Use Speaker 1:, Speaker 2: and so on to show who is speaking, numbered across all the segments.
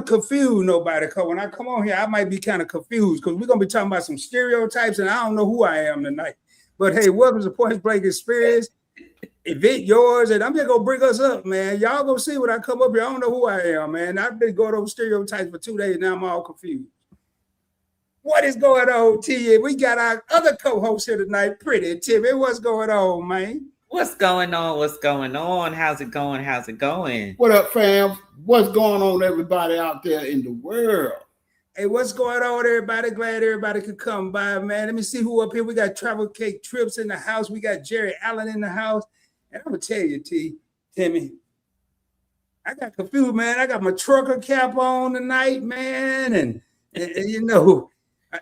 Speaker 1: to confuse nobody, because when I come on here, I might be kind of confused because we're going to be talking about some stereotypes and I don't know who I am tonight. But hey, welcome to Point Blank Experience. Event yours, and I'm just going to bring us up, man. Y'all going to see when I come up here. I don't know who I am, man. I've been going over stereotypes for 2 days. Now I'm all confused. What is going on, T? We got our other co-host here tonight, Pretty Timmy. What's going on, man?
Speaker 2: What's going on? What's going on? How's it going? How's it going?
Speaker 3: What up, fam? What's going on, everybody out there in the world?
Speaker 1: Hey, what's going on, everybody? Glad everybody could come by, man. Let me see who up here. We got Travel Cake Trips in the house. We got Jerry Allen in the house. And I'm going to tell you, Timmy, I got confused, man. I got my trucker cap on tonight, man. And you know,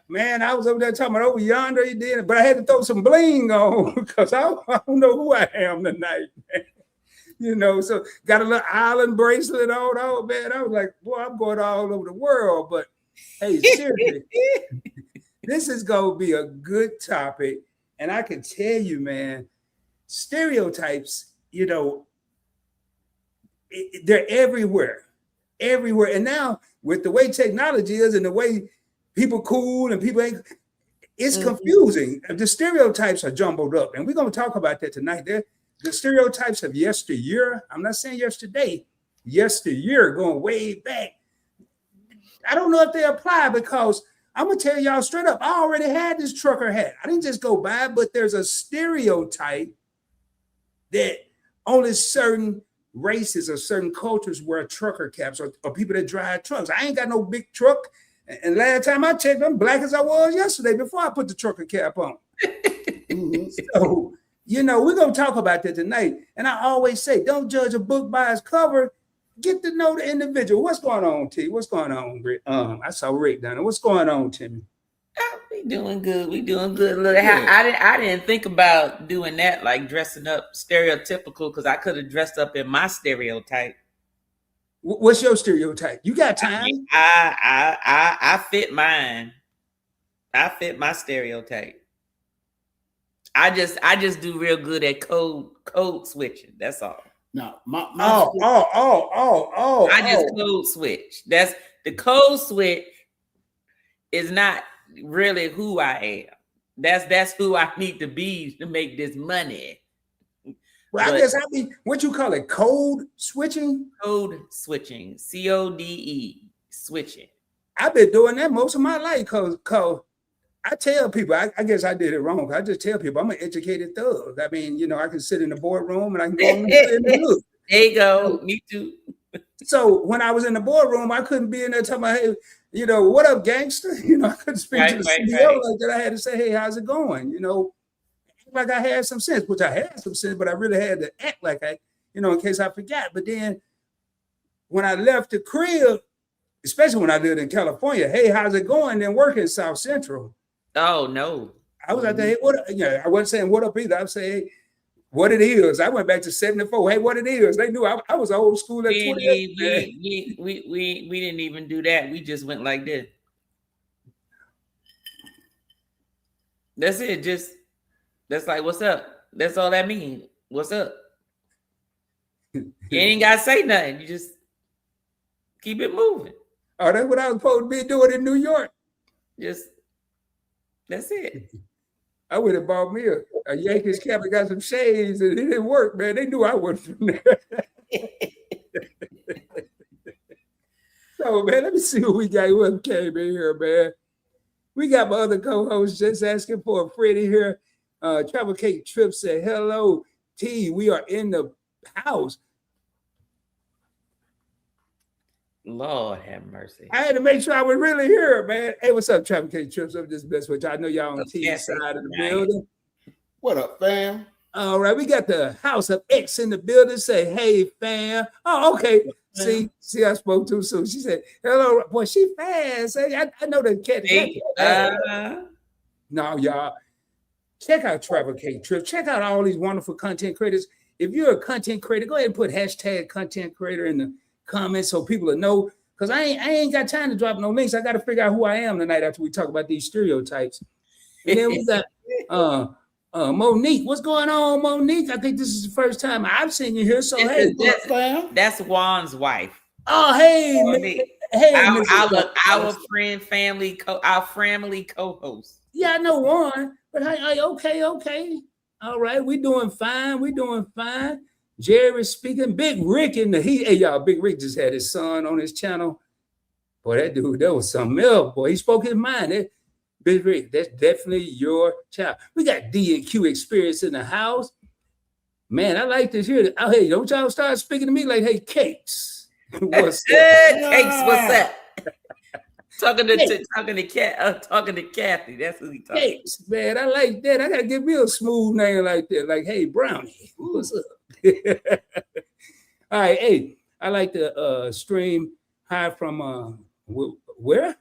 Speaker 1: man, I was over there talking about over yonder, he did, but I had to throw some bling on because I don't know who I am tonight, man. You know, so got a little island bracelet on. Oh, man, I was like, boy, I'm going all over the world. But hey, seriously, this is going to be a good topic. And I can tell you, man, stereotypes, you know, they're everywhere. And now with the way technology is and the way people cool and people ain't, it's confusing. The stereotypes are jumbled up, and we're going to talk about that tonight. The stereotypes of yesteryear, I'm not saying yesterday, yesteryear, going way back. I don't know if they apply because I'm going to tell y'all straight up, I already had this trucker hat. I didn't just go by, but there's a stereotype that only certain races or certain cultures wear trucker caps or people that drive trucks. I ain't got no big truck. And last time I checked, I'm black as I was yesterday before I put the trucker cap on. So, you know, we're going to talk about that tonight. And I always say, don't judge a book by its cover. Get to know the individual. What's going on, T? What's going on, Rick? I saw Rick down there. What's going on, Timmy?
Speaker 2: We doing good. We doing good. Look, I didn't think about doing that, like dressing up stereotypical, because I could have dressed up in my stereotype.
Speaker 1: What's your stereotype? You got time?
Speaker 2: I fit mine. I fit my stereotype. I just do real good at code switching. That's all.
Speaker 3: No, I
Speaker 2: just code switch. That's the code switch is not really who I am. That's who I need to be to make this money.
Speaker 1: Well, I guess what you call it, code switching?
Speaker 2: Code switching, CODE, switching.
Speaker 1: I've been doing that most of my life because I tell people, I guess I did it wrong. I just tell people I'm an educated thug. I mean, you know, I can sit in the boardroom and I can go in the hood.
Speaker 2: There you go. Me too.
Speaker 1: So when I was in the boardroom, I couldn't be in there talking about, hey, you know, what up, gangster? You know, I couldn't speak to the CEO like that. I had to say, hey, how's it going? You know, like I had some sense, which I had some sense, but I really had to act like I, you know, in case I forgot. But then when I left the crib, especially when I lived in California, hey, how's it going? Then working South Central.
Speaker 2: Oh, no.
Speaker 1: I was out there, hey, what up? You know, I wasn't saying what up either. I was saying, hey, what it is. I went back to 74. Hey, what it is. They knew I was old school at 28.
Speaker 2: We didn't even do that. We just went like this. That's it. That's like, what's up? That's all that means. What's up? You ain't got to say nothing. You just keep it moving.
Speaker 1: Oh, that's what I was supposed to be doing in New York.
Speaker 2: That's it.
Speaker 1: I would have bought me a Yankees cap and got some shades, and it didn't work, man. They knew I wasn't from there. So, man, let me see who we got. Who came in here, man? We got my other co-host just asking for a Freddie here. Travel Cake Trip said, hello, T. We are in the house.
Speaker 2: Lord have mercy.
Speaker 1: I had to make sure I was really here, man. Hey, what's up, Travel Cake Trips? I'm just best with you. I know y'all on T's side of the building.
Speaker 3: What up, fam?
Speaker 1: All right, we got the House of X in the building. Say, hey, fam. Oh, okay. See, I spoke too soon. She said, hello. Boy, she fast. I know the cat. No, y'all. Check out Travel Cake Trips. Check out all these wonderful content creators. If you're a content creator, go ahead and put hashtag content creator in the comments so people will know. Because I ain't got time to drop no links. I got to figure out who I am tonight after we talk about these stereotypes. And then we got Monique. What's going on, Monique? I think this is the first time I've seen you here. So hey,
Speaker 2: that's Juan's wife.
Speaker 1: Oh, hey, Hey,
Speaker 2: our family co-host.
Speaker 1: Yeah, I know one, but okay. All right, we doing fine. Jerry speaking. Big Rick in the heat. Hey, y'all, Big Rick just had his son on his channel. Boy, that dude, that was something else. Boy, he spoke his mind. Big Rick, that's definitely your child. We got D and Q experience in the house. Man, I like this here. Oh, hey, don't y'all start speaking to me like, hey, Cakes. What's up?
Speaker 2: Cakes, what's up? Talking to Kathy. That's who he talking.
Speaker 1: Cakes, man, I like that. I gotta give me a smooth name like that. Like, hey, Brownie, what's up? All right, hey, I like to stream high from where?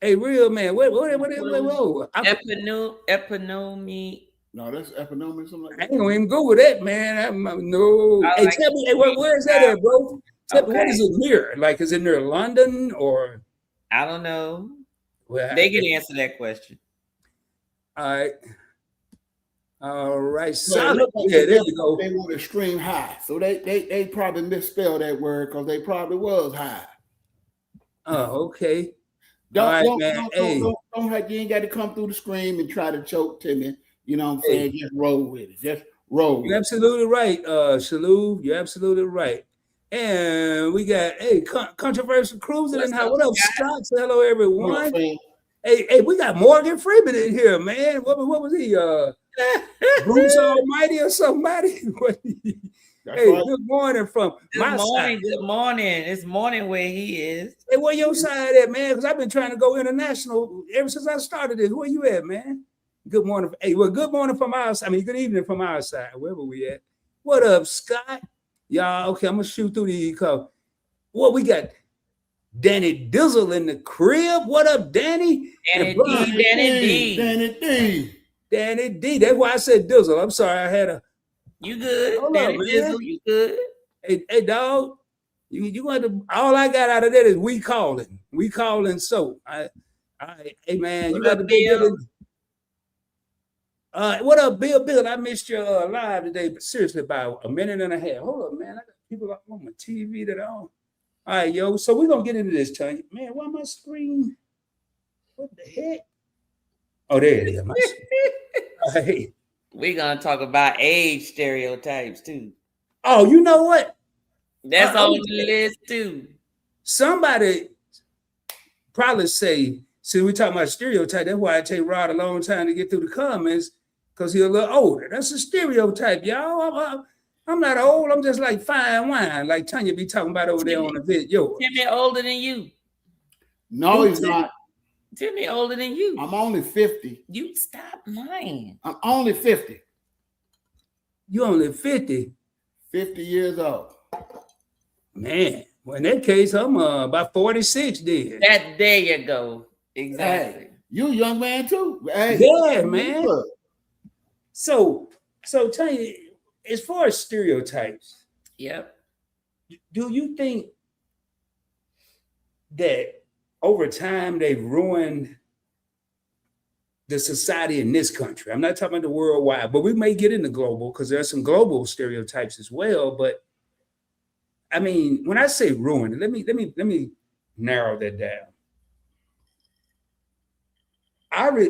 Speaker 1: Hey, real man, whoa.
Speaker 2: Epinomy.
Speaker 3: No, that's epinomy. Something like
Speaker 1: I
Speaker 3: that.
Speaker 1: ain't gonna even go with that, man. No.
Speaker 2: I
Speaker 1: Hey,
Speaker 2: like
Speaker 1: tell me, hey, where is that at, bro? Tell me,
Speaker 2: Okay.
Speaker 1: what is it near? Like, is it near London or?
Speaker 2: I don't know.
Speaker 1: Well,
Speaker 2: They can answer that question.
Speaker 1: All right.
Speaker 3: So
Speaker 1: Solid. Yeah, there you go.
Speaker 3: They want to stream high, so they probably misspelled that word because they probably was high.
Speaker 1: Oh, okay.
Speaker 3: Don't you ain't got to come through the screen and try to choke to me. You know what I'm saying? Just roll with it. Just roll.
Speaker 1: You're absolutely right, Shalou. You're absolutely right. And we got controversial cruising and how. What up, Scott? Say hello, everyone. Hey, we got Morgan Freeman in here, man. What was he? Bruce Almighty or somebody? Hey, right. Good morning from my side.
Speaker 2: Good morning. It's morning where he is.
Speaker 1: Hey, where your side at, man? Because I've been trying to go international ever since I started this. Where you at, man? Good morning. Hey, well, good morning from our side. I mean, good evening from our side, wherever we at. What up, Scott? Y'all, okay, I'm going to shoot through these. What we got? Danny Dizzle in the crib. What up, Danny?
Speaker 2: Danny
Speaker 1: D. That's why I said Dizzle. I'm sorry, I had a.
Speaker 2: You good?
Speaker 1: Hold
Speaker 2: Danny
Speaker 1: up,
Speaker 2: Dizzle, you good?
Speaker 1: Hey, dog. You want to? All I got out of that is we calling. So hey man, you got to be good. What up, Bill? Bill, I missed your live today, but seriously, about a minute and a half. Hold up, man. I got people on my TV that are on. All right, yo. So we're gonna get into this, Tanya. Man, why my screen? What the heck? Oh, there it is. My hey.
Speaker 2: We're gonna talk about age stereotypes too.
Speaker 1: Oh, you know what?
Speaker 2: That's on the list too.
Speaker 1: Somebody probably say, see, we talking about stereotype. That's why it take Rod a long time to get through the comments, because he's a little older. That's a stereotype, y'all. I'm not old. I'm just like fine wine, like Tanya be talking about over there on the video.
Speaker 2: Timmy older than you.
Speaker 3: No, he's not.
Speaker 2: Timmy older than you.
Speaker 3: I'm only 50.
Speaker 2: You stop lying.
Speaker 3: I'm only 50.
Speaker 1: You only 50?
Speaker 3: 50 years old.
Speaker 1: Man, well, in that case, I'm about 46 then.
Speaker 2: There you go. Exactly.
Speaker 3: Hey, you a young man too. Hey,
Speaker 1: yeah, man. So tell you, as far as stereotypes,
Speaker 2: yep.
Speaker 1: Do you think that over time they've ruined the society in this country? I'm not talking about the worldwide, but we may get into global because there are some global stereotypes as well. But I mean, when I say ruined, let me narrow that down.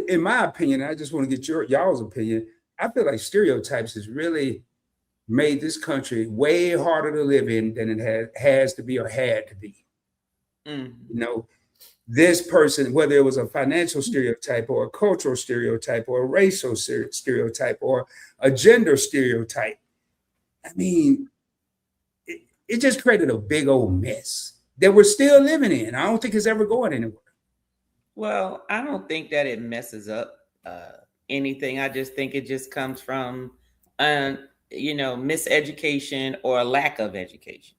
Speaker 1: In my opinion, I just want to get y'all's opinion. I feel like stereotypes has really made this country way harder to live in than it has to be or had to be. You know, this person, whether it was a financial stereotype or a cultural stereotype or a racial stereotype or a gender stereotype, I mean, it just created a big old mess that we're still living in. I don't think it's ever going anywhere.
Speaker 2: Well, I don't think that it messes up anything. I just think it just comes from, miseducation or a lack of education.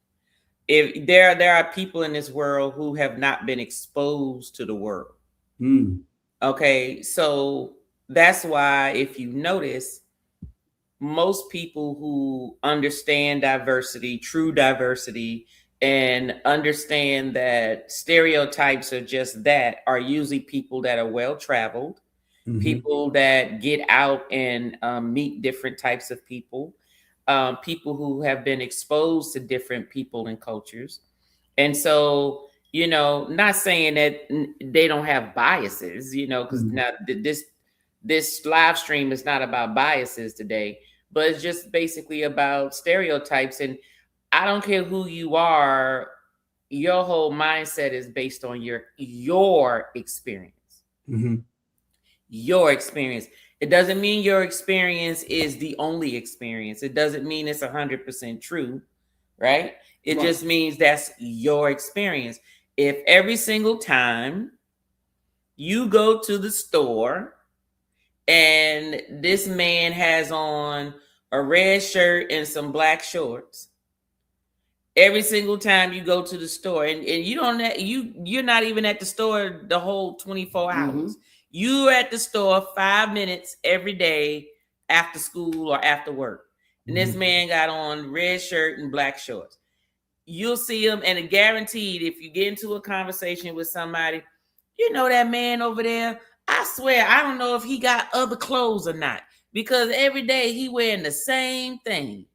Speaker 2: If there are people in this world who have not been exposed to the world. Okay, so that's why if you notice, most people who understand diversity, true diversity, and understand that stereotypes are just that, are usually people that are well-traveled, people that get out and meet different types of people, people who have been exposed to different people and cultures. And so, not saying that they don't have biases, because now this live stream is not about biases today, but it's just basically about stereotypes. And I don't care who you are, your whole mindset is based on your experience. Your experience. It doesn't mean your experience is the only experience. It doesn't mean it's 100% true, right? It just means that's your experience. If every single time you go to the store and this man has on a red shirt and some black shorts, every single time you go to the store, and you're not even at the store the whole 24 hours. You're at the store 5 minutes every day after school or after work. And this man got on red shirt and black shorts. You'll see him, and it's guaranteed if you get into a conversation with somebody, that man over there, I swear, I don't know if he got other clothes or not, because every day he wearing the same thing.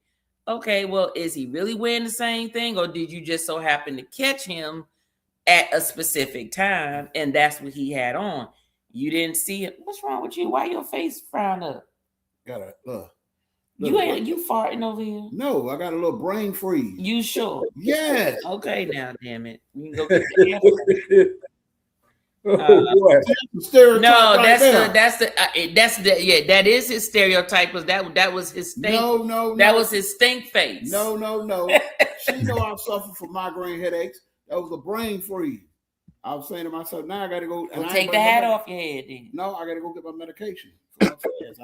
Speaker 2: Okay, well, is he really wearing the same thing, or did you just so happen to catch him at a specific time and that's what he had on? You didn't see it. What's wrong with you? Why your face frowned up? You farting over here?
Speaker 3: No, I got a little brain freeze.
Speaker 2: You sure?
Speaker 3: Yes.
Speaker 2: Okay, now, damn it. You can go get the answer. That is his stereotype. Because that was his stink. That was his stink face.
Speaker 3: No. She know I suffer from migraine headaches. That was a brain freeze. I was saying to myself, now I got to go.
Speaker 2: Well, take the hat off your head then.
Speaker 3: No, I got to go get my medication. I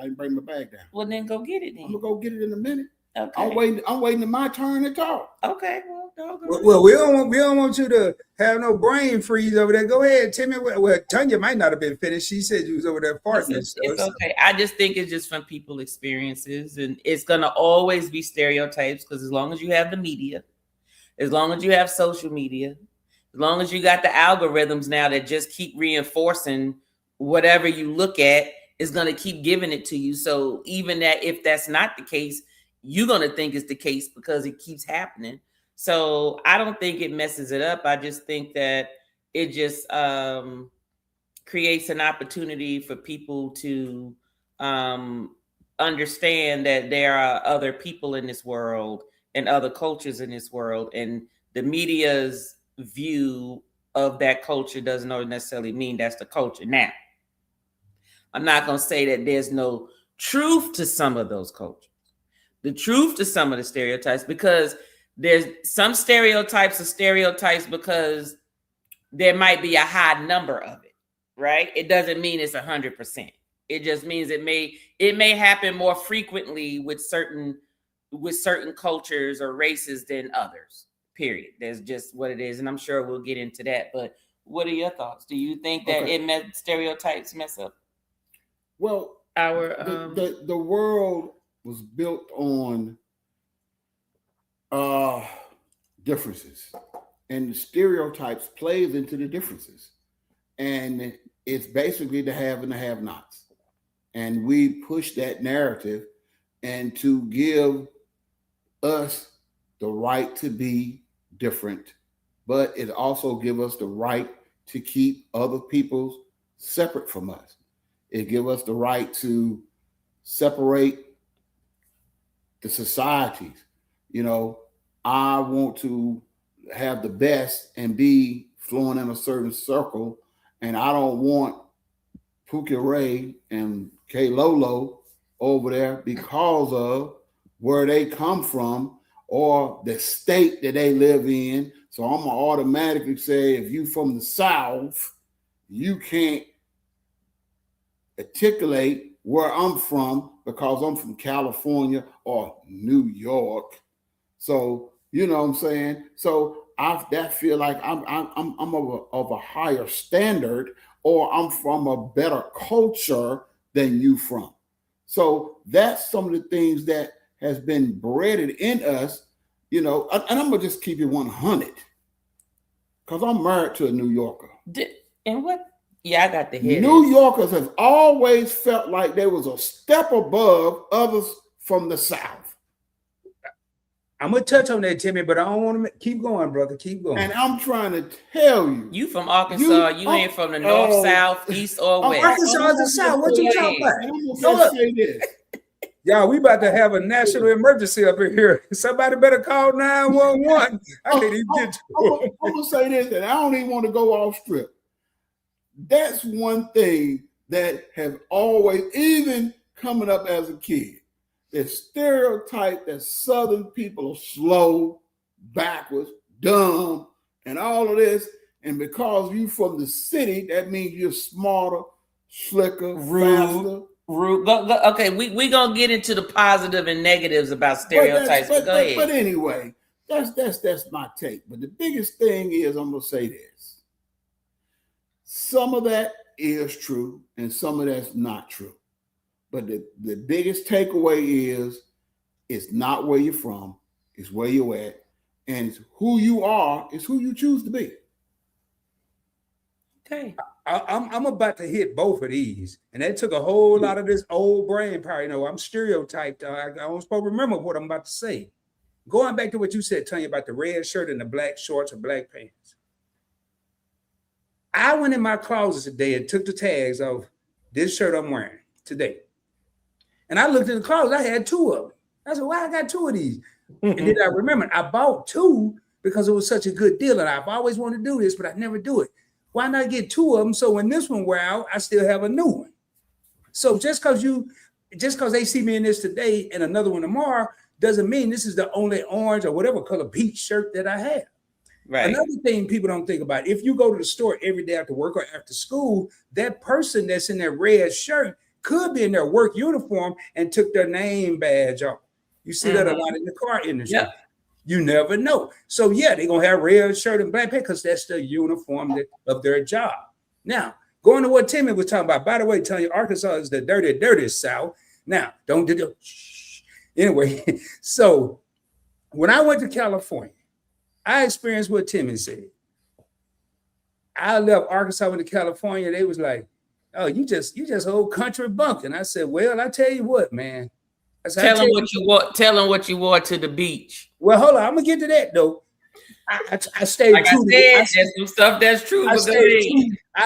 Speaker 3: didn't bring my bag down.
Speaker 2: Well, then go get it then.
Speaker 3: I'm gonna go get it in a minute.
Speaker 2: Okay.
Speaker 3: I'm waiting my turn to talk.
Speaker 2: Okay.
Speaker 1: Well, we don't want you to have no brain freeze over there. Go ahead, Timmy. Well, Tanya might not have been finished. She said you was over there farting.
Speaker 2: It's okay. I just think it's just from people's experiences, and it's gonna always be stereotypes, because as long as you have the media, as long as you have social media, as long as you got the algorithms now that just keep reinforcing whatever you look at, is going to keep giving it to you. So even that, if that's not the case, you're going to think it's the case because it keeps happening. So I don't think it messes it up. I just think that it just creates an opportunity for people to understand that there are other people in this world and other cultures in this world, and the media's view of that culture doesn't necessarily mean that's the culture. Now, I'm not going to say that there's no truth to some of those cultures, the truth to some of the stereotypes, because there's some stereotypes because there might be a high number of it, right? It doesn't mean it's 100%. It just means it may happen more frequently with certain cultures or races than others. Period. That's just what it is, and I'm sure we'll get into that. But what are your thoughts? Do you think that stereotypes mess up?
Speaker 3: Well, the world was built on differences, and the stereotypes plays into the differences, and it's basically the have and the have-nots, and we push that narrative and to give us the right to be different, but it also gives us the right to keep other people separate from us. It gives us the right to separate the societies. I want to have the best and be flowing in a certain circle, and I don't want Pookie Ray and K Lolo over there because of where they come from or the state that they live in. So I'm gonna automatically say, if you from the South, you can't articulate where I'm from because I'm from California or New York. So you know what I'm saying. So I feel like I'm of a higher standard, or I'm from a better culture than you from. So that's some of the things that has been bred in us, and I'm gonna just keep it 100 because I'm married to a New Yorker.
Speaker 2: And what? Yeah, I got the head.
Speaker 3: New Yorkers have always felt like they was a step above others from the South.
Speaker 1: I'm gonna touch on that, Timmy, but I don't want to keep going, brother. Keep going.
Speaker 3: And I'm trying to tell you.
Speaker 2: You from Arkansas, you ain't from the north, south, east, or west.
Speaker 1: Arkansas is the south. What you talking about?
Speaker 3: I'm gonna say this.
Speaker 1: Y'all, we about to have a national emergency up in here. Somebody better call 911. I can't even get to
Speaker 3: I'm gonna say this, and I don't even want to go off script. That's one thing that have always, even coming up as a kid, the stereotype that Southern people are slow, backwards, dumb, and all of this. And because you from the city, that means you're smarter, slicker, faster.
Speaker 2: Rude. Okay, we gonna get into the positive and negatives about stereotypes. Go ahead.
Speaker 3: But anyway, that's my take. But the biggest thing is, I'm gonna say this: some of that is true, and some of that's not true. But the biggest takeaway is, it's not where you're from; it's where you're at, and it's who you are. It's who you choose to be.
Speaker 2: Okay.
Speaker 1: I'm about to hit both of these, and that took a whole lot of this old brain power. You know, I'm stereotyped. I don't supposed to remember what I'm about to say. Going back to what you said, Tanya, about the red shirt and the black shorts or black pants. I went in my closet today and took the tags off this shirt I'm wearing today. And I looked in the closet, I had two of them. I said, why I got two of these? And then I remembered I bought two because it was such a good deal. And I've always wanted to do this, but I never do it. Why not get two of them? So when this one wear out, I still have a new one. So just because they see me in this today and another one tomorrow, doesn't mean this is the only orange or whatever color peach shirt that I have.
Speaker 2: Right.
Speaker 1: Another thing people don't think about, if you go to the store every day after work or after school, that person that's in that red shirt could be in their work uniform and took their name badge off. You see that a lot in the car industry.
Speaker 2: Yeah.
Speaker 1: You never know. So yeah, they're gonna have red shirt and black pants because that's the uniform of their job. Now, going to what Timmy was talking about. By the way, telling you, Arkansas is the dirtiest South. Now, don't do the anyway. So when I went to California, I experienced what Timmy said. I left Arkansas, went to California. They was like, "Oh, you just old country bumpkin." I said, "Well, I tell you what, man." I said,
Speaker 2: Tell them what you wore. Tell them what you wore to the beach.
Speaker 1: Well, hold on. I'm gonna get to that though. I stayed
Speaker 2: like
Speaker 1: true.
Speaker 2: There's some stuff that's true.
Speaker 1: I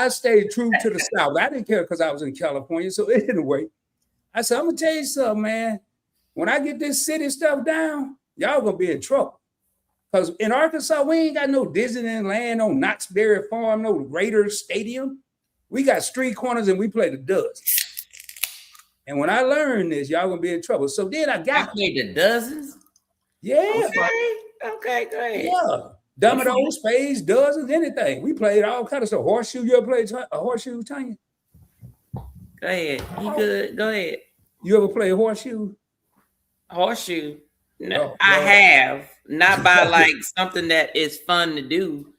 Speaker 1: stayed true to the South. I didn't care because I was in California. So anyway, I said, I'm gonna tell you something, man. When I get this city stuff down, y'all gonna be in trouble. Because in Arkansas, we ain't got no Disneyland land, no Knott's Berry Farm, no Raiders Stadium. We got street corners and we play the dozens. And when I learned this, y'all gonna be in trouble. So then I
Speaker 2: played the dozens.
Speaker 1: Yeah.
Speaker 2: Okay, go ahead.
Speaker 1: Yeah. Dominoes, spades, dozens, anything. We played all kind of stuff. Horseshoe, you ever played a horseshoe, Tanya?
Speaker 2: Go ahead. You good? Go ahead.
Speaker 1: You ever play a horseshoe?
Speaker 2: Horseshoe? No, I have. Not by like something that is fun to do.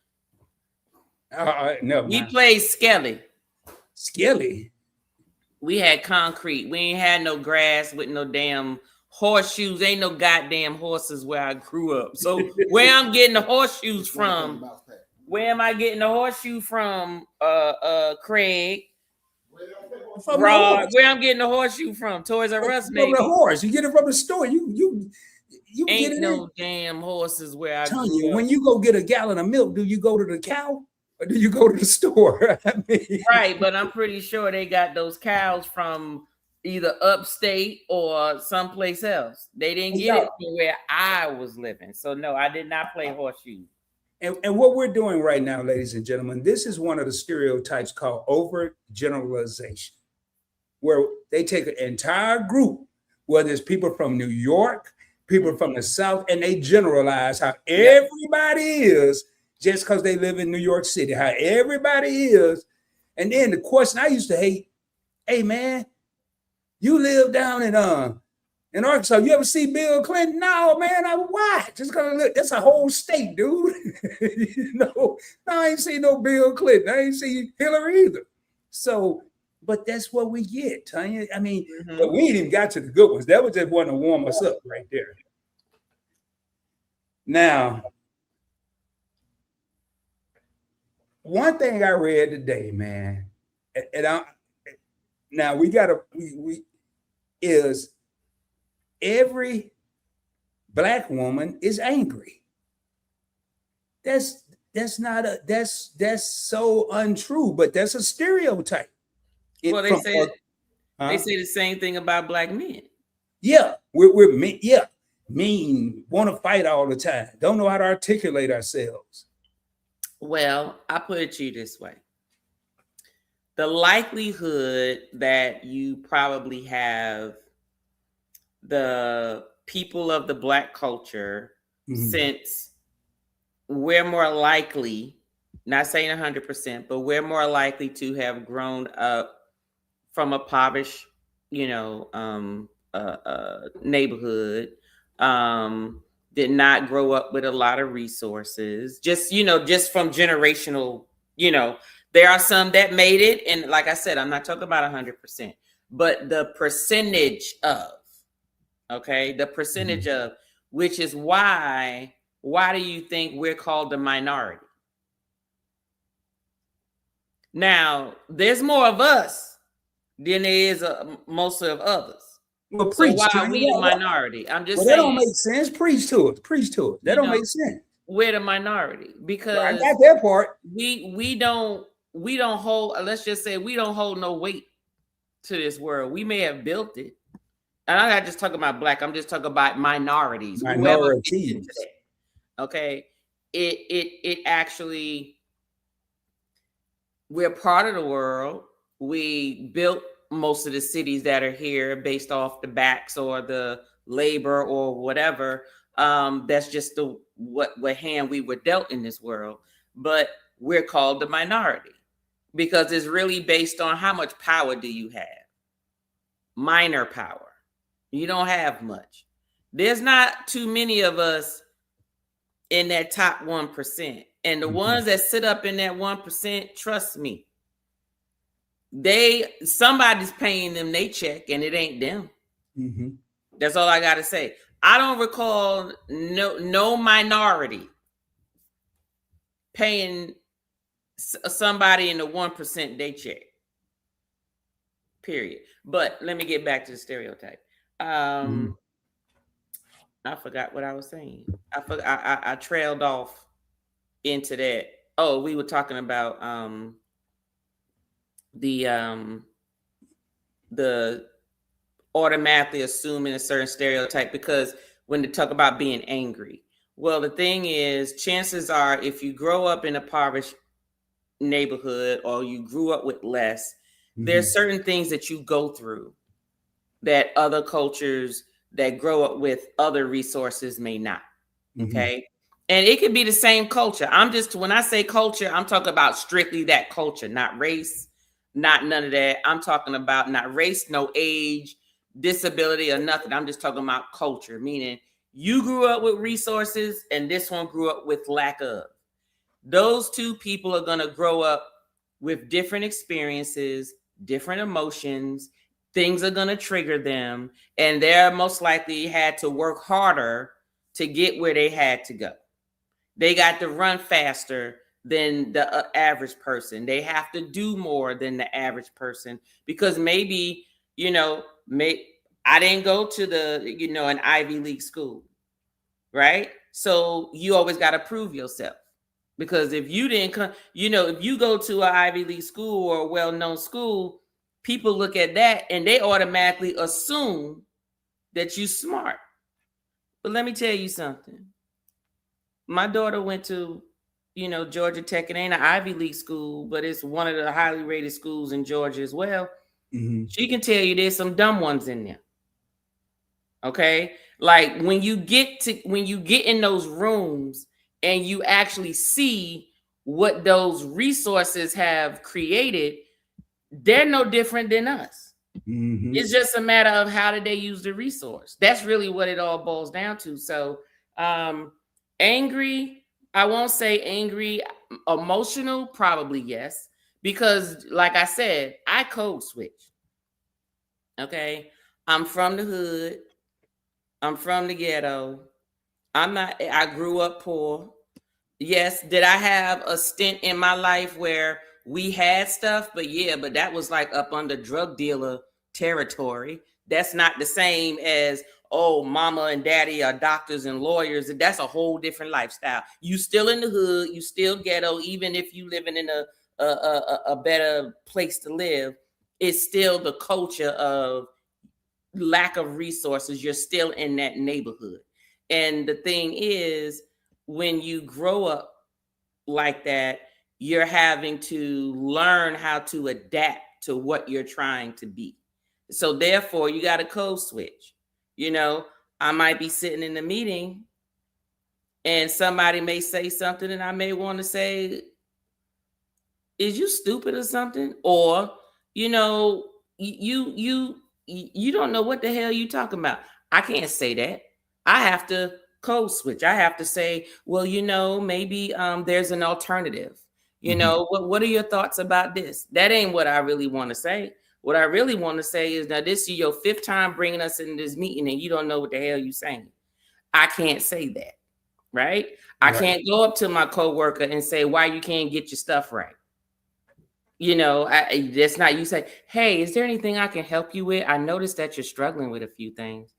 Speaker 1: No.
Speaker 2: We played Skelly.
Speaker 1: Skelly?
Speaker 2: We had concrete. We ain't had no grass with no damn horseshoes. Ain't no goddamn horses where I grew up. So where I'm getting the horseshoes from? Where am I getting the horseshoe from? Craig.
Speaker 1: From
Speaker 2: Rod. Where I'm getting the horseshoe from? Toys R Us, maybe.
Speaker 1: From the horse. You get it from the store. You
Speaker 2: ain't
Speaker 1: get it
Speaker 2: no
Speaker 1: in.
Speaker 2: Damn horses where I
Speaker 1: Tell
Speaker 2: grew
Speaker 1: you,
Speaker 2: up.
Speaker 1: when you go get a gallon of milk, do you go to the cow or do you go to the store? I mean,
Speaker 2: right, but I'm pretty sure they got those cows from either upstate or someplace else. They didn't get it from where I was living. So no, I did not play horseshoe.
Speaker 1: And what we're doing right now, ladies and gentlemen, this is one of the stereotypes called overgeneralization, where they take an entire group, whether it's people from New York, people from the South, and they generalize how everybody is just because they live in New York City, how everybody is. And then the question I used to hate, hey man, you live down in Arkansas. You ever see Bill Clinton? No, man, why? Just gonna look, that's a whole state, dude. No, I ain't seen no Bill Clinton. I ain't seen Hillary either. So, but that's what we get, Tanya. I mean, but we ain't even got to the good ones. That was just one to warm us up right there. Now, one thing I read today, man, now we is every Black woman is angry. That's so untrue, but that's a stereotype.
Speaker 2: Well, they say the same thing about Black men.
Speaker 1: Yeah, we're mean, want to fight all the time, don't know how to articulate ourselves.
Speaker 2: Well, I put it to you this way. The likelihood that you probably have the people of the Black culture, since we're more likely, not saying 100%, but we're more likely to have grown up from a impoverished, neighborhood, did not grow up with a lot of resources, just from generational, there are some that made it. And like I said, I'm not talking about 100%, but the percentage of, which is why do you think we're called the minority? Now, there's more of us than there is most of others.
Speaker 1: Well,
Speaker 2: so why are we the minority? I'm just saying.
Speaker 1: That don't make sense. Preach to it. That don't make sense.
Speaker 2: We're the minority because
Speaker 1: I got that part.
Speaker 2: We don't hold. Let's just say we don't hold no weight to this world. We may have built it, and I'm not just talking about Black. I'm just talking about minorities.
Speaker 1: Minorities.
Speaker 2: Okay, it actually, we're part of the world. We built most of the cities that are here based off the backs or the labor or whatever. That's just what hand we were dealt in this world. But we're called the minority because it's really based on how much power do you have? Minor power. You don't have much. There's not too many of us in that top 1%. And the ones that sit up in that 1%, trust me, somebody's paying them they check and it ain't them. That's all I gotta say. I don't recall no minority paying somebody in the 1% they check. Period. But let me get back to the stereotype. I forgot what I was saying. I trailed off into that. Oh, we were talking about the automatically assuming a certain stereotype, because when they talk about being angry, well, the thing is, chances are if you grow up in a impoverished neighborhood or you grew up with less, there's certain things that you go through that other cultures that grow up with other resources may not. Okay. And it could be the same culture. When I say culture, I'm talking about strictly that culture, not race, not none of that. I'm talking about not race, no age, disability, or nothing. I'm just talking about culture, meaning you grew up with resources and this one grew up with lack of. Those two people are going to grow up with different experiences, different emotions. Things are going to trigger them, and they're most likely had to work harder to get where they had to go. They got to run faster than the average person. They have to do more than the average person because maybe, I didn't go to an Ivy League school, right? So you always got to prove yourself, because if you didn't come, if you go to an Ivy League school or a well-known school, people look at that and they automatically assume that you're smart. But let me tell you something. My daughter went to, Georgia Tech. It ain't an Ivy League school, but it's one of the highly rated schools in Georgia as well. She can tell you there's some dumb ones in there. Okay. Like when you get in those rooms and you actually see what those resources have created, they're no different than us. It's just a matter of how did they use the resource. That's really what it all boils down to. So angry, I won't say angry. Emotional, probably yes. Because like I said, I code switch. Okay. I'm from the hood. I'm from the ghetto. I grew up poor. Yes. Did I have a stint in my life where we had stuff? But that was like up under drug dealer territory. That's not the same as oh, mama and daddy are doctors and lawyers, and that's a whole different lifestyle. You still in the hood, you still ghetto, even if you living in a better place to live. It's still the culture of lack of resources. You're still in that neighborhood. And the thing is, when you grow up like that, you're having to learn how to adapt to what you're trying to be. So therefore, you got a code switch. You know, I might be sitting in a meeting and somebody may say something and I may want to say, is you stupid or something? Or, you know, you don't know what the hell you talking about. I can't say that. I have to code switch. I have to say, well, you know, maybe there's an alternative. You know, what are your thoughts about this? That ain't what I really want to say. What I really want to say is, now this is your 5th time bringing us in this meeting and you don't know what the hell you're saying. I can't say that, right? I can't go up to my coworker and say, why you can't get your stuff right. You know, that's not, you say, hey, is there anything I can help you with? I noticed that you're struggling with a few things.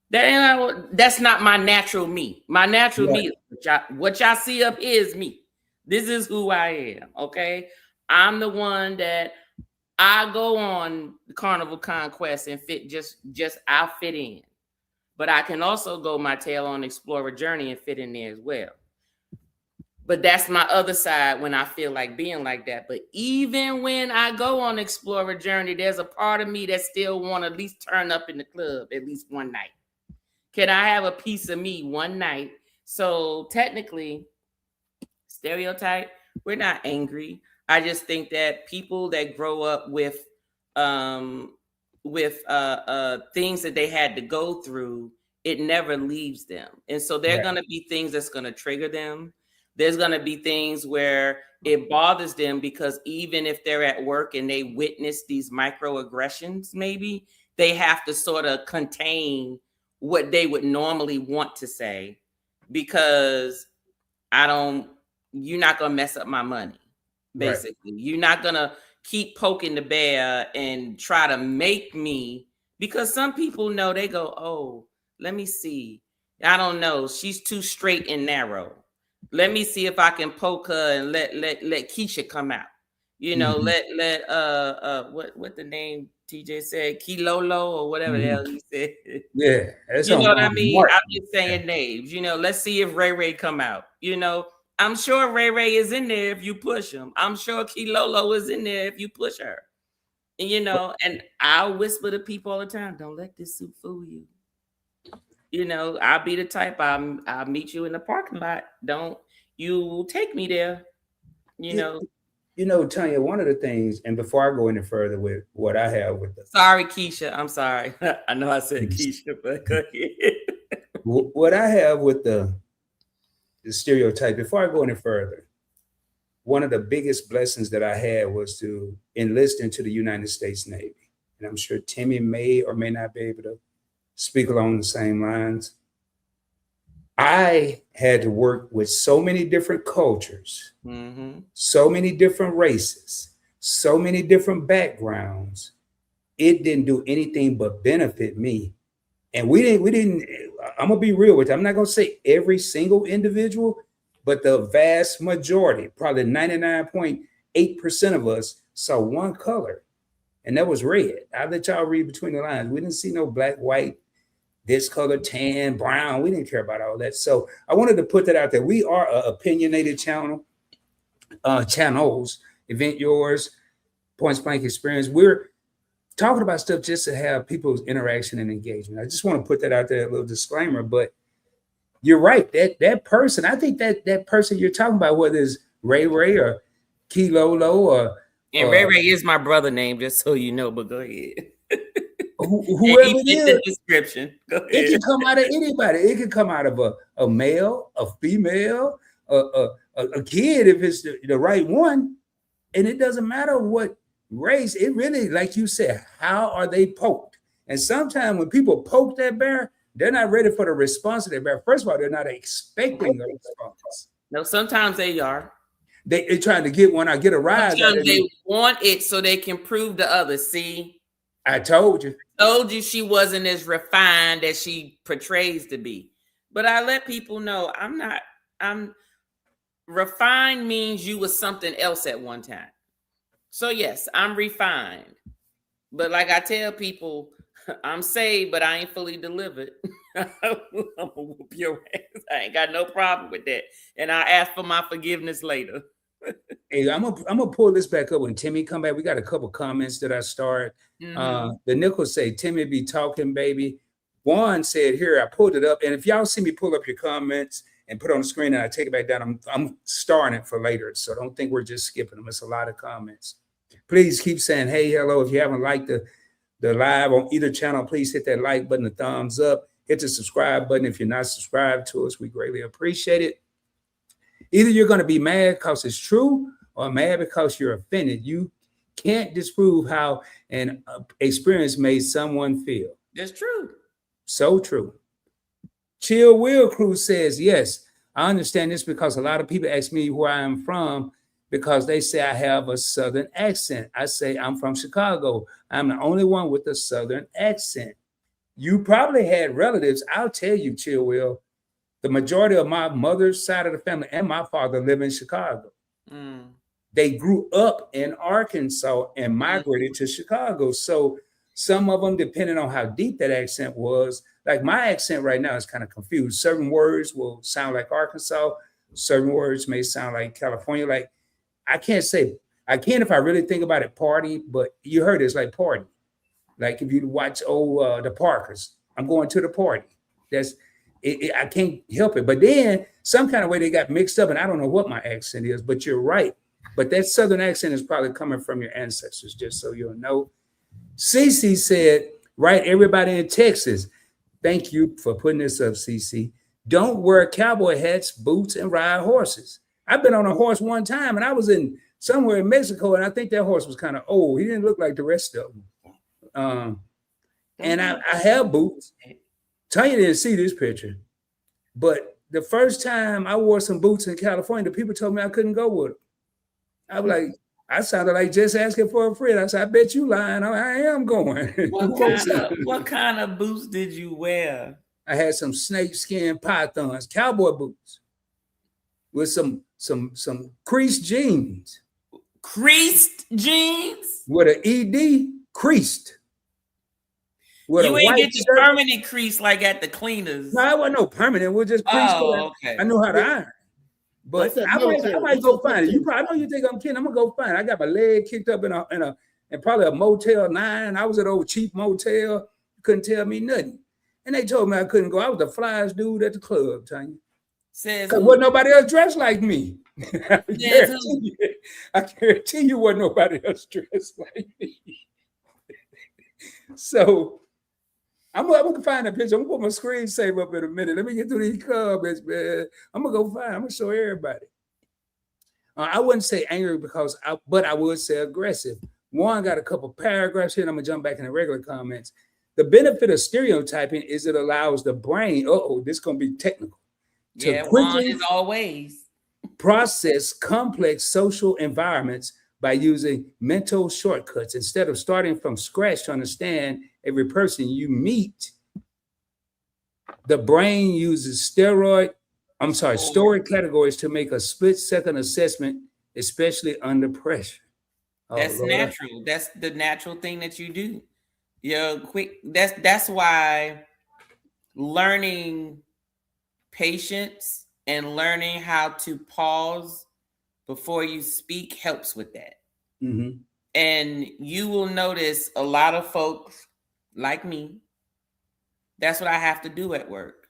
Speaker 2: That's not my natural me. My natural me, what y'all see up is me. This is who I am, okay? I'm the one that I go on Carnival Conquest and I'll fit in. But I can also go my tail on Explorer Journey and fit in there as well. But that's my other side when I feel like being like that. But even when I go on Explorer Journey, there's a part of me that still want to at least turn up in the club at least one night. Can I have a piece of me one night? So technically, Stereotype, we're not angry. I just think that people that grow up with things that they had to go through, it never leaves them. And so there are going to be things that's going to trigger them. There's going to be things where it bothers them because even if they're at work and they witness these microaggressions, maybe they have to sort of contain what they would normally want to say because you're not going to mess up my money, basically. You're not going to keep poking the bear and try to make me, because some people know, they go, oh, let me see. I don't know. She's too straight and narrow. Let me see if I can poke her and let Keisha come out. You know, let what the name TJ said, Kilolo or whatever the hell he said.
Speaker 1: Yeah,
Speaker 2: you know what I mean? I'm just saying names. You know, let's see if Ray Ray come out. You know, I'm sure Ray Ray is in there if you push him. I'm sure Kilolo is in there if you push her. And you know, and I'll whisper to people all the time, don't let this suit fool you. You know, I'll be the type, I'll meet you in the parking lot. Don't you take me there, you know.
Speaker 1: You know, Tanya, one of the things, and before I go any further with what I have with the...
Speaker 2: Sorry, Keisha. I'm sorry. I know I said Keisha, but go ahead.
Speaker 1: What I have with the stereotype, before I go any further, one of the biggest blessings that I had was to enlist into the United States Navy. And I'm sure Timmy may or may not be able to speak along the same lines. I had to work with so many different cultures, so many different races, so many different backgrounds. It didn't do anything but benefit me. And we didn't, I'm gonna be real with you. I'm not gonna say every single individual, but the vast majority, probably 99.8% of us saw one color, and that was red. I'll let y'all read between the lines. We didn't see no black, white, this color, tan, brown. We didn't care about all that. So I wanted to put that out there. We are an opinionated channels, Event Yours, Points Blank Experience. We're talking about stuff just to have people's interaction and engagement. I just want to put that out there, a little disclaimer. But you're right. That person, I think that person you're talking about, whether it's Ray Ray or Kilolo or...
Speaker 2: And Ray Ray is my brother name, just so you know, but go ahead.
Speaker 1: Whoever it is,
Speaker 2: the description.
Speaker 1: It can come out of anybody. It can come out of a male, a female, a kid if it's the right one. And it doesn't matter what race. It really, like you said, how are they poked? And sometimes when people poke that bear, they're not ready for the response of that bear. First of all, they're not expecting a response.
Speaker 2: No, sometimes they are.
Speaker 1: They're trying to get a rise.
Speaker 2: Sometimes they want it so they can prove the other. See,
Speaker 1: I told you.
Speaker 2: told you she wasn't as refined as she portrays to be. But I let people know I'm refined means you was something else at one time. So yes, I'm refined. But like I tell people, I'm saved, but I ain't fully delivered. I'm gonna whoop your ass. I ain't got no problem with that. And I ask for my forgiveness later.
Speaker 1: Hey, I'm gonna pull this back up when Timmy come back. We got a couple comments that I start. The Nichols say, Timmy be talking, baby. Juan said, here, I pulled it up. And if y'all see me pull up your comments and put it on the screen and I take it back down, I'm starring it for later. So don't think we're just skipping them. It's a lot of comments. Please keep saying, hey, hello. If you haven't liked the live on either channel, please hit that like button, the thumbs up, hit the subscribe button. If you're not subscribed to us, we greatly appreciate it. Either you're going to be mad because it's true or mad because you're offended. You can't disprove how an experience made someone feel.
Speaker 2: That's true.
Speaker 1: So true. Chill Will Cruz says, yes, I understand this because a lot of people ask me where I am from because they say I have a Southern accent. I say I'm from Chicago. I'm the only one with a Southern accent. You probably had relatives. I'll tell you, Chill Will, the majority of my mother's side of the family and my father live in Chicago. They grew up in Arkansas and migrated to Chicago. So some of them, depending on how deep that accent was, like my accent right now is kind of confused. Certain words will sound like Arkansas. Certain words may sound like California. Like I can if I really think about it, party, but you heard it's like party. Like if you watch the Parkers, I'm going to the party. That's it, I can't help it. But then some kind of way they got mixed up, and I don't know what my accent is, but you're right. But that Southern accent is probably coming from your ancestors, just so you'll know. Cece said, right, everybody in Texas, thank you for putting this up, Cece. Don't wear cowboy hats, boots, and ride horses. I've been on a horse one time, and I was in somewhere in Mexico, and I think that horse was kind of old. He didn't look like the rest of them. And I have boots. Tanya didn't see this picture, but the first time I wore some boots in California, the people told me I couldn't go with them. I was like, I sounded like just asking for a friend. I said, I bet you lying. I am going.
Speaker 2: What kind of boots did you wear?
Speaker 1: I had some snake skin pythons, cowboy boots, with some creased jeans.
Speaker 2: Creased jeans?
Speaker 1: With an ED, creased. With
Speaker 2: you ain't get the permanent crease like at the cleaners.
Speaker 1: No, I wasn't no permanent. We'll just crease.
Speaker 2: Okay.
Speaker 1: I know how to iron. But I might go find it. I know you think I'm kidding. I'm gonna go find it. I got my leg kicked up in probably a Motel 9. I was at an old cheap motel. You couldn't tell me nothing. And they told me I couldn't go. I was the flyest dude at the club, Tanya. Because wasn't nobody else dressed like me. I guarantee you wasn't nobody else dressed like me. So I'm gonna find a picture. I'm gonna put my screensaver up in a minute. Let me get through these comments, man. I'm gonna show everybody. I wouldn't say angry but I would say aggressive. One got a couple paragraphs here, and I'm gonna jump back in the regular comments. The benefit of stereotyping is it allows the brain, this is gonna be technical, to quickly
Speaker 2: as always
Speaker 1: process complex social environments by using mental shortcuts instead of starting from scratch to understand every person you meet. The brain uses stored categories to make a split-second assessment, especially under pressure.
Speaker 2: That's natural. That's the natural thing that you do. That's why learning patience and learning how to pause before you speak helps with that.
Speaker 1: Mm-hmm.
Speaker 2: And you will notice a lot of folks like me, that's what I have to do at work,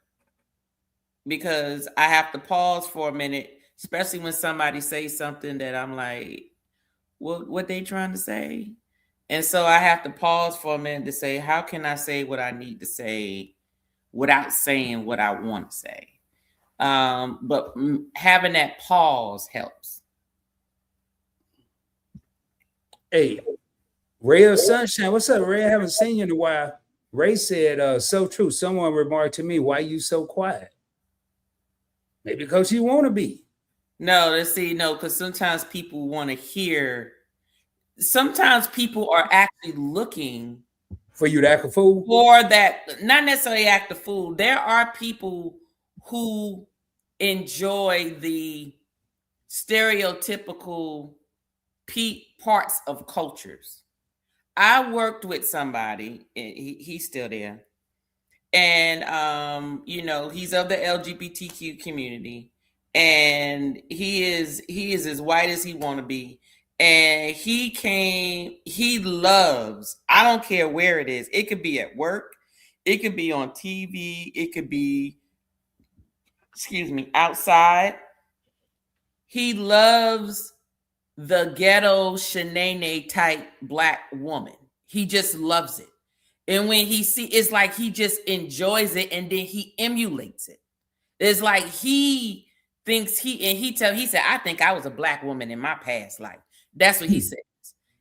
Speaker 2: because I have to pause for a minute, especially when somebody says something that I'm like, what they trying to say? And so I have to pause for a minute to say, how can I say what I need to say without saying what I want to say? But having that pause helps.
Speaker 1: Hey, Ray of Sunshine, what's up, Ray? I haven't seen you in a while. Ray said, so true. Someone remarked to me, why you so quiet? Maybe because you want to be.
Speaker 2: No, because sometimes people want to hear. Sometimes people are actually looking
Speaker 1: for you to act a fool?
Speaker 2: For that, not necessarily act a fool. There are people who enjoy the stereotypical parts of cultures. I worked with somebody, and he's still there, and he's of the LGBTQ community, and he is as white as he want to be. And he loves, I don't care where it is. It could be at work. It could be on TV. It could be, outside. He loves the ghetto Shanae type Black woman. He just loves it. And when it's like he just enjoys it and then he emulates it. It's like he thinks he said, I think I was a Black woman in my past life. That's what he says,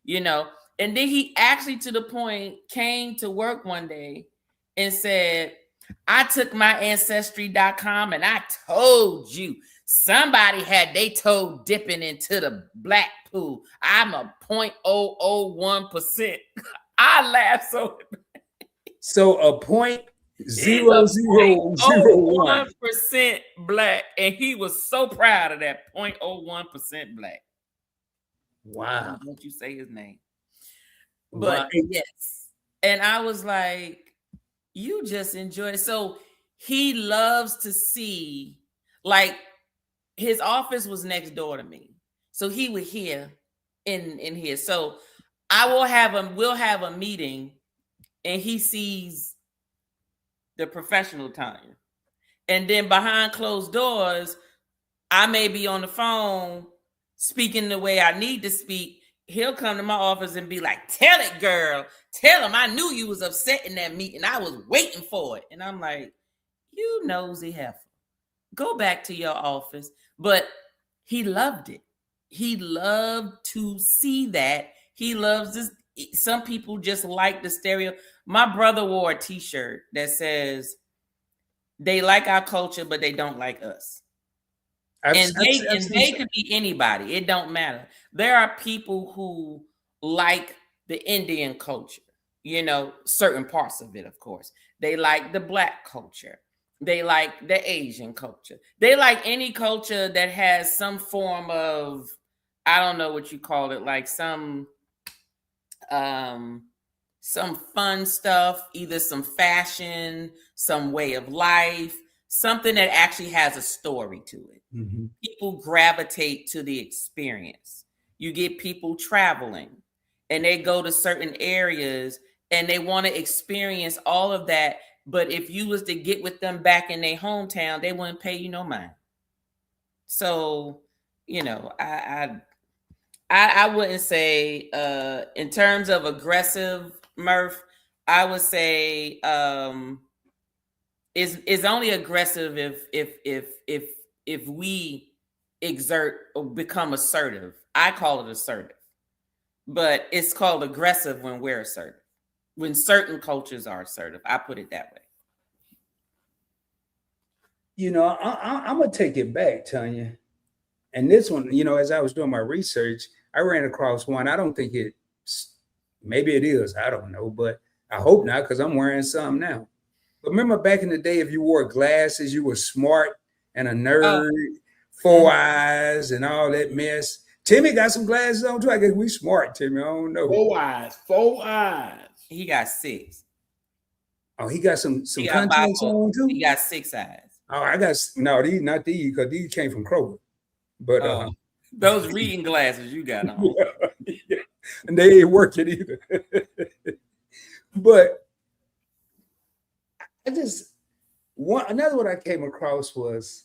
Speaker 2: And then he actually, to the point, came to work one day and said, I took my ancestry.com and I told you somebody had they toe dipping into the Black pool. I'm a 0.001%. I laughed so.
Speaker 1: So a 0.0001%
Speaker 2: Black, and he was so proud of that 0.01% Black.
Speaker 1: Wow.
Speaker 2: Don't you say his name. But yes. And I was like, you just enjoy it. So he loves to see, like, his office was next door to me. So he would hear in here. So we'll have a meeting and he sees the professional time. And then behind closed doors, I may be on the phone speaking the way I need to speak. He'll come to my office and be like, tell it, girl. Tell him I knew you was upset in that meeting. I was waiting for it. And I'm like, you nosy heifer. Go back to your office. But he loved it. He loved to see that. He loves this. Some people just like the stereo. My brother wore a t-shirt that says, they like our culture, but they don't like us. They could be anybody. It don't matter. There are people who like the Indian culture, certain parts of it, of course. They like the Black culture. They like the Asian culture. They like any culture that has some form of, I don't know what you call it, like some fun stuff, either some fashion, some way of life, something that actually has a story to it. Mm-hmm. People gravitate to the experience. You get people traveling and they go to certain areas and they want to experience all of that. But if you was to get with them back in their hometown, they wouldn't pay you no mind. So, I wouldn't say in terms of aggressive, Murph, I would say is only aggressive if we exert or become assertive. I call it assertive, but it's called aggressive when we're assertive. When certain cultures are assertive, I put it that way.
Speaker 1: I'm gonna take it back, Tanya. And this one, as I was doing my research, I ran across one. I don't think maybe it is. I don't know, but I hope not, because I'm wearing some now. But remember back in the day, if you wore glasses, you were smart and a nerd, 4 eyes and all that mess. Timmy got some glasses on too. I guess we smart, Timmy. I don't know.
Speaker 3: 4 eyes.
Speaker 2: He got 6.
Speaker 1: Oh, he got some contacts on too?
Speaker 2: He got 6 eyes.
Speaker 1: Oh, these, not these, because these came from Kroger. But
Speaker 2: those reading glasses you got on.
Speaker 1: Yeah. And they ain't working either. But another one I came across was,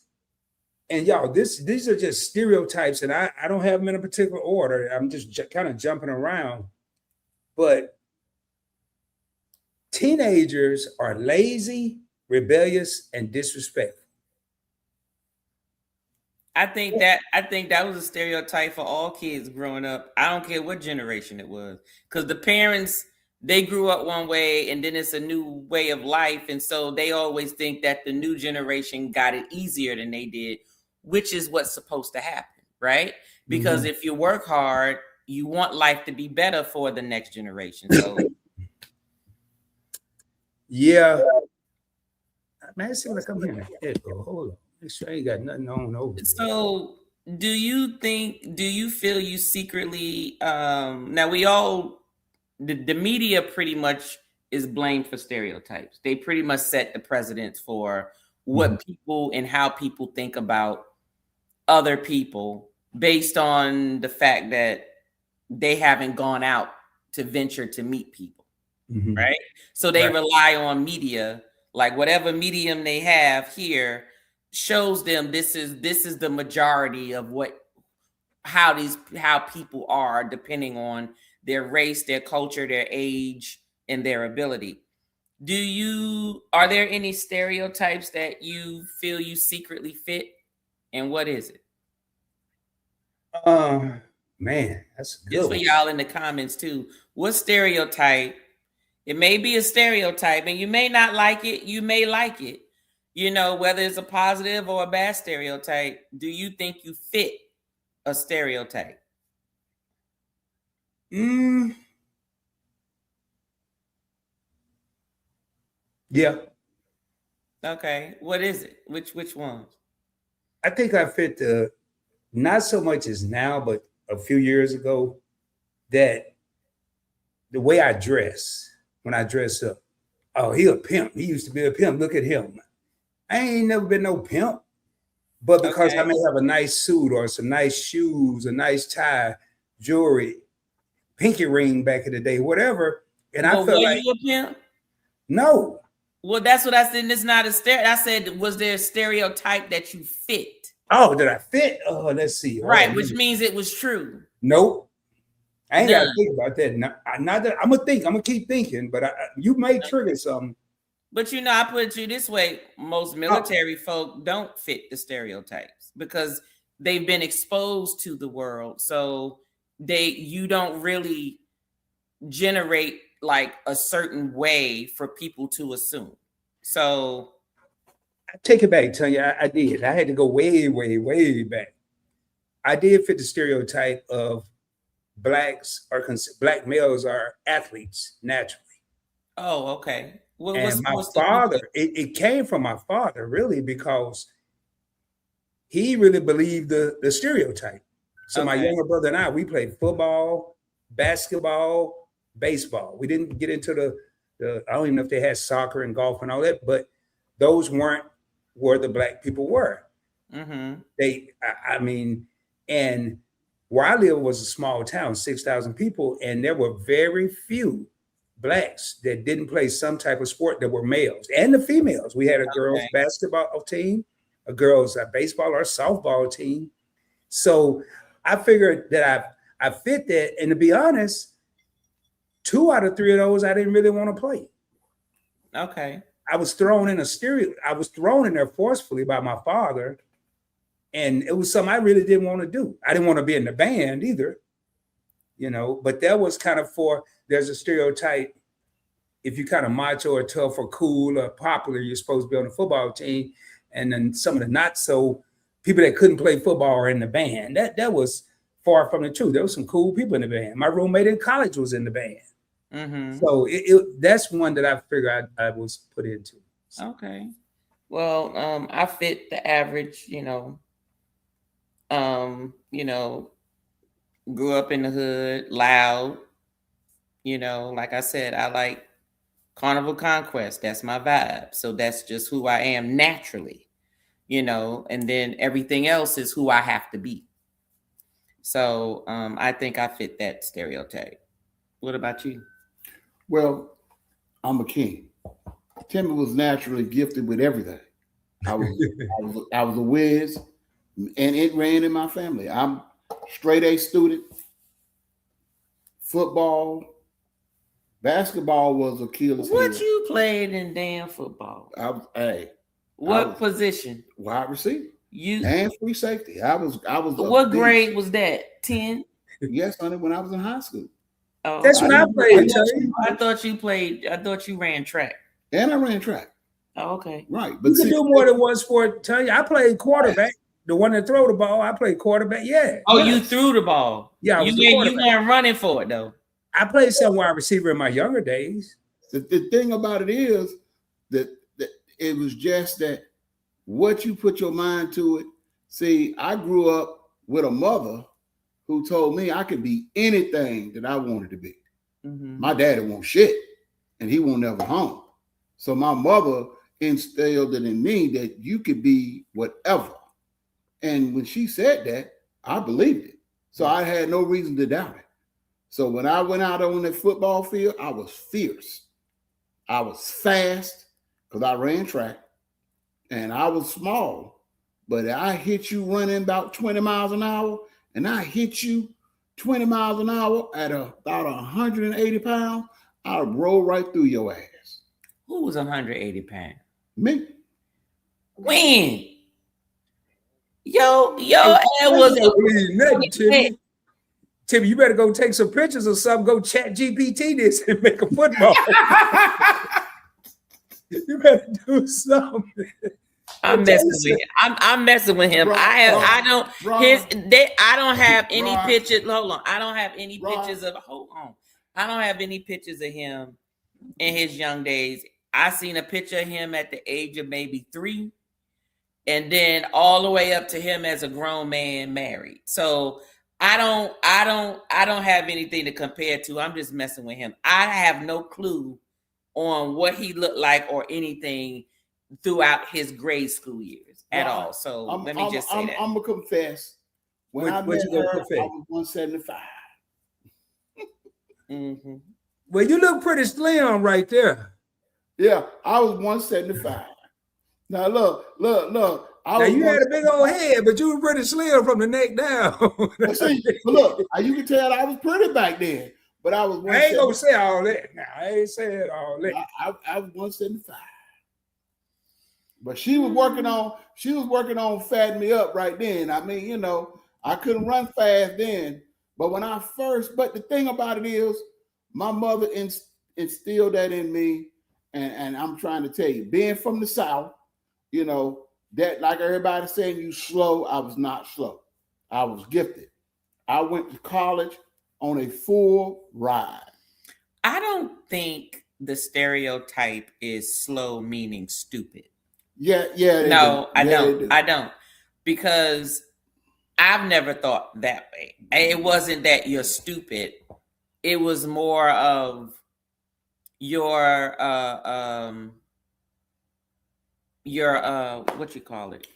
Speaker 1: and y'all, these are just stereotypes, and I don't have them in a particular order. I'm just kind of jumping around. But teenagers are lazy, rebellious, and disrespectful.
Speaker 2: I think that was a stereotype for all kids growing up. I don't care what generation it was, because the parents, they grew up one way and then it's a new way of life. And so they always think that the new generation got it easier than they did, which is what's supposed to happen, right? Because if you work hard, you want life to be better for the next generation. So
Speaker 1: Yeah. Man, it seems like I'm hearing an echo. Hold on. Make sure I ain't got nothing on over there.
Speaker 2: So do you feel you secretly now we all the media pretty much is blamed for stereotypes. They pretty much set the precedents for what people and how people think about other people based on the fact that they haven't gone out to venture to meet people, right? So they rely on media, like whatever medium they have here shows them this is the majority of how people are depending on their race, their culture, their age, and their ability. Are there any stereotypes that you feel you secretly fit, and what is it?
Speaker 1: Man, that's good.
Speaker 2: Just for y'all in the comments too. What stereotype? It may be a stereotype, and you may not like it. You may like it. You know, whether it's a positive or a bad stereotype. Do you think you fit a stereotype?
Speaker 1: Yeah.
Speaker 2: Okay. What is it? Which ones?
Speaker 1: I think I fit not so much as now, but a few years ago, that the way I dress, when I dress up, oh, he a pimp. He used to be a pimp. Look at him. I ain't never been no pimp. But because I may have a nice suit or some nice shoes, a nice tie, jewelry, pinky ring back in the day, whatever. And I felt like,
Speaker 2: you a pimp?
Speaker 1: No.
Speaker 2: Well, that's what I said. It's not a stereotype. I said, was there a stereotype that you fit?
Speaker 1: Oh, did I fit? Oh, let's see.
Speaker 2: Right, which means it was true.
Speaker 1: Nope. I ain't got to think about that. Not that I'm gonna think. I'm gonna keep thinking, but you may trigger something.
Speaker 2: But you know, I put it to you this way: most military folk don't fit the stereotypes because they've been exposed to the world, so you don't really generate like a certain way for people to assume. So
Speaker 1: I take it back, Tanya. I did. I had to go way, way, way back. I did fit the stereotype of black males are athletes naturally.
Speaker 2: Oh, okay.
Speaker 1: And my father, it came from my father, really, because he really believed the stereotype. So my younger brother and I, we played football, basketball, baseball. We didn't get into the I don't even know if they had soccer and golf and all that, but those weren't where the black people were. I mean, and where I live was a small town, 6,000 people, and there were very few blacks that didn't play some type of sport that were males and the females. We had a girls basketball team, a girls baseball or softball team. So I figured that I fit that. And to be honest, 2 out of 3 of those I didn't really want to play.
Speaker 2: Okay.
Speaker 1: I was thrown in there forcefully by my father. And it was something I really didn't want to do. I didn't want to be in the band either, you know, but that was kind of there's a stereotype. If you kind of macho or tough or cool or popular, you're supposed to be on the football team. And then some of the not so people that couldn't play football are in the band. That was far from the truth. There was some cool people in the band. My roommate in college was in the band. So that's one that I figured I was put into. So.
Speaker 2: Okay. Well, I fit the average, grew up in the hood, loud, like I said, I like Carnival Conquest. That's my vibe. So that's just who I am naturally, and then everything else is who I have to be. So I think I fit that stereotype. What about you?
Speaker 3: Well, I'm a king. Timmy was naturally gifted with everything. I was a whiz, and it ran in my family. I'm straight A student. Football, basketball was Achilles heel.
Speaker 2: What you played in damn football? What position?
Speaker 3: Wide receiver.
Speaker 2: You
Speaker 3: and free safety. I was.
Speaker 2: What grade was that? 10?
Speaker 3: Yes, honey. When I was in high school.
Speaker 2: Oh,
Speaker 1: that's when I played.
Speaker 2: I thought you played. I thought you ran track.
Speaker 3: And I ran track.
Speaker 2: Oh, okay.
Speaker 3: Right.
Speaker 1: But you can do more than one sport. Tell you, I played quarterback. The one that throw the ball, I played quarterback. Yeah.
Speaker 2: Oh, you threw the ball.
Speaker 1: Yeah,
Speaker 2: you weren't running for it though.
Speaker 1: I played some wide receiver in my younger days.
Speaker 3: The thing about it is that it was just that what you put your mind to it. See, I grew up with a mother who told me I could be anything that I wanted to be.
Speaker 2: Mm-hmm.
Speaker 3: My daddy won't shit, and he won't ever home. So my mother instilled it in me that you could be whatever. And when she said that, I believed it. So I had no reason to doubt it. So when I went out on that football field, I was fierce. I was fast because I ran track, and I was small. But I hit you running about 20 miles an hour, and I hit you 20 miles an hour at about 180 pounds, I'll roll right through your ass.
Speaker 2: Who was 180 pounds?
Speaker 3: Me.
Speaker 2: When? Yo, it was a
Speaker 1: Timmy. Timmy, you better go take some pictures or something. Go chat GPT this and make a football. You better do something.
Speaker 2: I'm messing with him. I'm messing with him. I don't have any pictures. Hold on. I don't have any pictures of I don't have any pictures of him in his young days. I seen a picture of him at the age of maybe 3, and then all the way up to him as a grown man married. So I don't have anything to compare to. I'm just messing with him. I have no clue on what he looked like or anything throughout his grade school years at all. So let me just say that.
Speaker 3: I'm gonna confess. When I met her, I was 175.
Speaker 2: Mm-hmm.
Speaker 1: Well, you look pretty slim right there.
Speaker 3: Yeah, I was 175. Now look.
Speaker 1: Now you had a big old head, but you were pretty slim from the neck down.
Speaker 3: See, look, you can tell I was pretty back then. But I was.
Speaker 1: I ain't gonna say all that. Now I ain't saying all that.
Speaker 3: I was 175. But she was working on fatting me up right then. I mean, I couldn't run fast then. But but the thing about it is, my mother instilled that in me, and I'm trying to tell you, being from the South, that like everybody saying you slow, I was not slow. I was gifted. I went to college on a full ride.
Speaker 2: I don't think the stereotype is slow meaning stupid.
Speaker 3: Yeah.
Speaker 2: No, I don't. Because I've never thought that way. It wasn't that you're stupid. It was more of your what you call it?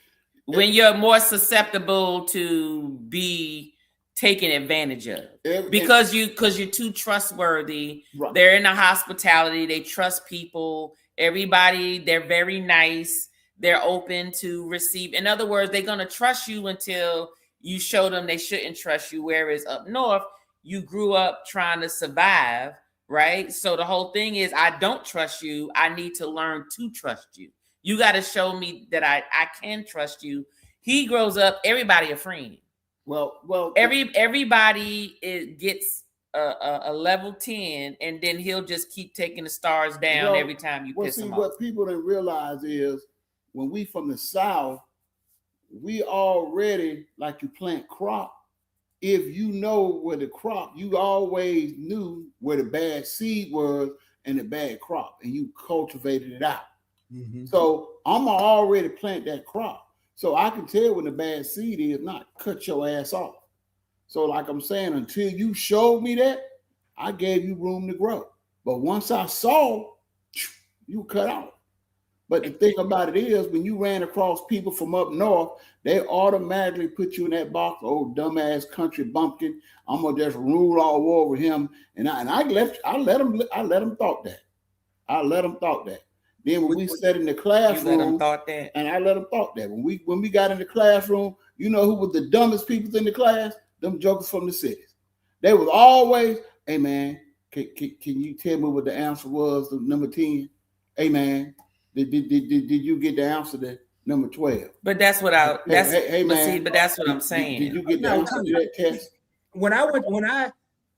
Speaker 2: When you're more susceptible to be taken advantage of because you're too trustworthy. Right. They're in the hospitality. They trust people. Everybody, they're very nice. They're open to receive. In other words, they're going to trust you until you show them they shouldn't trust you. Whereas up north, you grew up trying to survive, right? So the whole thing is, I don't trust you. I need to learn to trust you. You got to show me that I can trust you. He grows up, everybody a friend.
Speaker 3: Well,
Speaker 2: everybody gets a level 10, and then he'll just keep taking the stars down every time you piss him off.
Speaker 3: What people don't realize is when we from the South, we already, like you plant crop. If you know where the crop, you always knew where the bad seed was and the bad crop, and you cultivated it out. Mm-hmm. So I'm already plant that crop. So I can tell when the bad seed is, not cut your ass off. So like I'm saying, until you showed me that, I gave you room to grow. But once I saw, you cut off. But the thing about it is, when you ran across people from up north, they automatically put you in that box, old dumbass country bumpkin. I'm gonna just rule all over him. And I let him thought that. I let him thought that. Then when we sat in the classroom, and I let them thought that. When we got in the classroom, you know who was the dumbest people in the class? Them jokers from the cities. They was always, hey man, can you tell me what the answer was to number 10? Hey man, did you get the answer to number 12?
Speaker 2: But that's what that's what I'm saying.
Speaker 3: Did you get the answer to that test?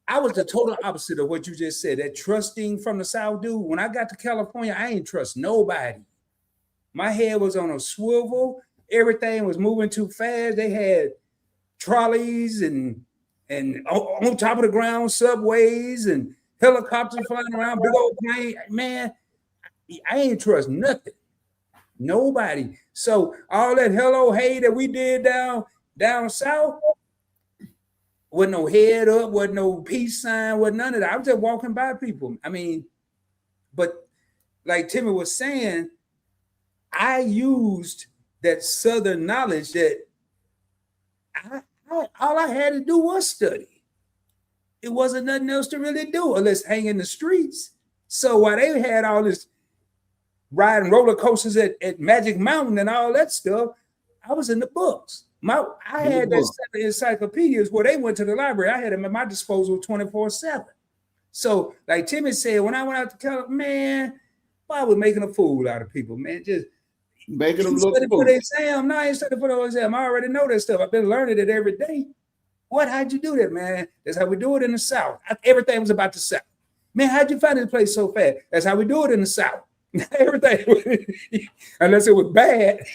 Speaker 1: I was the total opposite of what you just said. That trusting from the South, dude. When I got to California, I ain't trust nobody. My head was on a swivel. Everything was moving too fast. They had trolleys and on top of the ground subways, and helicopters flying around, big old plane. Man, I ain't trust nothing. Nobody. So all that hello hey that we did down south, wasn't no head up, wasn't no peace sign, wasn't none of that. I was just walking by people. I mean, but like Timmy was saying, I used that Southern knowledge that all I had to do was study. It wasn't nothing else to really do unless hang in the streets. So while they had all this riding roller coasters at Magic Mountain and all that stuff, I was in the books. I had that set of encyclopedias where they went to the library. I had them at my disposal 24/7. So, like Timmy said, when I went out to California, man, I was making a fool out of people, man. Just
Speaker 3: making them look
Speaker 1: for the exam. No, I ain't studying for the exam. I already know that stuff. I've been learning it every day. How'd you do that, man? That's how we do it in the South. Everything was about the South. Man, how'd you find this place so fast? That's how we do it in the South. Everything, unless it was bad,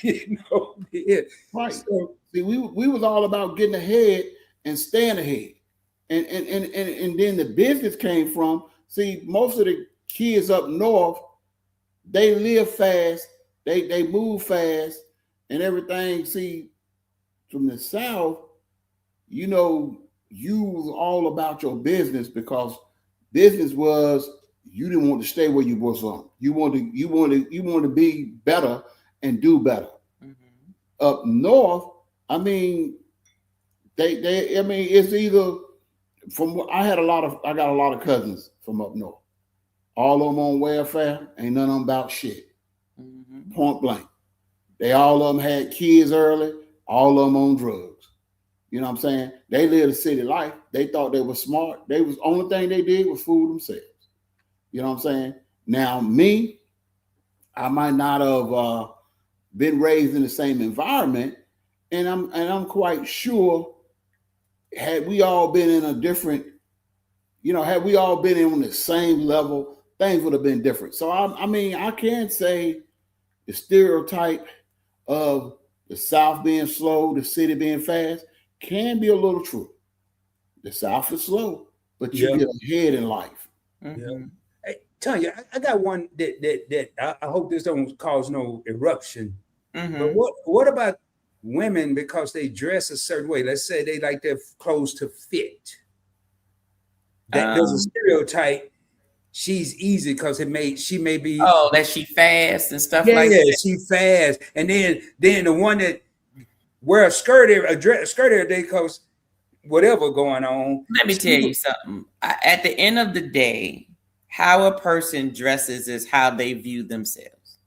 Speaker 1: Yeah.
Speaker 3: Right. So, see, we was all about getting ahead and staying ahead. And then the business came from, see, most of the kids up north, they live fast, they move fast and everything. See, from the South, you was all about your business because business was you didn't want to stay where you was on. You want to be better and do better. Mm-hmm. Up north, I mean, it's either from what I got a lot of cousins from up north. All of them on welfare, ain't none of them about shit. Mm-hmm. Point blank. They all of them had kids early, all of them on drugs. You know what I'm saying? They lived a city life. They thought they were smart. Only thing they did was fool themselves. You know what I'm saying? Now, me, I might not have been raised in the same environment, and I'm quite sure had we all been in a different, had we all been on the same level, things would have been different. So I can't say the stereotype of the South being slow, the city being fast, can be a little true. The South is slow, but you get ahead in life.
Speaker 1: Mm-hmm. Yeah. Hey, Tanya, I got one that I hope this don't cause no eruption. Mm-hmm. But what about women because they dress a certain way? Let's say they like their clothes to fit. There's a stereotype. She's easy because she may be
Speaker 2: that she fast and stuff like that.
Speaker 1: Yeah, she fast, and then the one that wear a skirt every day because whatever going on.
Speaker 2: Let me tell you something. At the end of the day, how a person dresses is how they view themselves.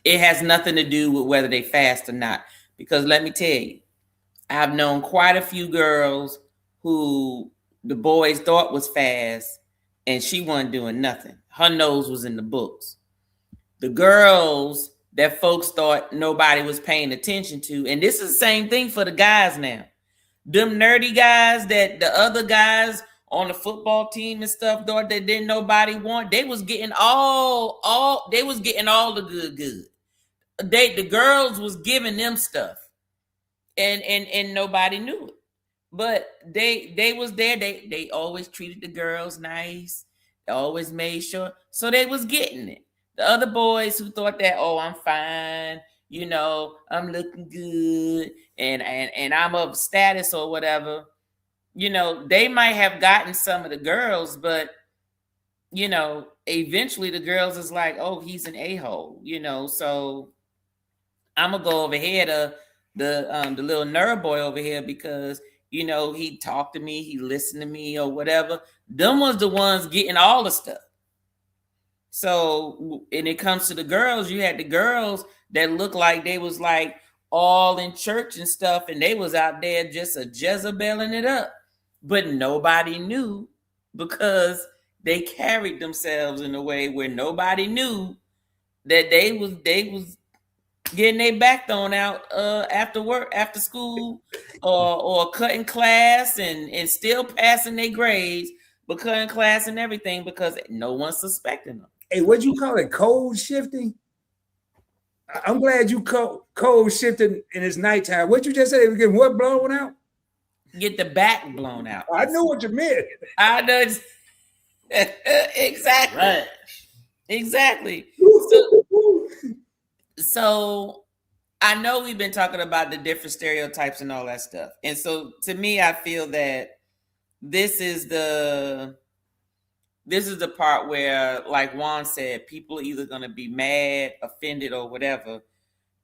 Speaker 2: It has nothing to do with whether they fast or not. Because let me tell you, I've known quite a few girls who the boys thought was fast and she wasn't doing nothing. Her nose was in the books. The girls that folks thought nobody was paying attention to, and this is the same thing for the guys now. Them nerdy guys that the other guys on the football team and stuff thought that didn't nobody want, they was getting all the good. The girls was giving them stuff, and nobody knew it. But they was there. They always treated the girls nice. They always made sure, so they was getting it. The other boys who thought that, I'm fine, I'm looking good, and I'm of status or whatever, they might have gotten some of the girls, but eventually the girls is like, he's an a-hole, so I'm gonna go over here to the little nerd boy over here because he talked to me, he listened to me or whatever. Them was the ones getting all the stuff. So when it comes to the girls, you had the girls that looked like they was like all in church and stuff, and they was out there just a Jezebelling it up, but nobody knew because they carried themselves in a way where nobody knew that they was getting their back thrown out after work, after school, or cutting class and still passing their grades, but cutting class and everything because no one's suspecting them.
Speaker 1: Hey, what'd you call it? Code shifting? I'm glad you code shifting and it's nighttime. What'd you just say? They were getting what blown out?
Speaker 2: Get the back blown out.
Speaker 1: I know what you meant.
Speaker 2: I know. Exactly.
Speaker 3: Right.
Speaker 2: Exactly. So I know we've been talking about the different stereotypes and all that stuff. And so to me, I feel that this is the part where, like Juan said, people are either going to be mad, offended, or whatever.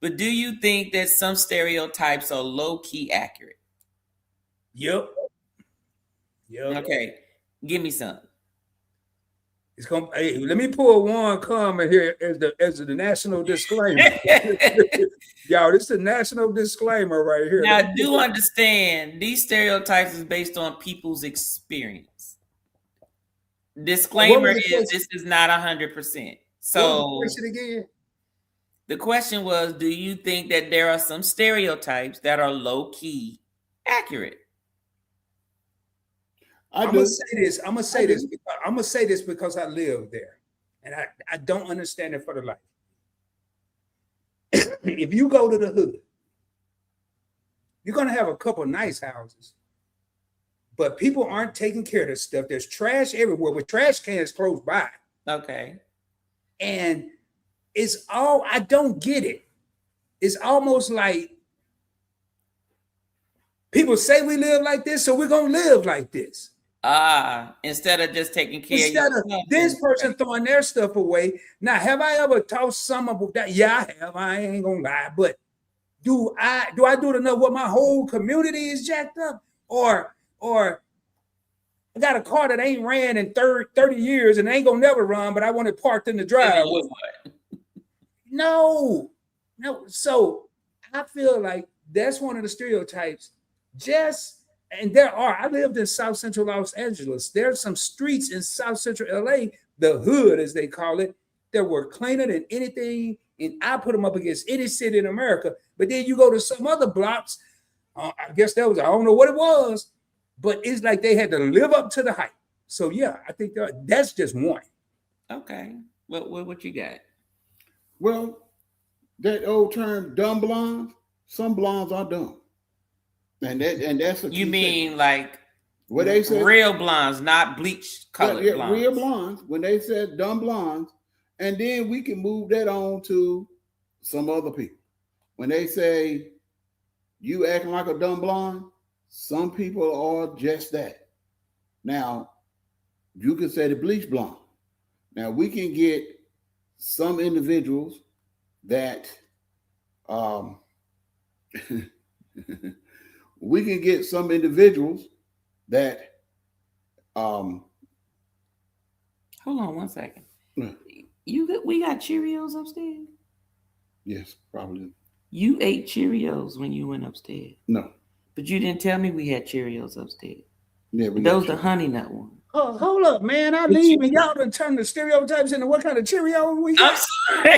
Speaker 2: But do you think that some stereotypes are low-key accurate?
Speaker 1: Yep.
Speaker 2: Okay. Give me some.
Speaker 1: It's gonna. Hey, let me pull one comment here as the national disclaimer. Y'all, this is the national disclaimer right here.
Speaker 2: Now, do understand these stereotypes is based on people's experience. Disclaimer is this is not 100%. So the question was, do you think that there are some stereotypes that are low-key accurate?
Speaker 1: I'm gonna say this because I live there, and I don't understand it for the life. If you go to the hood, you're gonna have a couple nice houses, but people aren't taking care of this stuff. There's trash everywhere with trash cans close by.
Speaker 2: Okay.
Speaker 1: And it's all, I don't get it. It's almost like people say we live like this, so we're gonna live like this.
Speaker 2: Instead of just taking care
Speaker 1: of this person throwing their stuff away. Now, have I ever taught some of that? Yeah, I have. I ain't gonna lie, but do I do it enough where my whole community is jacked up? Or I got a car that ain't ran in 30 years and ain't gonna never run, but I want it parked in the driveway. No. So I feel like that's one of the stereotypes. I lived in South Central Los Angeles. There's some streets in South Central LA, the hood as they call it, that were cleaner than anything. And I put them up against any city in America. But then you go to some other blocks, I guess I don't know what it was, but it's like they had to live up to the hype. So yeah, I think that's just one.
Speaker 2: Okay. What you got?
Speaker 3: Well, that old term dumb blondes, some blondes are dumb. And that's what
Speaker 2: you mean thing. Like
Speaker 3: what they said,
Speaker 2: real blondes, not bleach colored blondes.
Speaker 3: Real blondes. When they said dumb blondes, and then we can move that on to some other people. When they say you acting like a dumb blonde, some people are just that. Now, you can say the bleach blonde. Now we can get some individuals that we can get some individuals that
Speaker 2: hold on one second. We got Cheerios upstairs?
Speaker 3: Yes, probably.
Speaker 2: You ate Cheerios when you went upstairs?
Speaker 3: No.
Speaker 2: But you didn't tell me we had Cheerios upstairs.
Speaker 3: Yeah,
Speaker 2: those the honey nut ones.
Speaker 1: Oh, hold up, man. I leave and y'all done turn the stereotypes into what kind of Cheerio we got?
Speaker 2: I'm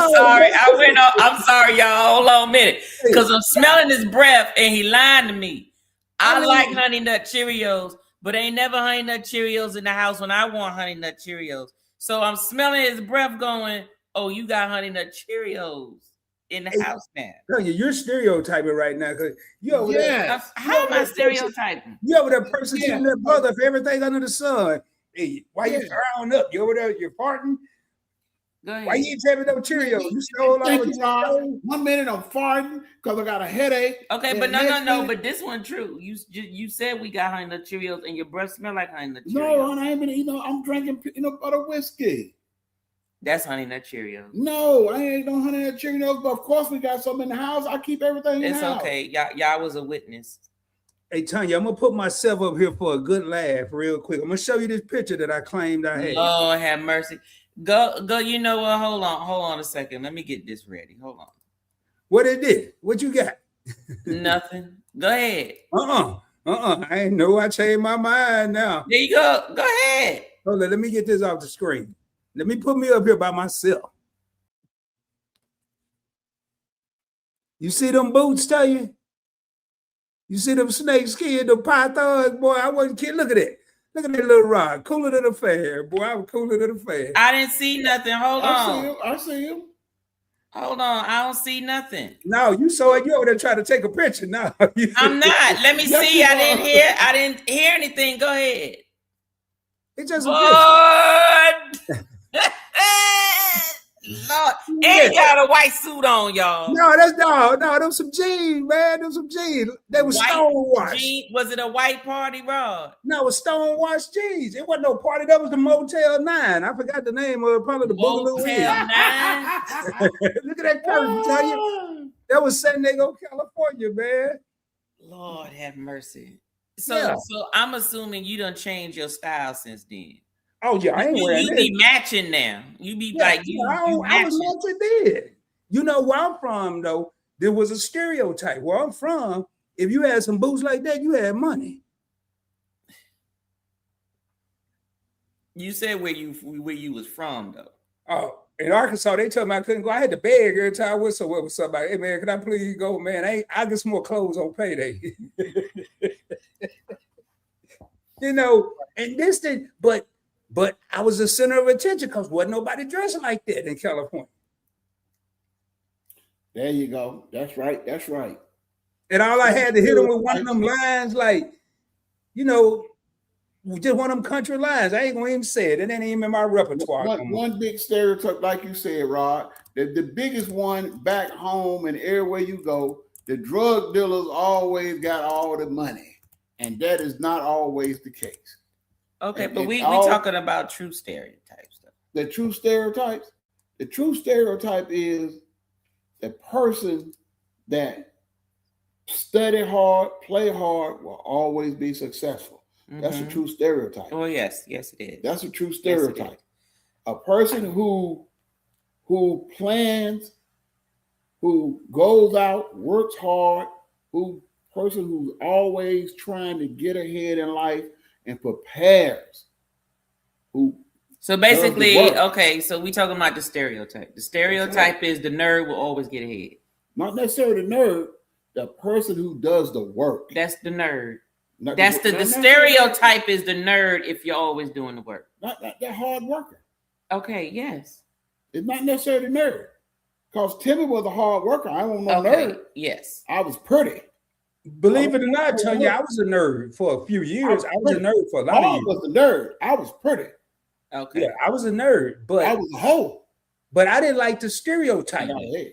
Speaker 2: sorry. I'm sorry, y'all. Hold on a minute. Because I'm smelling his breath and he lying to me. I like Honey Nut Cheerios, but ain't never Honey Nut Cheerios in the house when I want Honey Nut Cheerios. So I'm smelling his breath going, oh, you got Honey Nut Cheerios in the house now.
Speaker 1: You're stereotyping right now.
Speaker 2: How am I stereotyping?
Speaker 1: You over there persecuting their brother for everything under the sun. Hey, why you frown up? You over there, you're farting?
Speaker 2: Go ahead.
Speaker 1: Why you ain't having no Cheerios? You stole all the Cheerios?
Speaker 3: 1 minute I'm farting because I got a headache.
Speaker 2: Okay, but no. But this one true. You said we got Honey Nut Cheerios and your breath smell like Honey Nut Cheerios.
Speaker 3: No, I ain't been, I'm drinking peanut butter whiskey.
Speaker 2: That's Honey Nut Cheerios.
Speaker 3: No, I ain't no Honey Nut Cheerios, but of course we got some in the house. I keep everything in the house.
Speaker 2: It's okay. Y'all was a witness.
Speaker 1: Hey, Tanya, I'm going to put myself up here for a good laugh real quick. I'm going to show you this picture that I claimed I had.
Speaker 2: Lord have mercy. Go, you know what? Hold on a second. Let me get this ready. Hold on.
Speaker 1: What it did? What you got?
Speaker 2: Nothing. Go ahead.
Speaker 1: I ain't know I changed my mind now.
Speaker 2: There you go. Go ahead.
Speaker 1: Hold on, let me get this off the screen. Let me put me up here by myself. You see them boots, tell you? You see them snake skin, the pythons, boy, I wasn't kidding. Look at that. Look at that little rod. Cooler than a fan, boy. I was cooler than a fan.
Speaker 2: I didn't see nothing. Hold on.
Speaker 3: I see you.
Speaker 2: Hold on. I don't see nothing.
Speaker 1: No, you saw it. You over there trying to take a picture. No.
Speaker 2: I'm not. Let me see. I didn't hear anything. Go ahead.
Speaker 1: It's just a
Speaker 2: Lord. Lord, and he got a white suit on, y'all.
Speaker 1: No, them some jeans, man. Them some jeans. They were stonewashed.
Speaker 2: Was it a white party, Rod?
Speaker 1: No, it was stonewashed jeans. It wasn't no party. That was the Motel 9. I forgot the name of it. Probably the Boogaloo
Speaker 2: Motel 9.
Speaker 1: Look at that curtain, tell you. That was San Diego, California, man.
Speaker 2: Lord have mercy. So I'm assuming you done changed your style since then.
Speaker 1: Oh yeah, I ain't wearing
Speaker 2: You
Speaker 1: it.
Speaker 2: be matching now. You be like
Speaker 1: I was matching then. You know where I'm from though. There was a stereotype. Where I'm from, if you had some boots like that, you had money.
Speaker 2: You said where you was from though.
Speaker 1: Oh, in Arkansas, they told me I couldn't go. I had to beg every time I was somewhere with somebody. Hey man, can I please go? Man, I get some more clothes on payday. You know, and this thing, but I was the center of attention because wasn't nobody dressing like that in California.
Speaker 3: There you go. That's right. That's right.
Speaker 1: And all I had to hit them with one of them lines, like, you know, just one of them country lines. I ain't gonna even say it. It ain't even in my repertoire.
Speaker 3: One big stereotype, like you said, Rod, the biggest one back home and everywhere you go, the drug dealers always got all the money. And that is not always the case.
Speaker 2: Okay, but we talking about true stereotypes though.
Speaker 3: The true stereotypes is the person that study hard, play hard, will always be successful. Mm-hmm. That's a true stereotype.
Speaker 2: Oh yes, it is.
Speaker 3: That's a true stereotype. Yes, a person who plans, who goes out, works hard, person who's always trying to get ahead in life and prepares.
Speaker 2: So basically, okay, so we talking about the stereotype. The stereotype is the nerd will always get ahead.
Speaker 3: Not necessarily the nerd, the person who does the work.
Speaker 2: That's the nerd. The stereotype is the nerd if you're always doing the work.
Speaker 3: Not that hard worker.
Speaker 2: Okay, yes.
Speaker 3: It's not necessarily the nerd. Because Timmy was a hard worker. I don't know nerd.
Speaker 2: Yes.
Speaker 3: I was pretty.
Speaker 1: Believe it or not, Tanya, I was a nerd for a few years. I was a nerd for a lot of years.
Speaker 3: I was a nerd. I was pretty.
Speaker 2: Okay.
Speaker 1: Yeah, I was a nerd, but
Speaker 3: I was a hoe.
Speaker 1: But I didn't like the stereotype.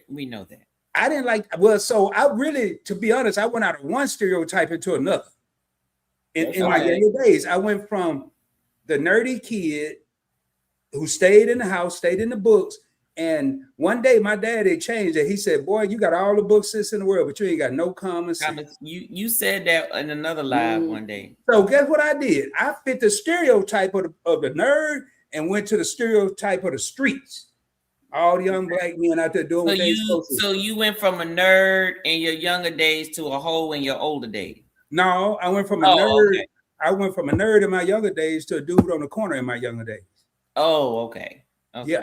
Speaker 2: We know that.
Speaker 1: I didn't like, so I really, to be honest, I went out of one stereotype into another. In my younger days, I went from the nerdy kid who stayed in the house, stayed in the books. And one day my daddy changed it. He said, boy, you got all the books in the world, but you ain't got no common sense.
Speaker 2: You said that in another live one day.
Speaker 1: So guess what I did? I fit the stereotype of the nerd and went to the stereotype of the streets. All the young black men out there doing what they supposed to.
Speaker 2: So you went from a nerd in your younger days to a hoe in your older days.
Speaker 1: No, I went from a nerd. Okay. I went from a nerd in my younger days to a dude on the corner in my younger days.
Speaker 2: Oh, okay.
Speaker 1: Yeah.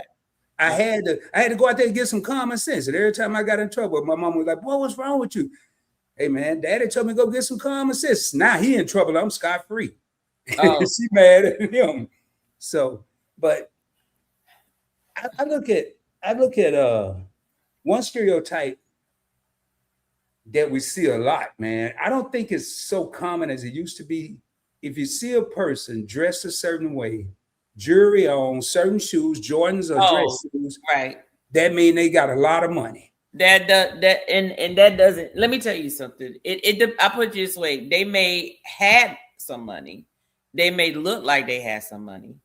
Speaker 1: I had to go out there and get some common sense. And every time I got in trouble, my mom was like, boy, what's wrong with you? Hey, man, daddy told me to go get some common sense. Now he in trouble. I'm scot-free. Oh. She mad at him. So, but I look at one stereotype that we see a lot, man. I don't think it's so common as it used to be. If you see a person dressed a certain way, jewelry on, certain shoes, Jordans or dress shoes,
Speaker 2: right?
Speaker 1: That mean they got a lot of money.
Speaker 2: And that doesn't. Let me tell you something. I put it this way: they may have some money, they may look like they have some money,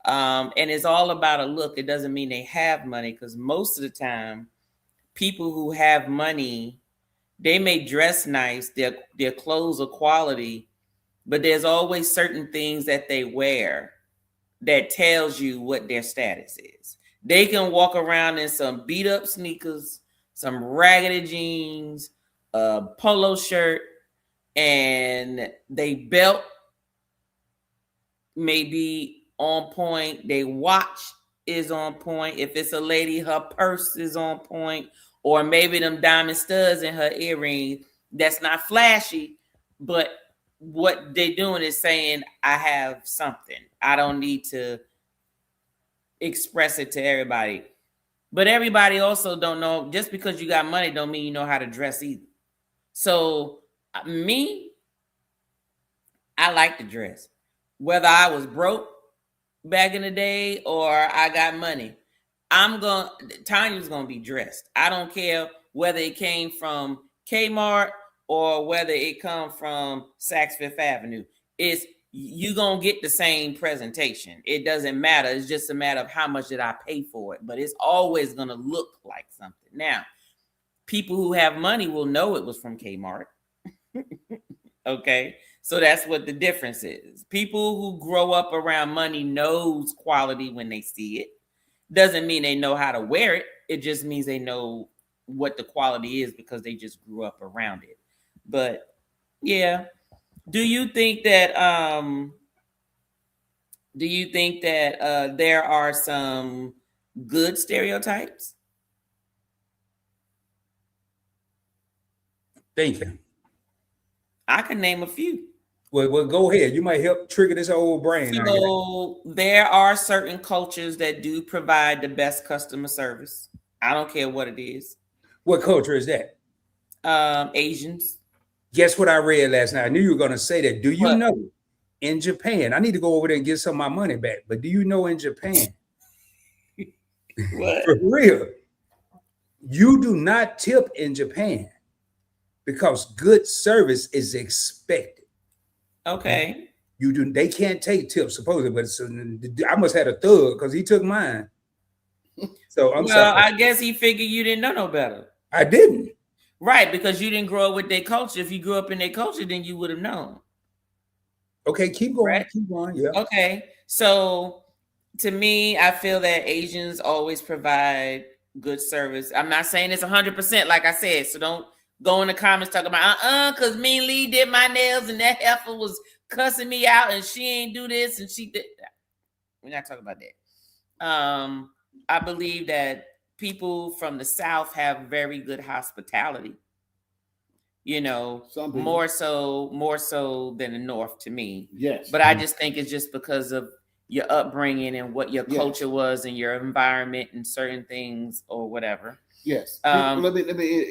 Speaker 2: and it's all about a look. It doesn't mean they have money, because most of the time, people who have money, they may dress nice, their clothes are quality, but there's always certain things that they wear that tells you what their status is. They can walk around in some beat up sneakers, some raggedy jeans, a polo shirt, and they belt may be on point. They watch is on point. If it's a lady, her purse is on point, or maybe them diamond studs in her earring. That's not flashy, but what they're doing is saying, I have something. I don't need to express it to everybody. But everybody also don't know, just because you got money don't mean you know how to dress either. So me, I like to dress. Whether I was broke back in the day, or I got money, Tanya's gonna be dressed. I don't care whether it came from Kmart or whether it come from Saks Fifth Avenue. It's you gonna get the same presentation. It doesn't matter. It's just a matter of how much did I pay for it. But it's always gonna look like something. Now, people who have money will know it was from Kmart. Okay, so that's what the difference is. People who grow up around money knows quality when they see it. Doesn't mean they know how to wear it. It just means they know what the quality is because they just grew up around it. But yeah, do you think that there are some good stereotypes?
Speaker 1: Thank you.
Speaker 2: I can name a few.
Speaker 1: Well, go ahead. You might help trigger this old brain.
Speaker 2: So there are certain cultures that do provide the best customer service. I don't care what it is.
Speaker 1: What culture is that?
Speaker 2: Asians.
Speaker 1: Guess what I read last night? I knew you were going to say that. Do you
Speaker 2: What?
Speaker 1: know in Japan? I need to go over there and get some of my money back. But do you know in Japan,
Speaker 2: What?
Speaker 1: for real, you do not tip in Japan because good service is expected.
Speaker 2: Okay.
Speaker 1: You do. They can't take tips supposedly, but I must have a thug because he took mine. So I'm sorry.
Speaker 2: I guess he figured you didn't know no better.
Speaker 1: I didn't.
Speaker 2: Right, because you didn't grow up with their culture. If you grew up in their culture, then you would have known.
Speaker 1: Okay, keep going.
Speaker 2: Right?
Speaker 1: Keep going. Yeah.
Speaker 2: Okay. So to me, I feel that Asians always provide good service. I'm not saying it's 100%, like I said. So don't go in the comments talking about because Mean Lee did my nails and that heifer was cussing me out and she ain't do this and she did that. We're not talking about that. I believe that people from the South have very good hospitality. You know, more so than the North to me.
Speaker 3: Yes.
Speaker 2: But I just think it's just because of your upbringing and what your culture was and your environment and certain things or whatever.
Speaker 3: Yes. Let me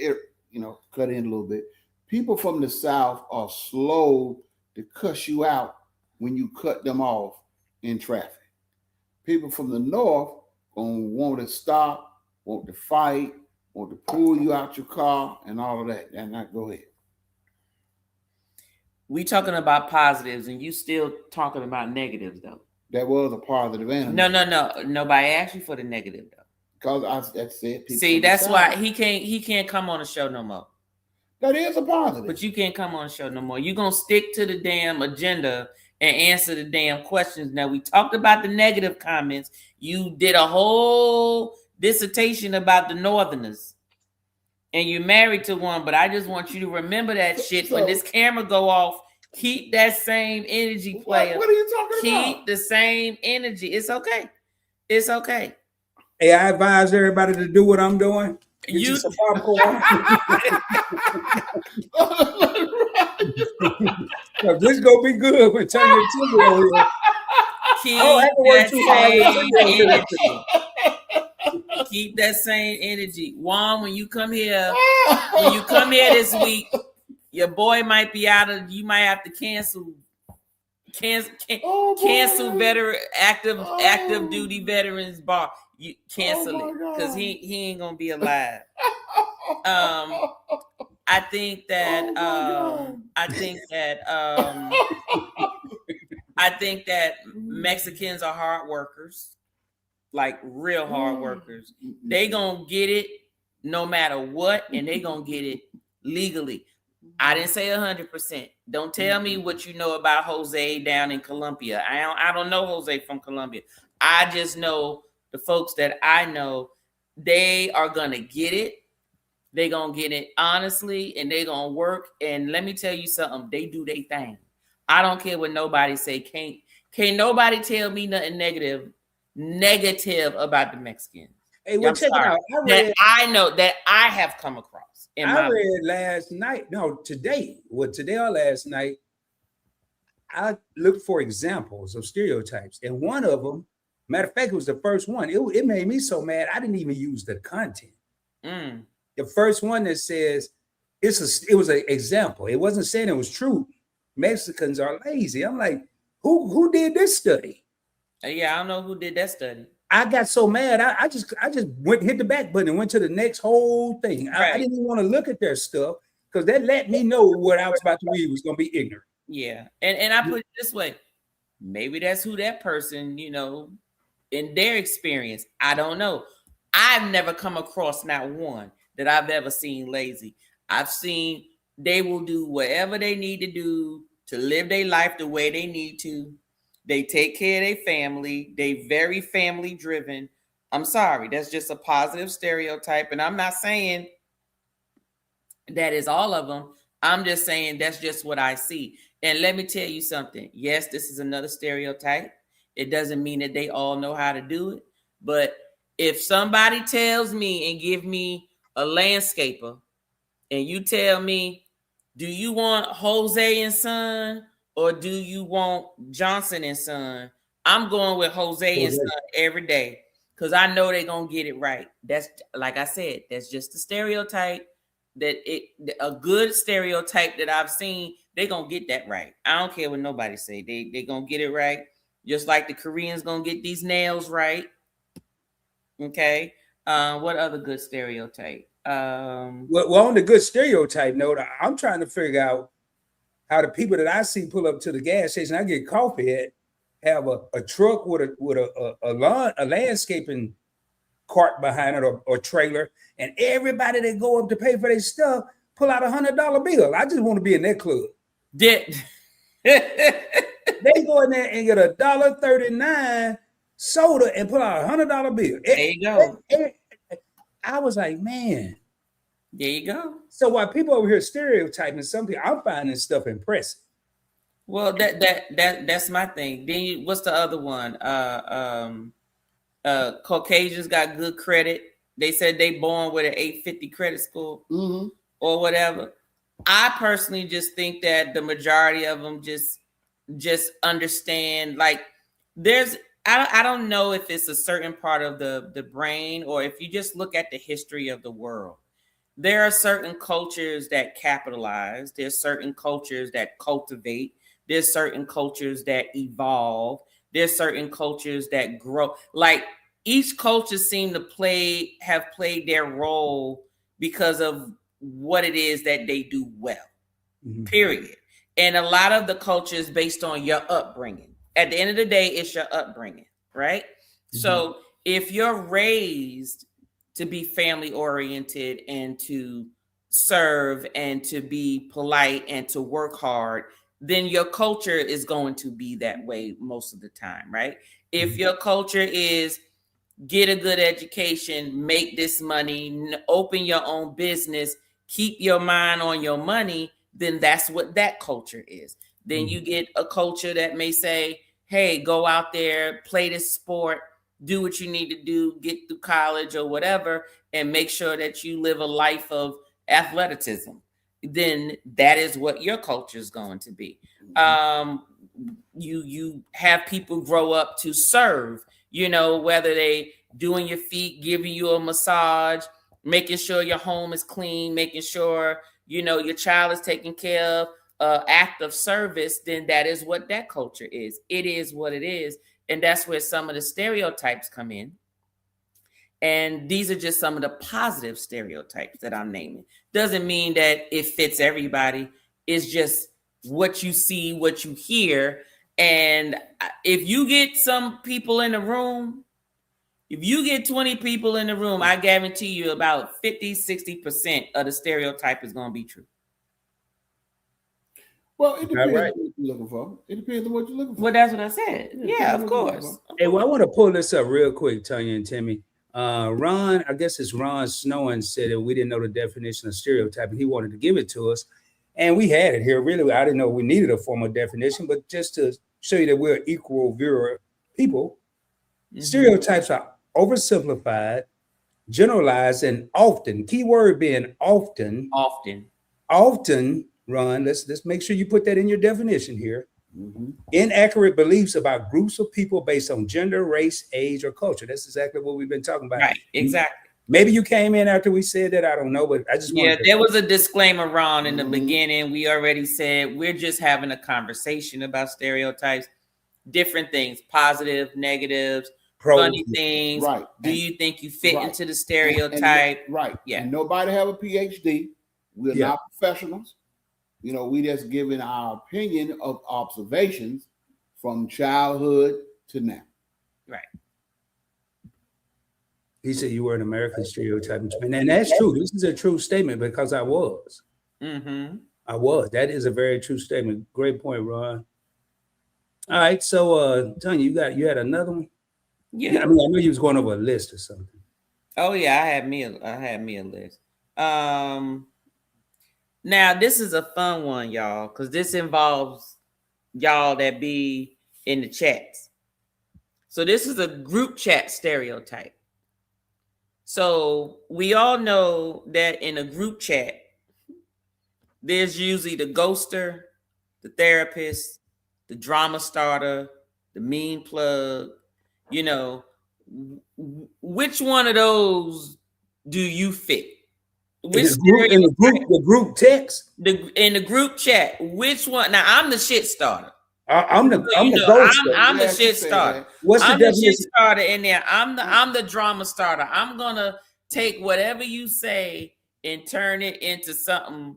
Speaker 3: cut in a little bit. People from the South are slow to cuss you out when you cut them off in traffic. People from the North gonna want to stop, want to fight, want to pull you out your car and all of that. And now go ahead.
Speaker 2: We talking about positives and you still talking about negatives though.
Speaker 3: That was a positive answer.
Speaker 2: No. Nobody asked you for the negative though.
Speaker 3: Because that's it.
Speaker 2: See, that's why he can't come on the show no more.
Speaker 3: That is a positive.
Speaker 2: But you can't come on the show no more. You're gonna stick to the damn agenda and answer the damn questions. Now we talked about the negative comments. You did a whole dissertation about the Northerners. And you're married to one, but I just want you to remember that shit. When this camera go off, keep that same energy, player.
Speaker 3: What are you talking about?
Speaker 2: Keep the same energy. It's okay. It's okay.
Speaker 1: Hey, I advise everybody to do what I'm doing. Get you some popcorn. This is gonna be good with Tanya Timber over here.
Speaker 2: Keep that same energy. Juan, when you come here this week, your boy might be out of. You might have to cancel veteran active duty veterans bar. You cancel it because he ain't gonna be alive. I think that Mexicans are hard workers, like real hard workers. They gonna get it no matter what, and they gonna get it legally. I didn't say 100%. Don't tell me what you know about Jose down in Colombia. I don't know Jose from Colombia. I just know the folks that I know. They are gonna get it. They gonna get it honestly, and they gonna work. And let me tell you something. They do their thing. I don't care what nobody say. Can't nobody tell me nothing negative about the Mexicans.
Speaker 1: Hey, well, check it out.
Speaker 2: I know that I have come across.
Speaker 1: I read last night. No, today. Well, today or last night, I looked for examples of stereotypes, and one of them, matter of fact, it was the first one. It made me so mad. I didn't even use the content. The first one that says it was an example. It wasn't saying it was true. Mexicans are lazy. I'm like, who did this study?
Speaker 2: Yeah, I don't know who did that study.
Speaker 1: I got so mad. I just went hit the back button and went to the next whole thing. I didn't even want to look at their stuff because that let me know what I was about to read was going to be ignorant.
Speaker 2: Yeah, and I put it this way: maybe that's who that person, in their experience. I don't know. I've never come across not one that I've ever seen lazy. I've seen they will do whatever they need to do to live their life the way they need to. They take care of their family. They very family driven. I'm sorry, that's just a positive stereotype. And I'm not saying that is all of them. I'm just saying that's just what I see. And let me tell you something. Yes, this is another stereotype. It doesn't mean that they all know how to do it. But if somebody tells me and give me a landscaper and you tell me, do you want Jose and Son or do you want Johnson and Son? I'm going with Jose and Son every day because I know they're going to get it right. That's, like I said, that's just the stereotype. A good stereotype that I've seen, they're going to get that right. I don't care what nobody say. They're going to get it right. Just like the Koreans going to get these nails right. Okay. What other good stereotype?
Speaker 1: Well, on the good stereotype note, I'm trying to figure out how the people that I see pull up to the gas station I get coffee at have a truck with a landscaping cart behind it or trailer, and everybody that go up to pay for their stuff pull out $100 bill. I just want to be in that club.
Speaker 2: They
Speaker 1: go in there and get $1.39 soda and pull out $100 bill.
Speaker 2: There you go.
Speaker 1: I was like, man.
Speaker 2: There you go.
Speaker 1: So while people over here stereotyping something, I'm finding stuff impressive.
Speaker 2: Well, that's my thing. Then what's the other one? Caucasians got good credit. They said they born with an 850 credit score or whatever. I personally just think that the majority of them just understand, like, I don't know if it's a certain part of the brain or if you just look at the history of the world. There are certain cultures that capitalize. There's certain cultures that cultivate. There's certain cultures that evolve. There's certain cultures that grow. Like, each culture seem to have played their role because of what it is that they do well, period. And a lot of the culture is based on your upbringing. At the end of the day, it's your upbringing, right? So if you're raised to be family oriented and to serve and to be polite and to work hard, then your culture is going to be that way most of the time, right? If your culture is get a good education, make this money, open your own business, keep your mind on your money, then that's what that culture is. Then you get a culture that may say, hey, go out there, play this sport, do what you need to do, get through college or whatever, and make sure that you live a life of athleticism. Then that is what your culture is going to be. You have people grow up to serve, whether they doing your feet, giving you a massage, making sure your home is clean, making sure, your child is taken care of, act of service, then that is what that culture is. It is what it is. And that's where some of the stereotypes come in. And these are just some of the positive stereotypes that I'm naming. Doesn't mean that it fits everybody. It's just what you see, what you hear. And if you get some people in the room, if you get 20 people in the room, I guarantee you about 50, 60% of the stereotype is going to be true.
Speaker 3: Well, it depends on what you're looking for. It depends on what you're looking for.
Speaker 2: Well, that's what I said. Yeah, of course.
Speaker 1: Hey, well, I want to pull this up real quick, Tanya and Timmy. Ron, I guess it's Ron Snowen, said that we didn't know the definition of stereotype, and he wanted to give it to us. And we had it here. Really, I didn't know we needed a formal definition, but just to show you that we're equal viewer people, stereotypes are oversimplified, generalized, and often, key word being often, Ron, let's make sure you put that in your definition here. Inaccurate beliefs about groups of people based on gender, race, age, or culture. That's exactly what we've been talking about.
Speaker 2: Right, exactly.
Speaker 1: Maybe you came in after we said that. I don't know, but I just
Speaker 2: there was a disclaimer, Ron, in the beginning. We already said we're just having a conversation about stereotypes. different things, positive, negatives,
Speaker 1: Pros.
Speaker 2: funny things.
Speaker 3: Right.
Speaker 2: Do you think you fit
Speaker 3: right.
Speaker 2: into the stereotype?
Speaker 3: Right.
Speaker 2: Yeah.
Speaker 3: And nobody have a PhD. We're
Speaker 1: Yeah.
Speaker 3: not professionals. You know, we just giving our opinion of observations from childhood to now.
Speaker 2: Right.
Speaker 1: He said you were an American stereotype, and that's true. This is a true statement because I was.
Speaker 2: Mm-hmm.
Speaker 1: I was. That is a very true statement. Great point, Ron. All right, so Tanya, you had another one?
Speaker 2: Yeah.
Speaker 1: I mean, I know you was going over a list or something.
Speaker 2: Oh yeah, I had me a list. Now this is a fun one, y'all, because this involves y'all that be in the chats. So this is a group chat stereotype. So we all know that in a group chat, there's usually the ghoster, the therapist, the drama starter, the mean plug. You know, which one of those do you fit? Which
Speaker 1: In the group text?
Speaker 2: in the group chat, which one? Now I'm the shit starter.
Speaker 1: I'm the ghoster.
Speaker 2: I'm the shit starter.
Speaker 1: What's the definition?
Speaker 2: The shit starter in there. I'm the drama starter. I'm gonna take whatever you say and turn it into something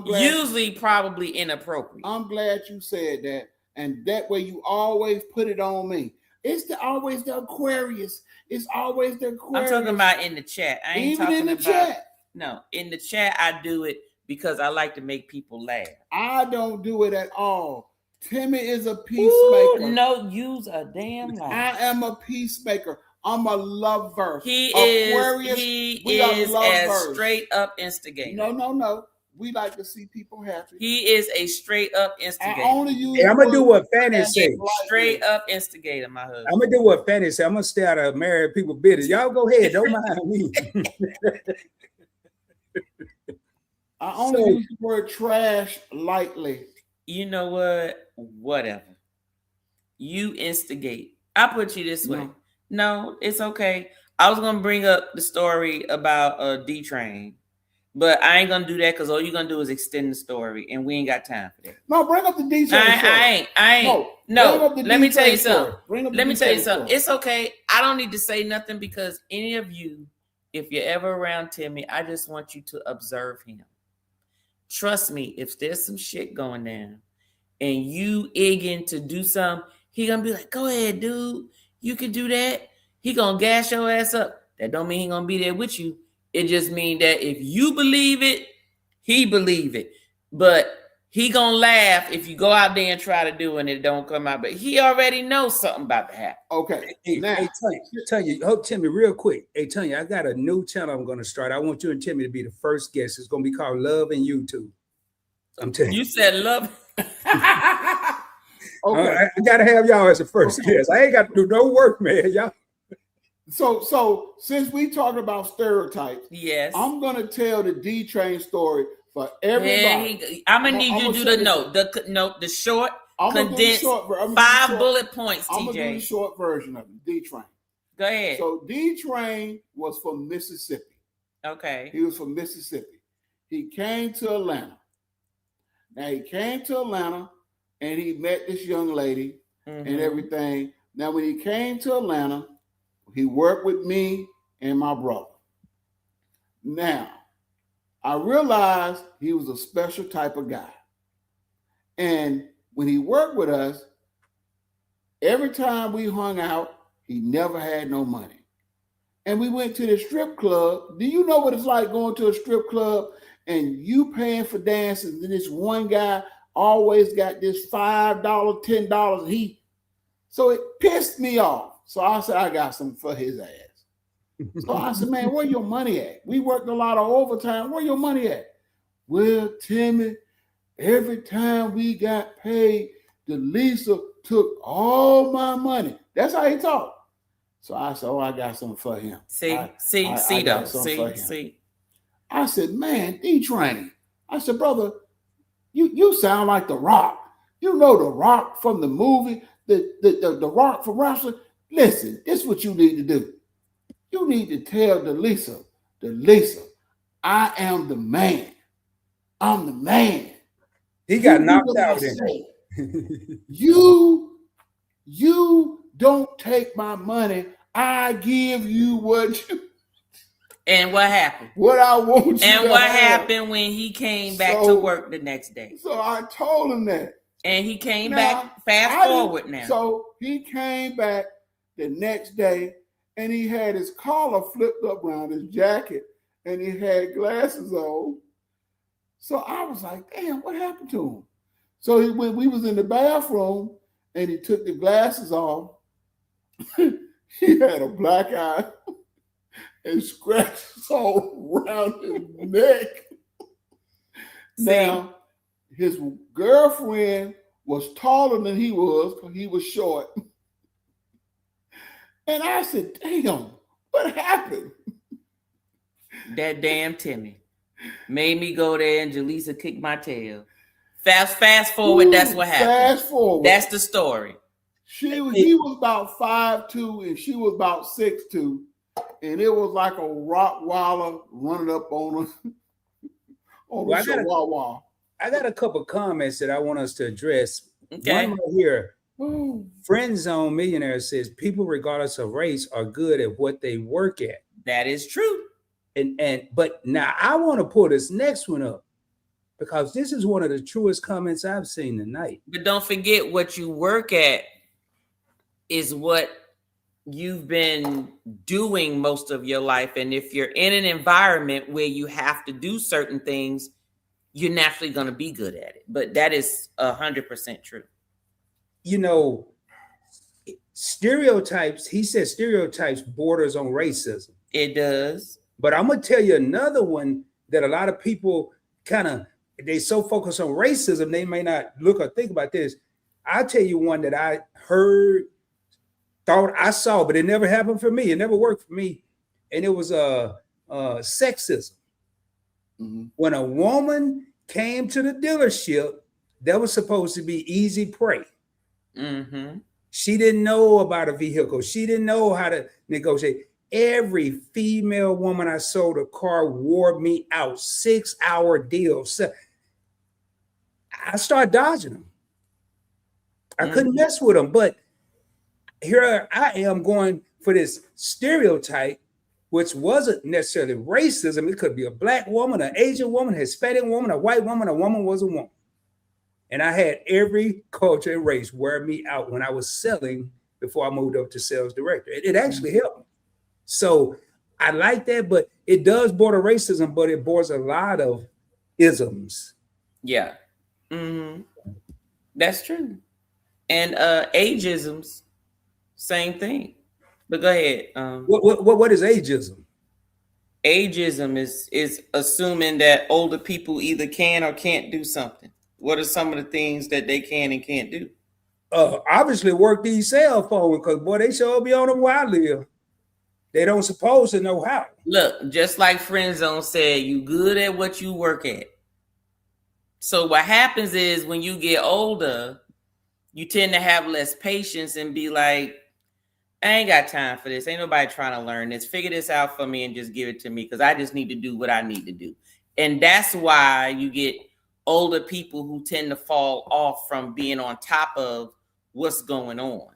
Speaker 2: usually probably inappropriate.
Speaker 3: I'm glad you said that, and that way you always put it on me. It's always the Aquarius. It's always the Aquarius.
Speaker 2: I'm talking about in the chat. I ain't
Speaker 3: even
Speaker 2: talking
Speaker 3: in the
Speaker 2: about
Speaker 3: chat.
Speaker 2: No, in the chat I do it because I like to make people laugh.
Speaker 3: I don't do it at all. Timmy is a peacemaker.
Speaker 2: Ooh, no, use a damn lie.
Speaker 3: I am a peacemaker. I'm a lover.
Speaker 2: He
Speaker 3: Aquarius,
Speaker 2: is a straight up instigator.
Speaker 3: No. We like to see people happy.
Speaker 2: He is a straight up instigator.
Speaker 1: I'm gonna do what Fanny said.
Speaker 2: Straight up instigator, my husband.
Speaker 1: I'm gonna do what Fanny said. I'm gonna stay out of married people business. Y'all go ahead. Don't mind me.
Speaker 3: I only use the word trash lightly.
Speaker 2: You know what? Whatever. You instigate. I put you this way. No, it's okay. I was gonna bring up the story about D-Train, but I ain't gonna do that because all you're gonna do is extend the story, and we ain't got time for that.
Speaker 3: No, bring up the D-Train story.
Speaker 2: I ain't. No. Let me tell you something. Let me tell you something. It's okay. I don't need to say nothing because any of you, if you're ever around Timmy, I just want you to observe him. Trust me, if there's some shit going down and you egging to do something, he gonna be like, go ahead, dude. You can do that. He gonna gas your ass up. That don't mean he gonna be there with you. It just mean that if you believe it, he believe it. But he gonna laugh if you go out there and try to do it and it don't come out. But he already knows something about to happen.
Speaker 3: Okay.
Speaker 1: Hey, Tanya, Timmy, real quick. Hey, Tanya, I got a new channel I'm gonna start. I want you and Timmy to be the first guest. It's gonna be called Love and YouTube. I'm telling you.
Speaker 2: You said love.
Speaker 1: Okay. I gotta have y'all as the first guest. I ain't got to do no work, man. Y'all.
Speaker 3: So since we talking about stereotypes,
Speaker 2: yes,
Speaker 3: I'm gonna tell the D-Train story for everybody.
Speaker 2: I'm gonna need you to do the note. The short, condensed, 5 bullet points.
Speaker 3: I'm
Speaker 2: TJ,
Speaker 3: gonna do the short version of it. D-Train.
Speaker 2: Go ahead.
Speaker 3: So D-Train was from Mississippi.
Speaker 2: Okay.
Speaker 3: He was from Mississippi. He came to Atlanta. Now he came to Atlanta and he met this young lady and everything. Now when he came to Atlanta, he worked with me and my brother. Now, I realized he was a special type of guy. And when he worked with us, every time we hung out, he never had no money. And we went to the strip club. Do you know what it's like going to a strip club and you paying for dances and this one guy always got this $5, $10 so it pissed me off. So I said, I got something for his ass. So I said, man, where your money at? We worked a lot of overtime. Where your money at? Well, Timmy, every time we got paid, Delisa took all my money. That's how he talked. So I said, oh, I got something for him. See. I said, man, D-Train. I said, brother, you sound like The Rock. You know The Rock from the movie, the Rock from wrestling. Listen, this is what you need to do. You need to tell Delisa, I am the man. I'm the man.
Speaker 1: He got knocked out.
Speaker 3: You don't take my money. I give you what you,
Speaker 2: And what happened?
Speaker 3: what I want you
Speaker 2: And
Speaker 3: to
Speaker 2: what
Speaker 3: have.
Speaker 2: happened when he came back to work the next day?
Speaker 3: So I told him that.
Speaker 2: And he came
Speaker 3: Now,
Speaker 2: back, fast forward now.
Speaker 3: So he came back the next day and he had his collar flipped up around his jacket and he had glasses on. So I was like, damn, what happened to him? So when we was in the bathroom and he took the glasses off, he had a black eye and scratches all around his neck. Now, his girlfriend was taller than he was because he was short. And I said, damn, what happened?
Speaker 2: That damn Timmy made me go there and Jaleesa kicked my tail. Fast forward, that's what happened.
Speaker 3: Fast forward.
Speaker 2: That's the story.
Speaker 3: He was about 5'2" and she was about 6'2", and it was like a Rottweiler running up on her on the Chihuahua.
Speaker 1: I got a couple comments that I want us to address.
Speaker 2: Okay.
Speaker 1: One right here. Friend Zone Millionaire says people, regardless of race, are good at what they work at.
Speaker 2: That is true.
Speaker 1: But now I want to pull this next one up because this is one of the truest comments I've seen tonight.
Speaker 2: But don't forget, what you work at is what you've been doing most of your life. And if you're in an environment where you have to do certain things, you're naturally going to be good at it. But that is 100% true.
Speaker 1: You know, stereotypes, he said stereotypes borders on racism.
Speaker 2: It does.
Speaker 1: But I'm going to tell you another one that a lot of people they so focused on racism, they may not look or think about this. I'll tell you one that I heard, thought I saw, but it never happened for me. It never worked for me. And it was sexism. Mm-hmm. When a woman came to the dealership, that was supposed to be easy prey.
Speaker 2: Mm-hmm.
Speaker 1: She didn't know about a vehicle. She didn't know how to negotiate. Every female woman I sold a car wore me out. 6-hour deals. I started dodging them. I couldn't mess with them. But here I am going for this stereotype, which wasn't necessarily racism. It could be a black woman, an Asian woman, a Hispanic woman, a white woman. A woman was a woman. And I had every culture and race wear me out when I was selling before I moved up to sales director. It actually helped me. So I like that, but it does border racism, but it borders a lot of isms.
Speaker 2: Yeah. Mm-hmm. That's true. And ageisms, same thing. But go ahead.
Speaker 1: What is ageism?
Speaker 2: Ageism is assuming that older people either can or can't do something. What are some of the things that they can and can't do?
Speaker 1: Obviously work these cell phones, because boy, they sure be on them where I live. They don't supposed to know how.
Speaker 2: Look, just like Friend Zone said, you good at what you work at. So what happens is when you get older, you tend to have less patience and be like, I ain't got time for this. Ain't nobody trying to learn this. Figure this out for me and just give it to me because I just need to do what I need to do. And that's why you get older people who tend to fall off from being on top of what's going on.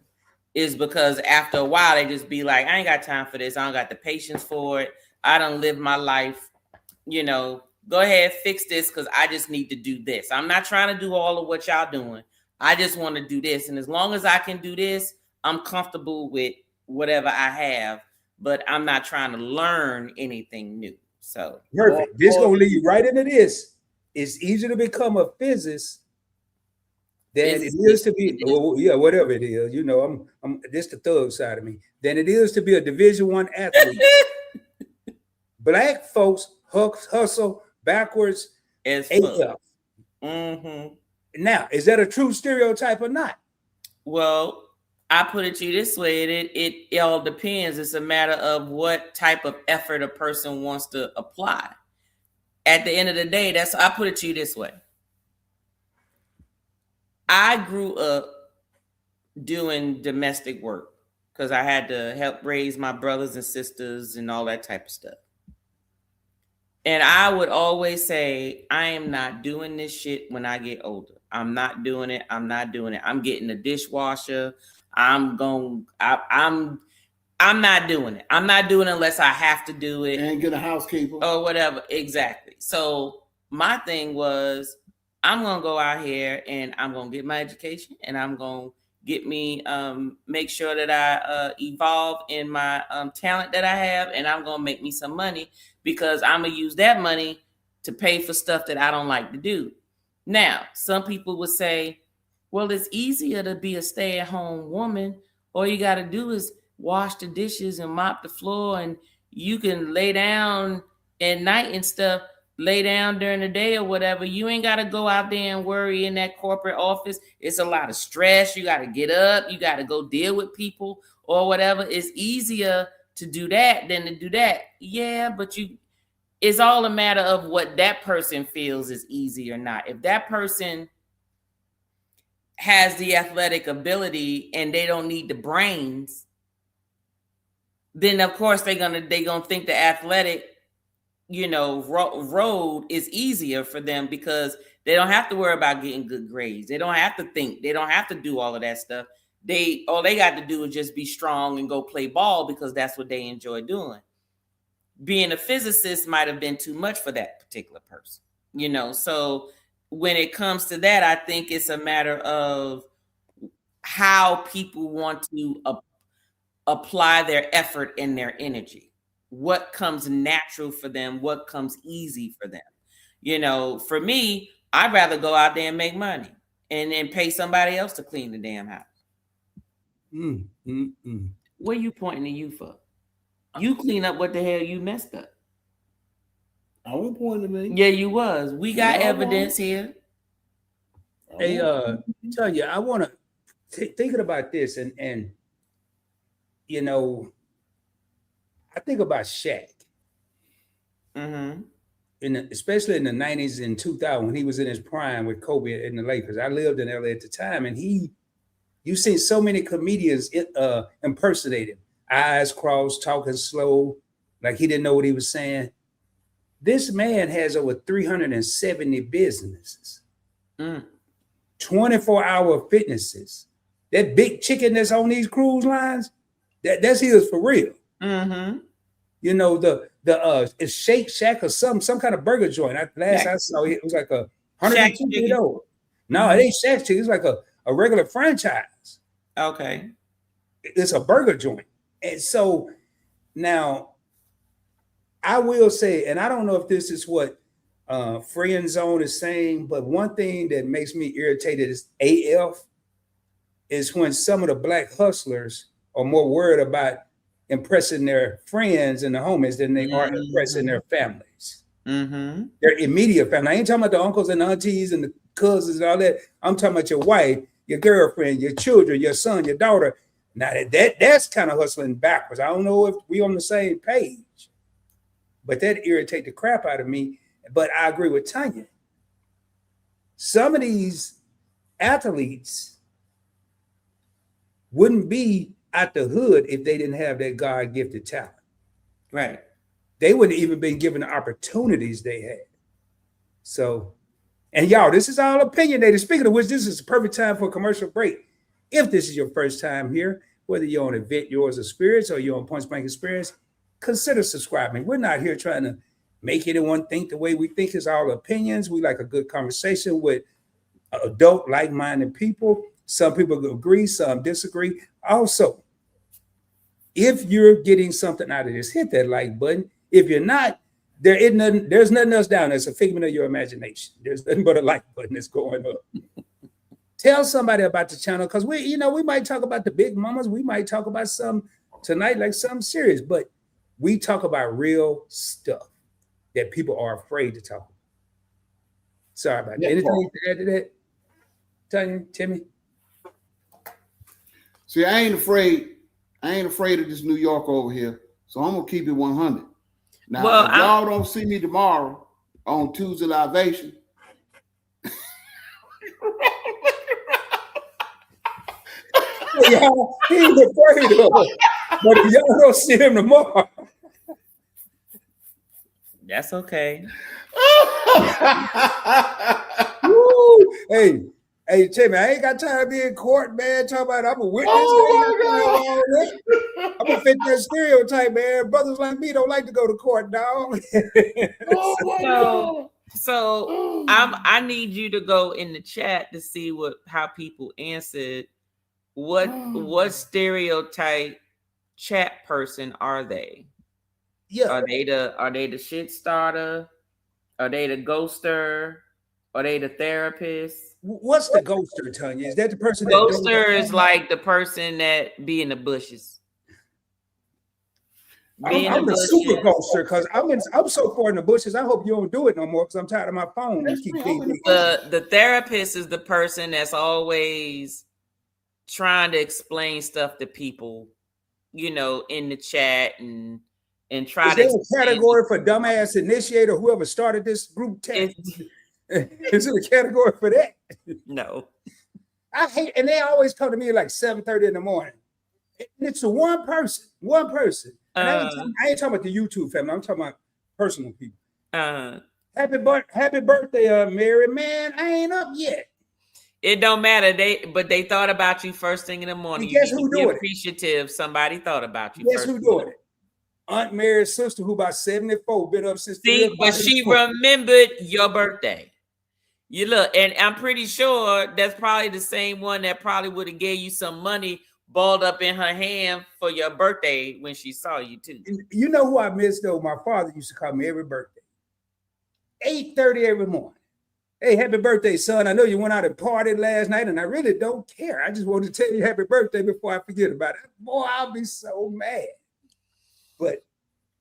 Speaker 2: Is because after a while, they just be like, I ain't got time for this. I don't got the patience for it. I done lived my life. You know, go ahead, fix this because I just need to do this. I'm not trying to do all of what y'all doing. I just want to do this. And as long as I can do this, I'm comfortable with whatever I have, but I'm not trying to learn anything new. So
Speaker 1: perfect. This gonna lead you right into this. It's easier to become a physicist than it is to be, whatever it is. You know, I'm this the thug side of me. Than it is to be a Division I athlete. Black folks hustle backwards
Speaker 2: as
Speaker 1: fuck.
Speaker 2: Mm-hmm.
Speaker 1: Now, is that a true stereotype or not?
Speaker 2: Well, I put it to you this way: it all depends. It's a matter of what type of effort a person wants to apply. At the end of the day, I put it to you this way. I grew up doing domestic work because I had to help raise my brothers and sisters and all that type of stuff. And I would always say, I am not doing this shit when I get older. I'm not doing it. I'm not doing it. I'm getting a dishwasher. I'm not doing it. I'm not doing it unless I have to do it.
Speaker 3: And get a housekeeper.
Speaker 2: Or whatever. Exactly. So my thing was, I'm going to go out here and I'm going to get my education, and I'm going to get me, make sure that I evolve in my talent that I have, and I'm going to make me some money, because I'm going to use that money to pay for stuff that I don't like to do. Now, some people would say, well, it's easier to be a stay-at-home woman. All you got to do is wash the dishes and mop the floor, and you can lay down at night and stuff, lay down during the day or whatever. You ain't got to go out there and worry in that corporate office. It's a lot of stress. You got to get up. You got to go deal with people or whatever. It's easier to do that than to do that. Yeah, but it's all a matter of what that person feels is easy or not. If that person has the athletic ability and they don't need the brains, then of course they're gonna think the athletic, road is easier for them, because they don't have to worry about getting good grades. They don't have to think. They don't have to do all of that stuff. All they got to do is just be strong and go play ball, because that's what they enjoy doing. Being a physicist might have been too much for that particular person, So when it comes to that, I think it's a matter of how people want to apply their effort and their energy. What comes natural for them? What comes easy for them? For me, I'd rather go out there and make money and then pay somebody else to clean the damn house. What are you pointing to you for? You clean up what the hell you messed up.
Speaker 3: I won't point to me.
Speaker 2: Yeah, you was. We got evidence here.
Speaker 1: Hey, tell you, I want to thinking about this, and I think about Shaq.
Speaker 2: Mm-hmm.
Speaker 1: Especially in the 90s and 2000, when he was in his prime with Kobe in the Lakers. I lived in LA at the time, and you seen so many comedians impersonate him. Eyes crossed, talking slow, like he didn't know what he was saying. This man has over 370 businesses, 24-hour fitnesses. That big chicken that's on these cruise lines, that's his for real.
Speaker 2: Mm-hmm.
Speaker 1: It's Shake Shack or some kind of burger joint. I saw it was like 102 years old. No, it ain't Shack Chicken. It's like a regular franchise.
Speaker 2: Okay.
Speaker 1: It's a burger joint. And so now I will say, and I don't know if this is what Friend Zone is saying, but one thing that makes me irritated is AF is when some of the black hustlers are more worried about impressing their friends and the homies than they are impressing their families.
Speaker 2: Mm-hmm.
Speaker 1: Their immediate family. I ain't talking about the uncles and the aunties and the cousins and all that. I'm talking about your wife, your girlfriend, your children, your son, your daughter. Now that's kind of hustling backwards. I don't know if we on the same page, but that irritates the crap out of me. But I agree with Tanya. Some of these athletes wouldn't be out the hood if they didn't have that God-gifted talent.
Speaker 2: Right.
Speaker 1: They wouldn't even been given the opportunities they had. So, and y'all, this is all opinionated. Speaking of which, this is the perfect time for a commercial break. If this is your first time here, whether you're on Event Yours Experience or you're on Point Blank Experience, consider subscribing. We're not here trying to make anyone think the way we think. Is all opinions. We like a good conversation with adult, like-minded people. Some people agree, some disagree. Also, if you're getting something out of this, hit that like button. If you're not, there's nothing else down there. It's a figment of your imagination. There's nothing but a like button that's going up. Tell somebody about the channel, because we might talk about the big mamas. We might talk about some tonight, like something serious, but we talk about real stuff that people are afraid to talk about. Sorry about that. Anything to add to that, Tanya, Timmy?
Speaker 3: See, I ain't afraid of this New York over here, so I'm gonna keep it 100. Now, if y'all don't see me tomorrow on Tuesday Libation,
Speaker 1: Y'all, he's afraid of it. But if y'all don't see him tomorrow,
Speaker 2: that's okay.
Speaker 1: Woo. Hey, Hey, Timmy, I ain't got time to be in court, man. Talk about I'm a witness.
Speaker 3: Oh
Speaker 1: I'm gonna fit that stereotype, man. Brothers like me don't like to go to court, dog.
Speaker 3: Oh my God.
Speaker 2: So I need you to go in the chat to see how people answered. What stereotype chat person are they?
Speaker 1: Yeah.
Speaker 2: Are they the shit starter? Are they the ghoster? Are they the therapist?
Speaker 1: What's the ghoster, Tanya? Is that the person that
Speaker 2: Ghoster is like the person that be in the bushes.
Speaker 1: I'm the super ghoster because I'm so far in the bushes. I hope you don't do it no more because I'm tired of my phone.
Speaker 2: The therapist is the person that's always trying to explain stuff to people, in the chat and try
Speaker 1: is
Speaker 2: to.
Speaker 1: Is there a category for dumbass initiator? Whoever started this group text? Is it a category for that?
Speaker 2: No.
Speaker 1: I hate, and they always come to me like 7:30 in the morning. It's one person. And I ain't talking about the YouTube family. I'm talking about personal people. Happy birthday, Mary. Man, I ain't up yet.
Speaker 2: It don't matter. They thought about you first thing in the morning.
Speaker 1: And guess who doing it?
Speaker 2: Appreciative. Somebody thought about you.
Speaker 1: Guess who doing it? Aunt Mary's sister, who about 74, been up since.
Speaker 2: But she remembered your birthday. You look, and I'm pretty sure that's probably the same one that probably would have gave you some money balled up in her hand for your birthday when she saw you too.
Speaker 1: You know who I miss though? My father used to call me every birthday. 8:30 every morning. Hey, happy birthday, son. I know you went out and partied last night, and I really don't care. I just wanted to tell you happy birthday before I forget about it. Boy, I'll be so mad. But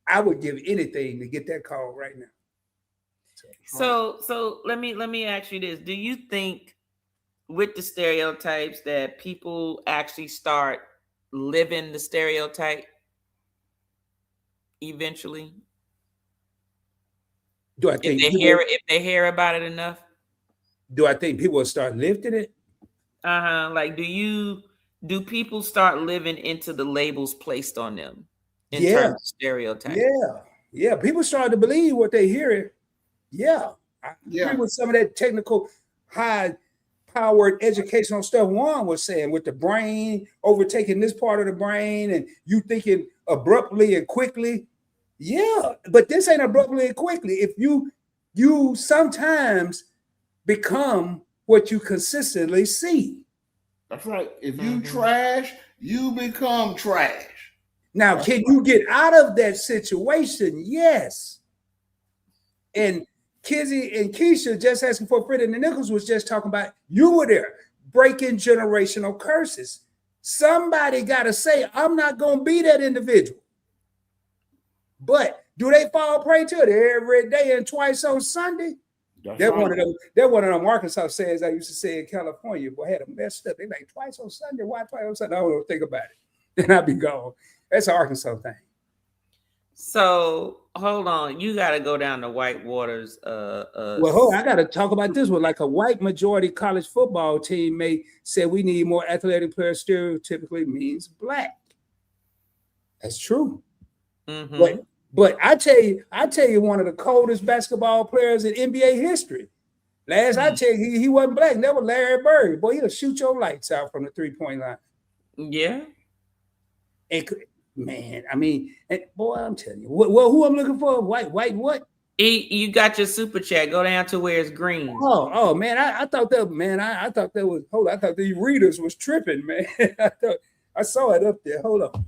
Speaker 1: I would give anything to get that call right now.
Speaker 2: So let me ask you this. Do you think with the stereotypes that people actually start living the stereotype eventually?
Speaker 1: Do I think
Speaker 2: if they hear about it enough?
Speaker 1: Do I think people will start lifting it?
Speaker 2: Like do people start living into the labels placed on them in terms of stereotypes?
Speaker 1: Yeah. People start to believe what they hear. Yeah. I agree with some of that technical, high-powered educational stuff Juan was saying with the brain overtaking this part of the brain and you thinking abruptly and quickly. Yeah, but this ain't abruptly and quickly. If you sometimes become what you consistently see.
Speaker 3: That's right. If you trash, you become trash.
Speaker 1: Now, can you get out of that situation? Yes. And Kizzy and Keisha just asking for Freddie and Nichols was just talking about you were there breaking generational curses. Somebody got to say, I'm not going to be that individual. But do they fall prey to it every day and twice on Sunday? They're one of them Arkansas sayings I used to say in California. Boy, I had them messed up. They like twice on Sunday. Why twice on Sunday? I don't think about it. Then I'll be gone. That's an Arkansas thing.
Speaker 2: So hold on, you got to go down to Whitewater's.
Speaker 1: I got to talk about this one. Like a white majority college football team may say we need more athletic players. Stereotypically means black. That's true. Mm-hmm. But I tell you, one of the coldest basketball players in NBA history. Last I checked, he wasn't black. That was Larry Bird. Boy, he'll shoot your lights out from the 3-point line.
Speaker 2: Yeah.
Speaker 1: Man, I mean, boy, I'm telling you, who I'm looking for? White what?
Speaker 2: You got your super chat. Go down to where it's green.
Speaker 1: Oh man, I thought that, man. I thought that was. Hold on, I thought the readers was tripping, man. I saw it up there. Hold on.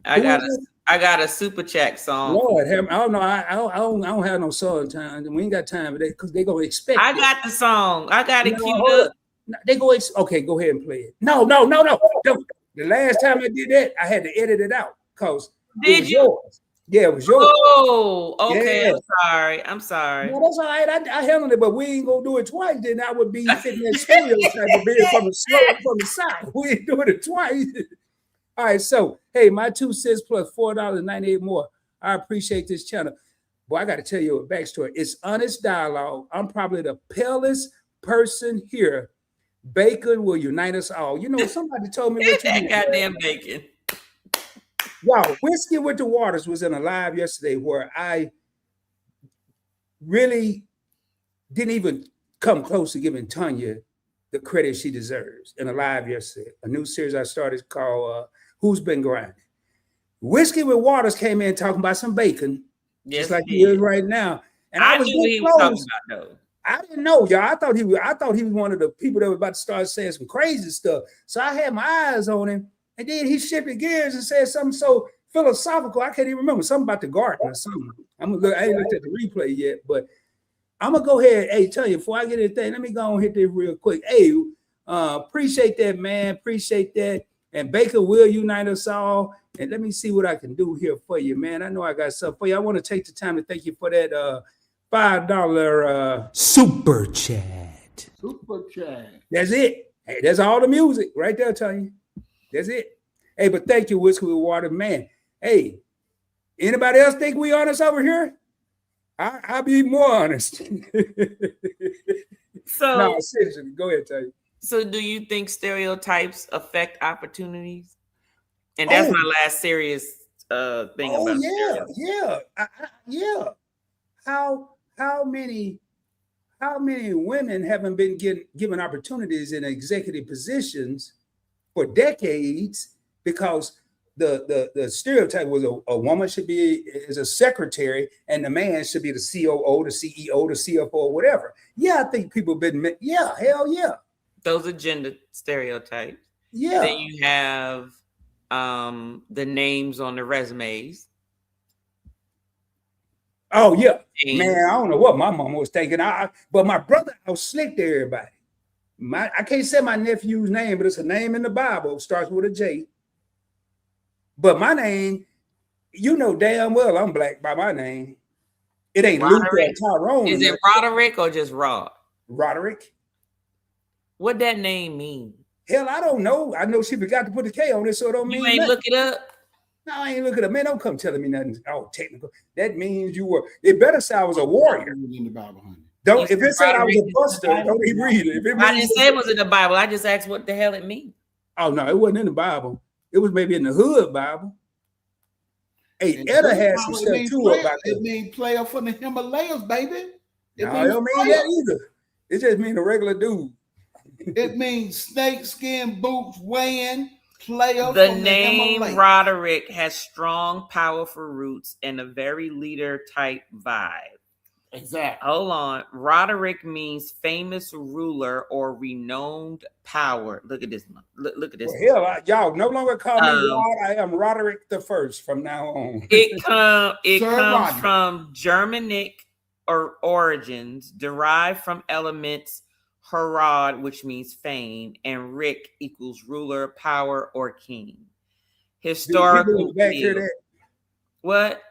Speaker 2: I got a super chat song.
Speaker 1: Lord, I don't know. I don't have no song time. We ain't got time for that because they gonna expect.
Speaker 2: I got the song. I got it queued up.
Speaker 1: They go. Okay, go ahead and play it. No. The last time I did that, I had to edit it out because it was yours. Yeah, it was yours.
Speaker 2: Oh, okay. Yeah. I'm sorry.
Speaker 1: No, that's all right. I handled it, but we ain't gonna do it twice. Then I would be fitting that stereotype of being from the South. We ain't doing it twice. All right, so hey, my 2 cents plus $4.98 more. I appreciate this channel. Boy, I got to tell you a backstory. It's honest dialogue. I'm probably the palest person here. Bacon will unite us all. You know, somebody told me what you
Speaker 2: that goddamn bacon.
Speaker 1: Wow, Whiskey with the Waters was in a live yesterday where I really didn't even come close to giving Tanya the credit she deserves in Alive Yesterday, a new series I started called Who's Been Grinding. Whiskey with Waters came in talking about some bacon,
Speaker 2: Yes,
Speaker 1: just like he is right now. And I was
Speaker 2: knew what he was talking about though. I
Speaker 1: didn't know, y'all. I thought he was one of the people that was about to start saying some crazy stuff. So I had my eyes on him, and then he shifted gears and said something so philosophical. I can't even remember something about the garden or something. I ain't looked at the replay yet, but I'm gonna go ahead. Hey, tell you before I get anything, let me go and hit this real quick. Hey, appreciate that, man. Appreciate that. And Baker will unite us all. And let me see what I can do here for you, man. I know I got something for you. I want to take the time to thank you for that $5 super chat.
Speaker 3: Super chat.
Speaker 1: That's it. Hey, that's all the music right there, Tanya. That's it. Hey, but thank you, Whiskey with Water, man. Hey, anybody else think we honest over here? I'll be more honest.
Speaker 2: So
Speaker 1: no, seriously, go ahead, Tanya.
Speaker 2: So do you think stereotypes affect opportunities? And that's my last serious thing about
Speaker 1: yeah. How many women haven't been given opportunities in executive positions for decades because the stereotype was a woman should be as a secretary and the man should be the COO, the CEO, the CFO, whatever. Yeah, I think people have been, hell yeah.
Speaker 2: Those are gender stereotypes.
Speaker 1: Yeah.
Speaker 2: Then you have the names on the resumes.
Speaker 1: Oh yeah, man. I don't know what my mama was thinking. But my brother outslicked everybody. I can't say my nephew's name, but it's a name in the Bible. It starts with a J. But my name, you know damn well I'm black by my name. It ain't Luther or Tyrone.
Speaker 2: Is it Roderick or just Rod?
Speaker 1: Roderick.
Speaker 2: What that name mean?
Speaker 1: Hell, I don't know. I know she forgot to put the K on it, so it don't mean
Speaker 2: you ain't
Speaker 1: nothing.
Speaker 2: Look it up.
Speaker 1: No, I ain't looking up. Man, don't come telling me nothing. Oh, technical. That means you were. It better say I was a warrior.
Speaker 3: In the Bible, honey.
Speaker 1: Don't. If it said I was a buster, don't even read it.
Speaker 2: I didn't say it was in the Bible. I just asked what the hell it means.
Speaker 1: Oh no, it wasn't in the Bible. It was maybe in the hood Bible. Hey, Etta had some stuff too about
Speaker 3: it. It means player from the Himalayas, baby.
Speaker 1: It don't mean that either. It just means a regular dude.
Speaker 3: It means snakeskin boots weighing player.
Speaker 2: The name Roderick has strong, powerful roots and a very leader type vibe.
Speaker 3: Exactly.
Speaker 2: Hold on. Roderick means famous ruler or renowned power. Look at this. Look at this.
Speaker 1: Well, hell, y'all no longer call me Rod. I am Roderick the First from now on.
Speaker 2: It comes from Germanic origins, derived from elements Herod, which means fame, and Rick equals ruler, power, or king. Historical. What?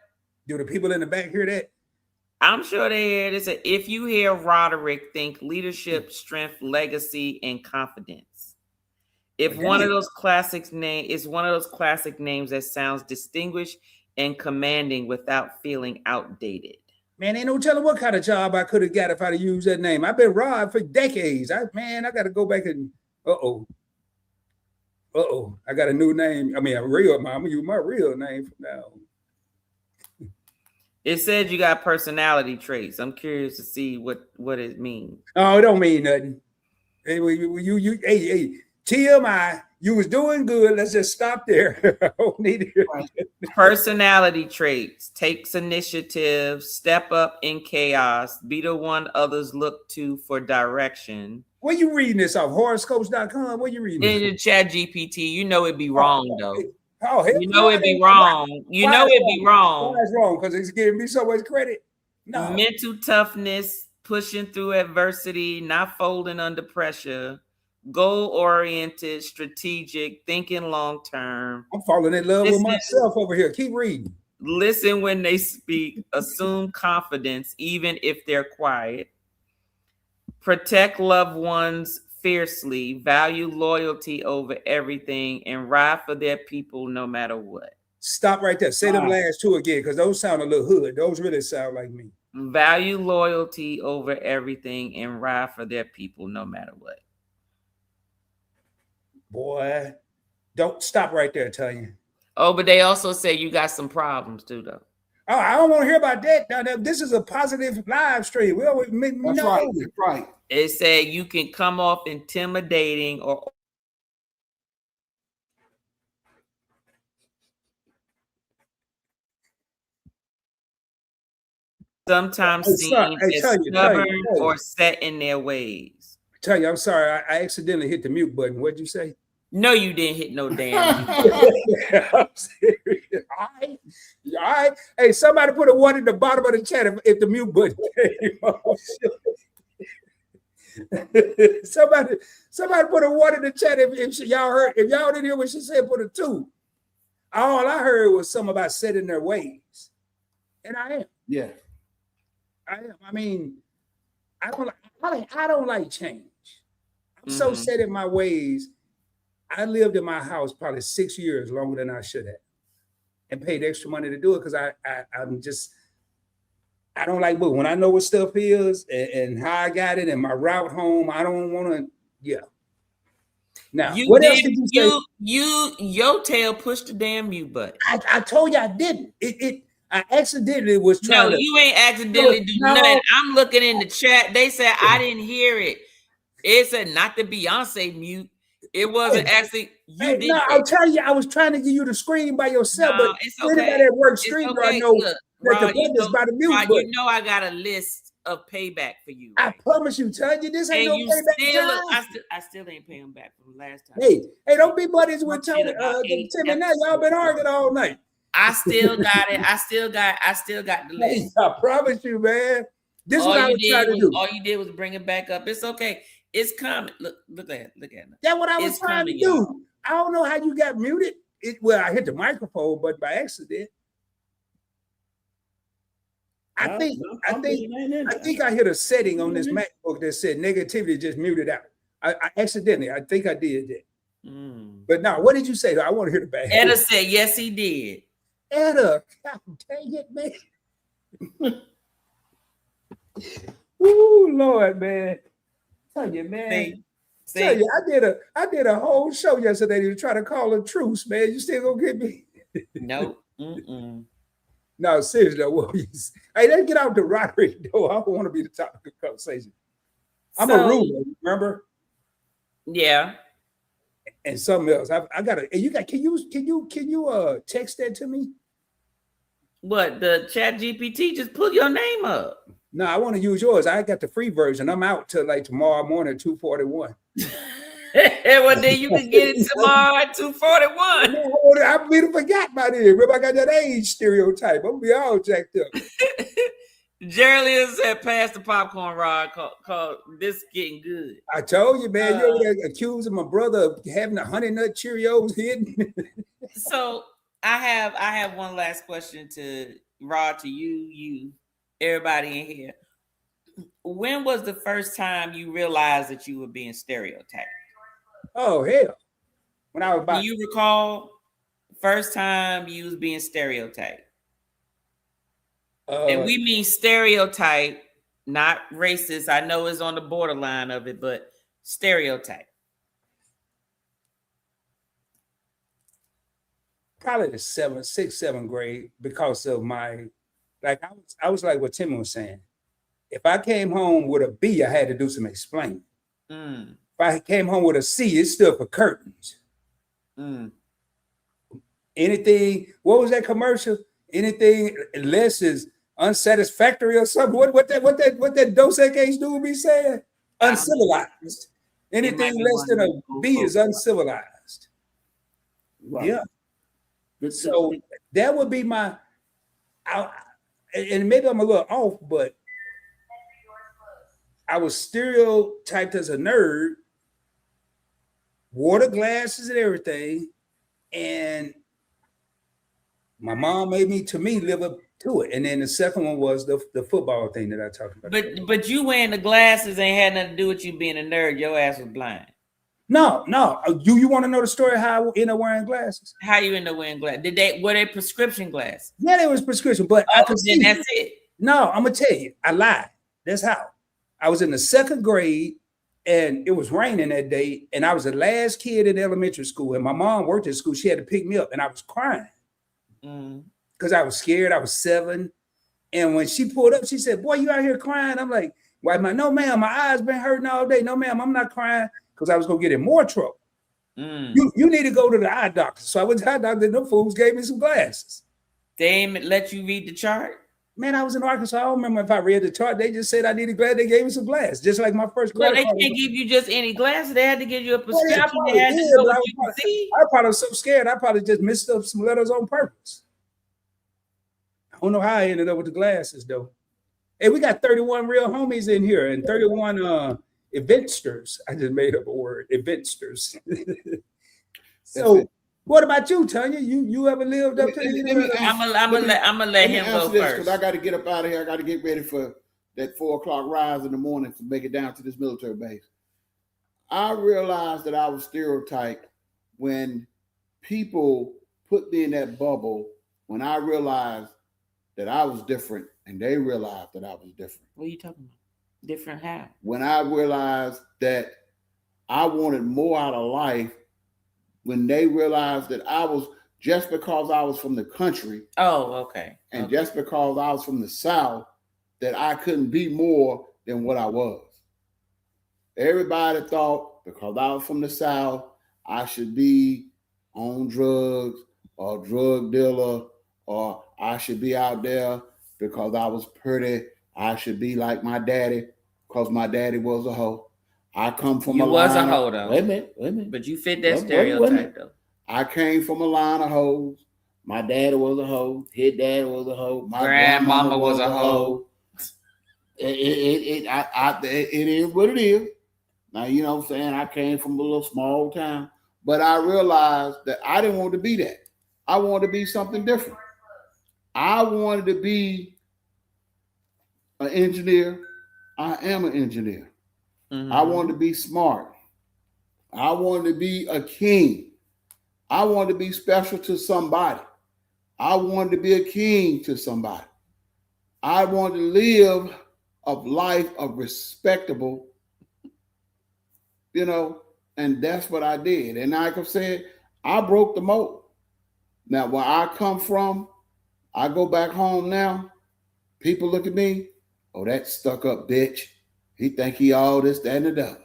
Speaker 1: Do the people in the back hear that?
Speaker 2: I'm sure they hear this. If you hear Roderick, think leadership, strength, legacy, and confidence. If one of those classic names is one of those classic names that sounds distinguished and commanding without feeling outdated.
Speaker 1: Man, ain't no telling what kind of job I could have got if I'd have used that name. I've been Rod for decades. I got to go back and I got a new name. I mean, I'm gonna use my real name from now on.
Speaker 2: It said you got personality traits. I'm curious to see what it means.
Speaker 1: Oh, it don't mean nothing. Hey, TMI, you was doing good. Let's just stop there. I don't need it.
Speaker 2: Personality traits: takes initiative, step up in chaos, be the one others look to for direction.
Speaker 1: Where you reading this off? Horoscopes.com? Where you reading this?
Speaker 2: In the Chat GPT. You know it'd be wrong though.
Speaker 1: Oh,
Speaker 2: you know it'd be wrong. You know it'd be wrong.
Speaker 1: Why is wrong? Because it's giving me so much credit. No.
Speaker 2: Mental toughness, pushing through adversity, not folding under pressure, goal-oriented, strategic, thinking long-term.
Speaker 1: I'm falling in love with myself over here. Keep reading.
Speaker 2: Listen when they speak. Assume confidence, even if they're quiet. Protect loved ones fiercely, value loyalty over everything, and ride for their people no matter what.
Speaker 1: Stop right there. Say them last two again, because those sound a little hood. Those really sound like me.
Speaker 2: Value loyalty over everything and ride for their people no matter what.
Speaker 1: Boy, don't stop right there, Tanya.
Speaker 2: Oh, but they also say you got some problems too, though.
Speaker 1: Oh, I don't want to hear about that. Now, this is a positive live stream. We always
Speaker 3: That's right. That's right.
Speaker 2: It said you can come off intimidating or sometimes seen as stubborn or set in their ways.
Speaker 1: Tell you, I'm sorry. I accidentally hit the mute button. What'd you say?
Speaker 2: No, you didn't hit no damn mute.
Speaker 1: I'm serious. All right. Hey, somebody put a 1 in the bottom of the chat if the mute button came on. somebody put a 1 in the chat if y'all heard. If y'all didn't hear what she said, put a 2. All I heard was something about setting their ways, and I am.
Speaker 3: Yeah,
Speaker 1: I am. I mean, I don't like change. I'm so set in my ways. I lived in my house probably 6 years longer than I should have, and paid extra money to do it because I don't like moving. When I know what stuff is and how I got it and my route home, I don't want to. Yeah. Now, what else did you say?
Speaker 2: Your tail pushed the damn mute button.
Speaker 1: I told you I didn't. I accidentally was trying.
Speaker 2: No, you ain't accidentally do nothing. I'm looking in the chat. They said I didn't hear it. It said not the Beyonce mute. It wasn't actually you.
Speaker 1: No, I'll tell you, I was trying to give you the screen by yourself, but
Speaker 2: it's okay.
Speaker 1: Anybody at work screen, I know that the button's by the mute button.
Speaker 2: You know I got a list of payback for you.
Speaker 1: Right? I promise you, tell you this ain't no payback.
Speaker 2: I still ain't paying back from last time.
Speaker 1: Hey, don't be buddies with Tony. Tim and now y'all been arguing all night.
Speaker 2: I still got it. I still got the list.
Speaker 1: I promise you, man. This is what I was trying to do.
Speaker 2: All you did was bring it back up. It's okay. It's coming. Look at it.
Speaker 1: That's what I was trying to do. I don't know how you got muted. Well, I hit the microphone, but by accident. I think I hit a setting on this MacBook that said negativity just muted out. I accidentally. I think I did that. But now, what did you say? I want to hear the back.
Speaker 2: Etta said yes, he did.
Speaker 1: Etta, God dang it, man. Ooh, Lord, man. Tell you, man. Tell you, I did a whole show yesterday to try to call a truce, man. You still gonna get me?
Speaker 2: Nope.
Speaker 1: No, seriously, though. Hey, let's get out the Roderick, though. I don't want to be the topic of conversation. I'm a ruler, remember?
Speaker 2: Yeah.
Speaker 1: And something else. I gotta. Can you text that to me?
Speaker 2: What, the Chat GPT? Just put your name up.
Speaker 1: No, I want to use yours. I got the free version. I'm out till like tomorrow morning at 2:41.
Speaker 2: Well, then you can get it tomorrow at 2:41.
Speaker 1: I really forgot about it. Remember, I got that age stereotype. I'm gonna be all jacked up.
Speaker 2: Jerry said, "Pass the popcorn, Rod. Call this getting good."
Speaker 1: I told you, man. You over there accusing my brother of having a Honey Nut Cheerios hidden.
Speaker 2: So I have one last question to Rod, to you, everybody in here. When was the first time you realized that you were being stereotyped?
Speaker 1: Oh, hell. When I was about...
Speaker 2: Do you recall first time you was being stereotyped? And we mean stereotype, not racist. I know it's on the borderline of it, but stereotype.
Speaker 1: Probably the 6th, 7th grade, because of my... Like, I was like what Tim was saying. If I came home with a B, I had to do some explaining. If I came home with a C, it stood for curtains. Anything, what was that commercial? Anything less is unsatisfactory or something. What that Dos Equis dude be saying? Uncivilized. Anything less than a B is uncivilized. Right. Yeah. So that would be my... and maybe I'm a little off, but I was stereotyped as a nerd, wore the glasses and everything, and my mom made me live up to it. And then the second one was the football thing that I talked about.
Speaker 2: But you wearing the glasses ain't had nothing to do with you being a nerd. Your ass was blind.
Speaker 1: No. You want to know the story how I ended up wearing glasses?
Speaker 2: How you end up wearing glasses? Were they prescription glasses?
Speaker 1: Yeah, they was prescription, but I could see.
Speaker 2: That's it.
Speaker 1: No, I'm gonna tell you, I lied. That's how. I was in the 2nd grade, and it was raining that day, and I was the last kid in elementary school, and my mom worked at school. She had to pick me up, and I was crying. because I was scared. I was 7. And when she pulled up, she said, "Boy, you out here crying?" I'm like, "Why, no, ma'am, my eyes been hurting all day. No, ma'am, I'm not crying," because I was gonna get in more trouble. You need to go to the eye doctor. So I went to the eye doctor, and them fools gave me some glasses.
Speaker 2: They ain't let you read the chart?
Speaker 1: Man, I was in Arkansas. I don't remember if I read the chart. They just said I needed glasses. They gave me some glasses, just like my first
Speaker 2: Well,
Speaker 1: credit
Speaker 2: they
Speaker 1: card.
Speaker 2: can't give you just any glasses. They had to give you a
Speaker 1: Well, yeah, I
Speaker 2: prescription.
Speaker 1: probably
Speaker 2: They had to
Speaker 1: did,
Speaker 2: know
Speaker 1: but
Speaker 2: what you can see.
Speaker 1: I probably was so scared. I probably just missed up some letters on purpose. I don't know how I ended up with the glasses, though. Hey, we got 31 real homies in here and 31 eventsters. I just made up a word, eventsters. So, what about you, Tanya? You ever lived up to the?
Speaker 2: I'm gonna let him go first
Speaker 3: because I got to get up out of here. I got to get ready for that 4 o'clock rise in the morning to make it down to this military base. I realized that I was stereotyped when people put me in that bubble. When I realized that I was different, and they realized that I was different.
Speaker 2: What are you talking about? Different how?
Speaker 3: When I realized that I wanted more out of life, when they realized that I was, just because I was from the country.
Speaker 2: Oh, okay.
Speaker 3: And just because I was from the South, that I couldn't be more than what I was. Everybody thought because I was from the South, I should be on drugs or drug dealer, or I should be out there because I was pretty. I should be like my daddy because my daddy was a hoe. I come from
Speaker 2: you
Speaker 3: a
Speaker 2: was
Speaker 3: line
Speaker 2: a hoe though.
Speaker 3: Wait a minute.
Speaker 2: But you fit that stereotype though.
Speaker 3: I came from a line of hoes. My daddy was a hoe. His dad was a hoe. My
Speaker 2: grandmama was a hoe.
Speaker 3: It is what it is. Now, you know what I'm saying? I came from a little small town, but I realized that I didn't want to be that. I wanted to be something different. I wanted to be an engineer. I am an engineer. Mm-hmm. I wanted to be smart. I wanted to be a king. I wanted to be special to somebody. I wanted to be a king to somebody. I wanted to live a life of respectable, and that's what I did. And like I said, I broke the mold. Now, where I come from, I go back home now, people look at me, oh, that stuck up bitch. He think he all this, that, and the other.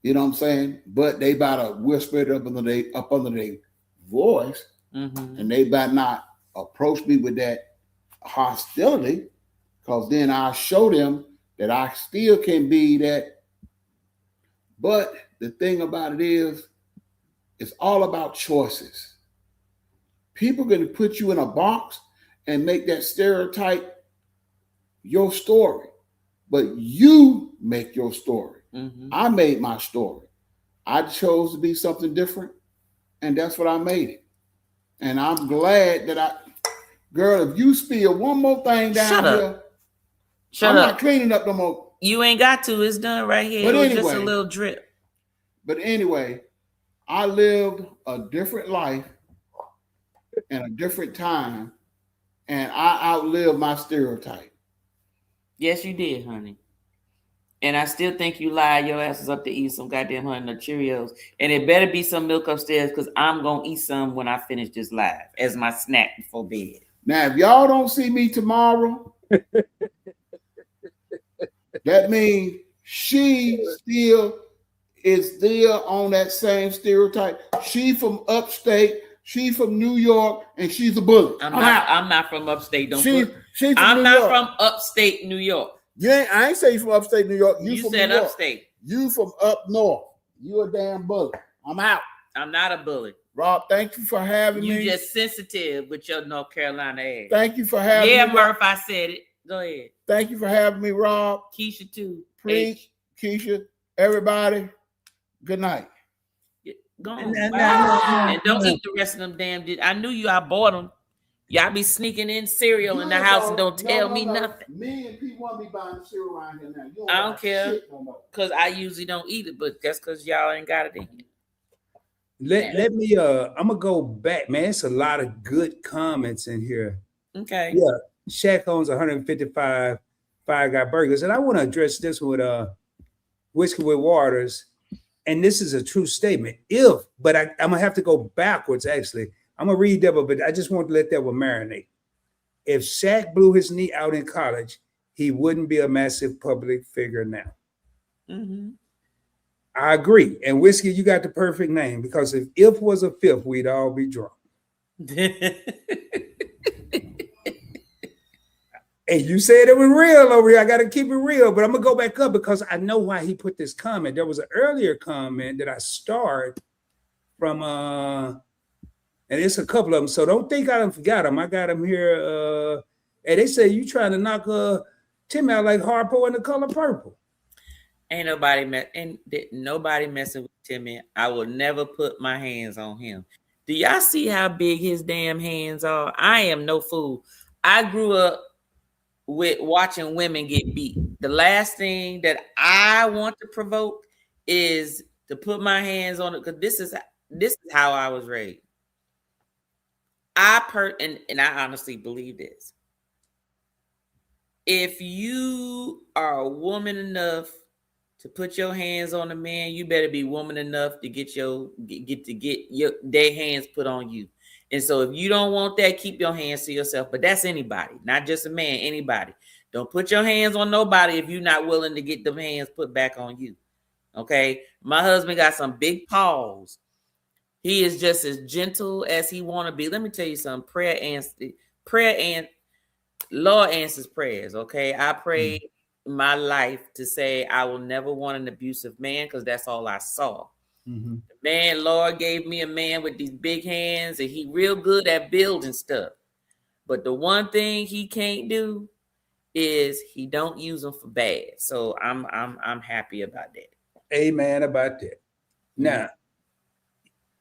Speaker 3: You know what I'm saying? But they about to whisper it up under their voice, and they better not approach me with that hostility, because then I'll show them that I still can be that. But the thing about it is, it's all about choices. People are going to put you in a box and make that stereotype your story, but you make your story. I made my story. I chose to be something different, and that's what I made it. And I'm glad that girl, if you spill one more thing down here, I'm not cleaning up no more.
Speaker 2: You ain't got to. It's done right here. But it was just a little drip.
Speaker 3: But anyway, I lived a different life in a different time, and I outlived my stereotype.
Speaker 2: Yes, you did, honey. And I still think you lied your asses up to eat some goddamn Honey Nut Cheerios. And it better be some milk upstairs, because I'm going to eat some when I finish this live as my snack before bed.
Speaker 3: Now, if y'all don't see me tomorrow, that means she is still on that same stereotype. She from upstate, she from New York, and she's a bully.
Speaker 2: I'm not from upstate.
Speaker 3: I'm
Speaker 2: not from upstate New York.
Speaker 3: I ain't say you from upstate New York. You from
Speaker 2: said
Speaker 3: New York.
Speaker 2: Upstate.
Speaker 3: You from up north. You a damn bully. I'm out.
Speaker 2: I'm not a bully.
Speaker 3: Rob, thank you for having me.
Speaker 2: You just sensitive with your North Carolina ass.
Speaker 3: Thank you for having me.
Speaker 2: Yeah, Murph, I said it. Go ahead.
Speaker 3: Thank you for having me, Rob.
Speaker 2: Keisha too.
Speaker 3: Preach, Keisha, everybody. Good night.
Speaker 2: Go on. And don't eat the rest of them damn. I knew I bought them. Y'all be sneaking in cereal in the house and don't tell me nothing.
Speaker 3: Me and people want me buying cereal around here now.
Speaker 2: I don't care, because I usually don't eat it, but that's because y'all ain't got it in here.
Speaker 1: Let me I'm gonna go back, man. It's a lot of good comments in here.
Speaker 2: Okay.
Speaker 1: Yeah. Shaq owns 155 Five Guy Burgers. And I want to address this with Whiskey with Waters. And this is a true statement. But I'm gonna have to go backwards, actually. I'm gonna read that, but I just want to let that one marinate. if Shaq blew his knee out in college, he wouldn't be a massive public figure now.
Speaker 2: Mm-hmm.
Speaker 1: I agree. And Whiskey, you got the perfect name, because if was a fifth, we'd all be drunk. And you said it was real over here. I got to keep it real, but I'm going to go back up because I know why he put this comment. There was an earlier comment that I starred from, and it's a couple of them. So don't think I forgot them. I got them here. And they say you trying to knock Tim out like Harpo in The Color Purple.
Speaker 2: Ain't nobody messing with Timmy. I will never put my hands on him. Do y'all see how big his damn hands are? I am no fool. I grew up with watching women get beat. The last thing that I want to provoke is to put my hands on it, because this is how I was raised. And I honestly believe this. If you are a woman enough to put your hands on a man, you better be woman enough to get their hands put on you. And so if you don't want that, keep your hands to yourself. But that's anybody, not just a man, anybody. Don't put your hands on nobody if you're not willing to get them hands put back on you. Okay? My husband got some big paws. He is just as gentle as he want to be. Let me tell you something. Prayer and Lord answers prayers. Okay? I prayed my life to say I will never want an abusive man, because that's all I saw. Mm-hmm. Man, Lord gave me a man with these big hands, and he real good at building stuff. But the one thing he can't do is he don't use them for bad. So I'm happy about that.
Speaker 1: Amen about that. Now,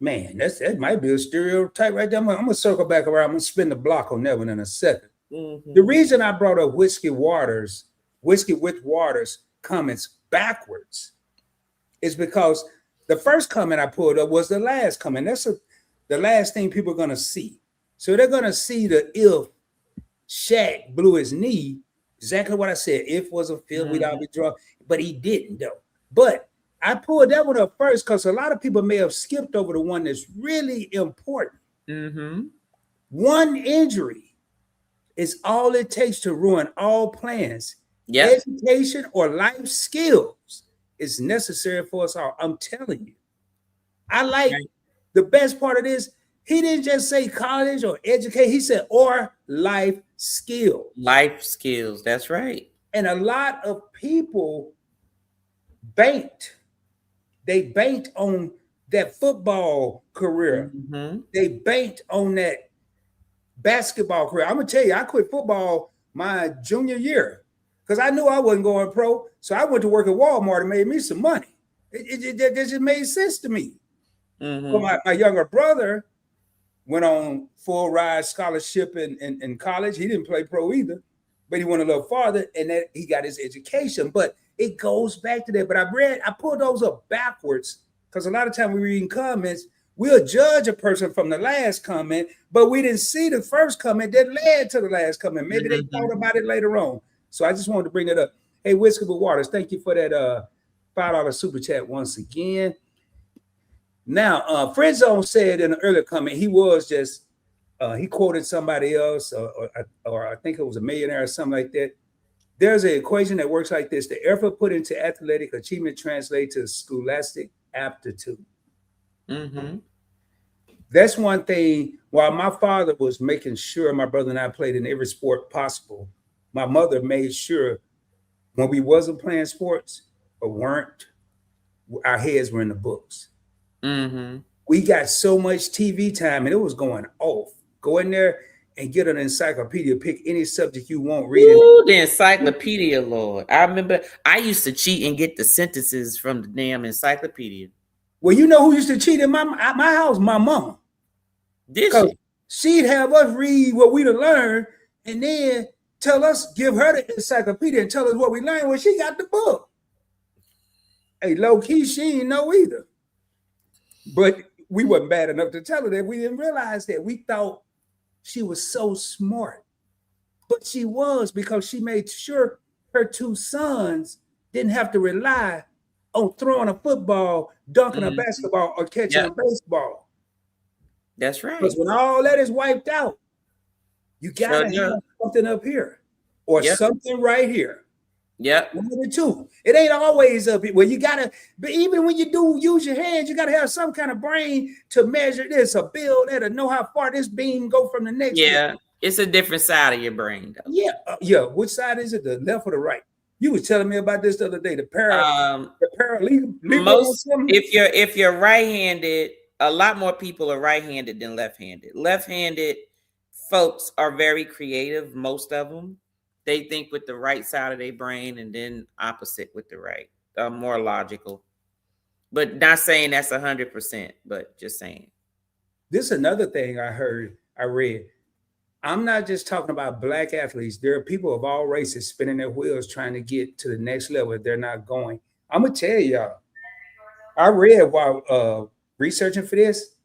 Speaker 1: man, that might be a stereotype right there. I'm gonna circle back around. I'm gonna spin the block on that one in a second. Mm-hmm. The reason I brought up Whiskey with Waters comments backwards is because the first comment I pulled up was the last comment. That's the last thing people are going to see. So they're going to see the if Shaq blew his knee, exactly what I said. If was a field, we'd all be drunk, but he didn't though. But I pulled that one up first because a lot of people may have skipped over the one that's really important. Mm-hmm. One injury is all it takes to ruin all plans. Yep. Education or life skills is necessary for us all. I'm telling you. I like the best part of this. He didn't just say college or educate. He said, or life skills.
Speaker 2: Life skills. That's right.
Speaker 1: And a lot of people banked. They banked on that football career. Mm-hmm. They banked on that basketball career. I'm going to tell you, I quit football my junior year because I knew I wasn't going pro. So I went to work at Walmart and made me some money. It just made sense to me. Mm-hmm. But my younger brother went on full ride scholarship in college. He didn't play pro either, but he went a little farther and then he got his education. But it goes back to that. But I pulled those up backwards because a lot of time we read comments, we'll judge a person from the last comment, but we didn't see the first comment that led to the last comment. Maybe they thought about it later on. So I just wanted to bring it up. Hey, Whiskey with Waters, thank you for that $5 super chat once again. Now, Friend Zone said in an earlier comment, he was just, he quoted somebody else, or I think it was a millionaire or something like that. There's an equation that works like this. The effort put into athletic achievement translates to scholastic aptitude. Mm-hmm. That's one thing. While my father was making sure my brother and I played in every sport possible, my mother made sure when we wasn't playing sports or weren't, our heads were in the books. Mm-hmm. We got so much TV time and it was going off. Go in there and get an encyclopedia. Pick any subject you want. Read
Speaker 2: it. The encyclopedia, Lord. I remember I used to cheat and get the sentences from the damn encyclopedia.
Speaker 1: Well, you know who used to cheat at my house? My mom.
Speaker 2: Did
Speaker 1: she'd have us read what we'd have learned and then tell us, give her the encyclopedia and tell us what we learned when she got the book. Hey, low key, she didn't know either. But we wasn't bad enough to tell her that. We didn't realize that. We thought she was so smart. But she was, because she made sure her two sons didn't have to rely on throwing a football, dunking a basketball, or catching a baseball.
Speaker 2: That's right.
Speaker 1: Because when all that is wiped out, You gotta
Speaker 2: Sure,
Speaker 1: have something up here or
Speaker 2: yep,
Speaker 1: something right here.
Speaker 2: yep,
Speaker 1: One of the two. It ain't always up here. Well, you gotta, but even when you do use your hands, you gotta have some kind of brain to measure this, or build that, or know how far this beam go from the next one.
Speaker 2: yeah. It's a different side of your brain, though.
Speaker 1: Yeah, yeah. Which side is it? The left or the right? You was telling me about this the other day. The paralegal.
Speaker 2: Most if you're right-handed, a lot more people are right-handed than left-handed. Left-handed folks are very creative. Most of them, they think with the right side of their brain, and then opposite with the right. More logical, but not saying that's 100%. But just saying.
Speaker 1: This is another thing I read. I'm not just talking about black athletes. There are people of all races spinning their wheels trying to get to the next level if they're not going. I'm gonna tell y'all. I read while researching for this.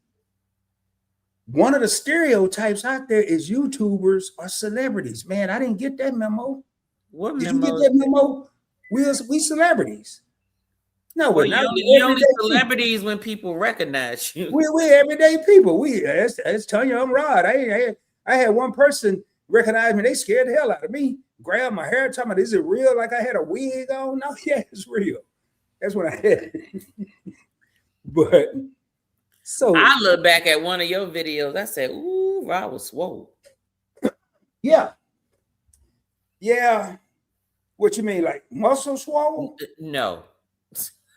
Speaker 1: One of the stereotypes out there is YouTubers are celebrities. Man, I didn't get that memo.
Speaker 2: What
Speaker 1: Did
Speaker 2: memo?
Speaker 1: you get that memo? We celebrities. No,
Speaker 2: Well,
Speaker 1: we're not.
Speaker 2: you only celebrities when people recognize you.
Speaker 1: We're everyday people. As Tanya, I'm Rod. I had one person recognize me. They scared the hell out of me. Grab my hair, talking about, is it real? Like I had a wig on? No, yeah, it's real. That's what I had. But so
Speaker 2: I look back at one of your videos. I said, "Ooh, I was swole."
Speaker 1: yeah. What you mean, like muscle swole?
Speaker 2: No,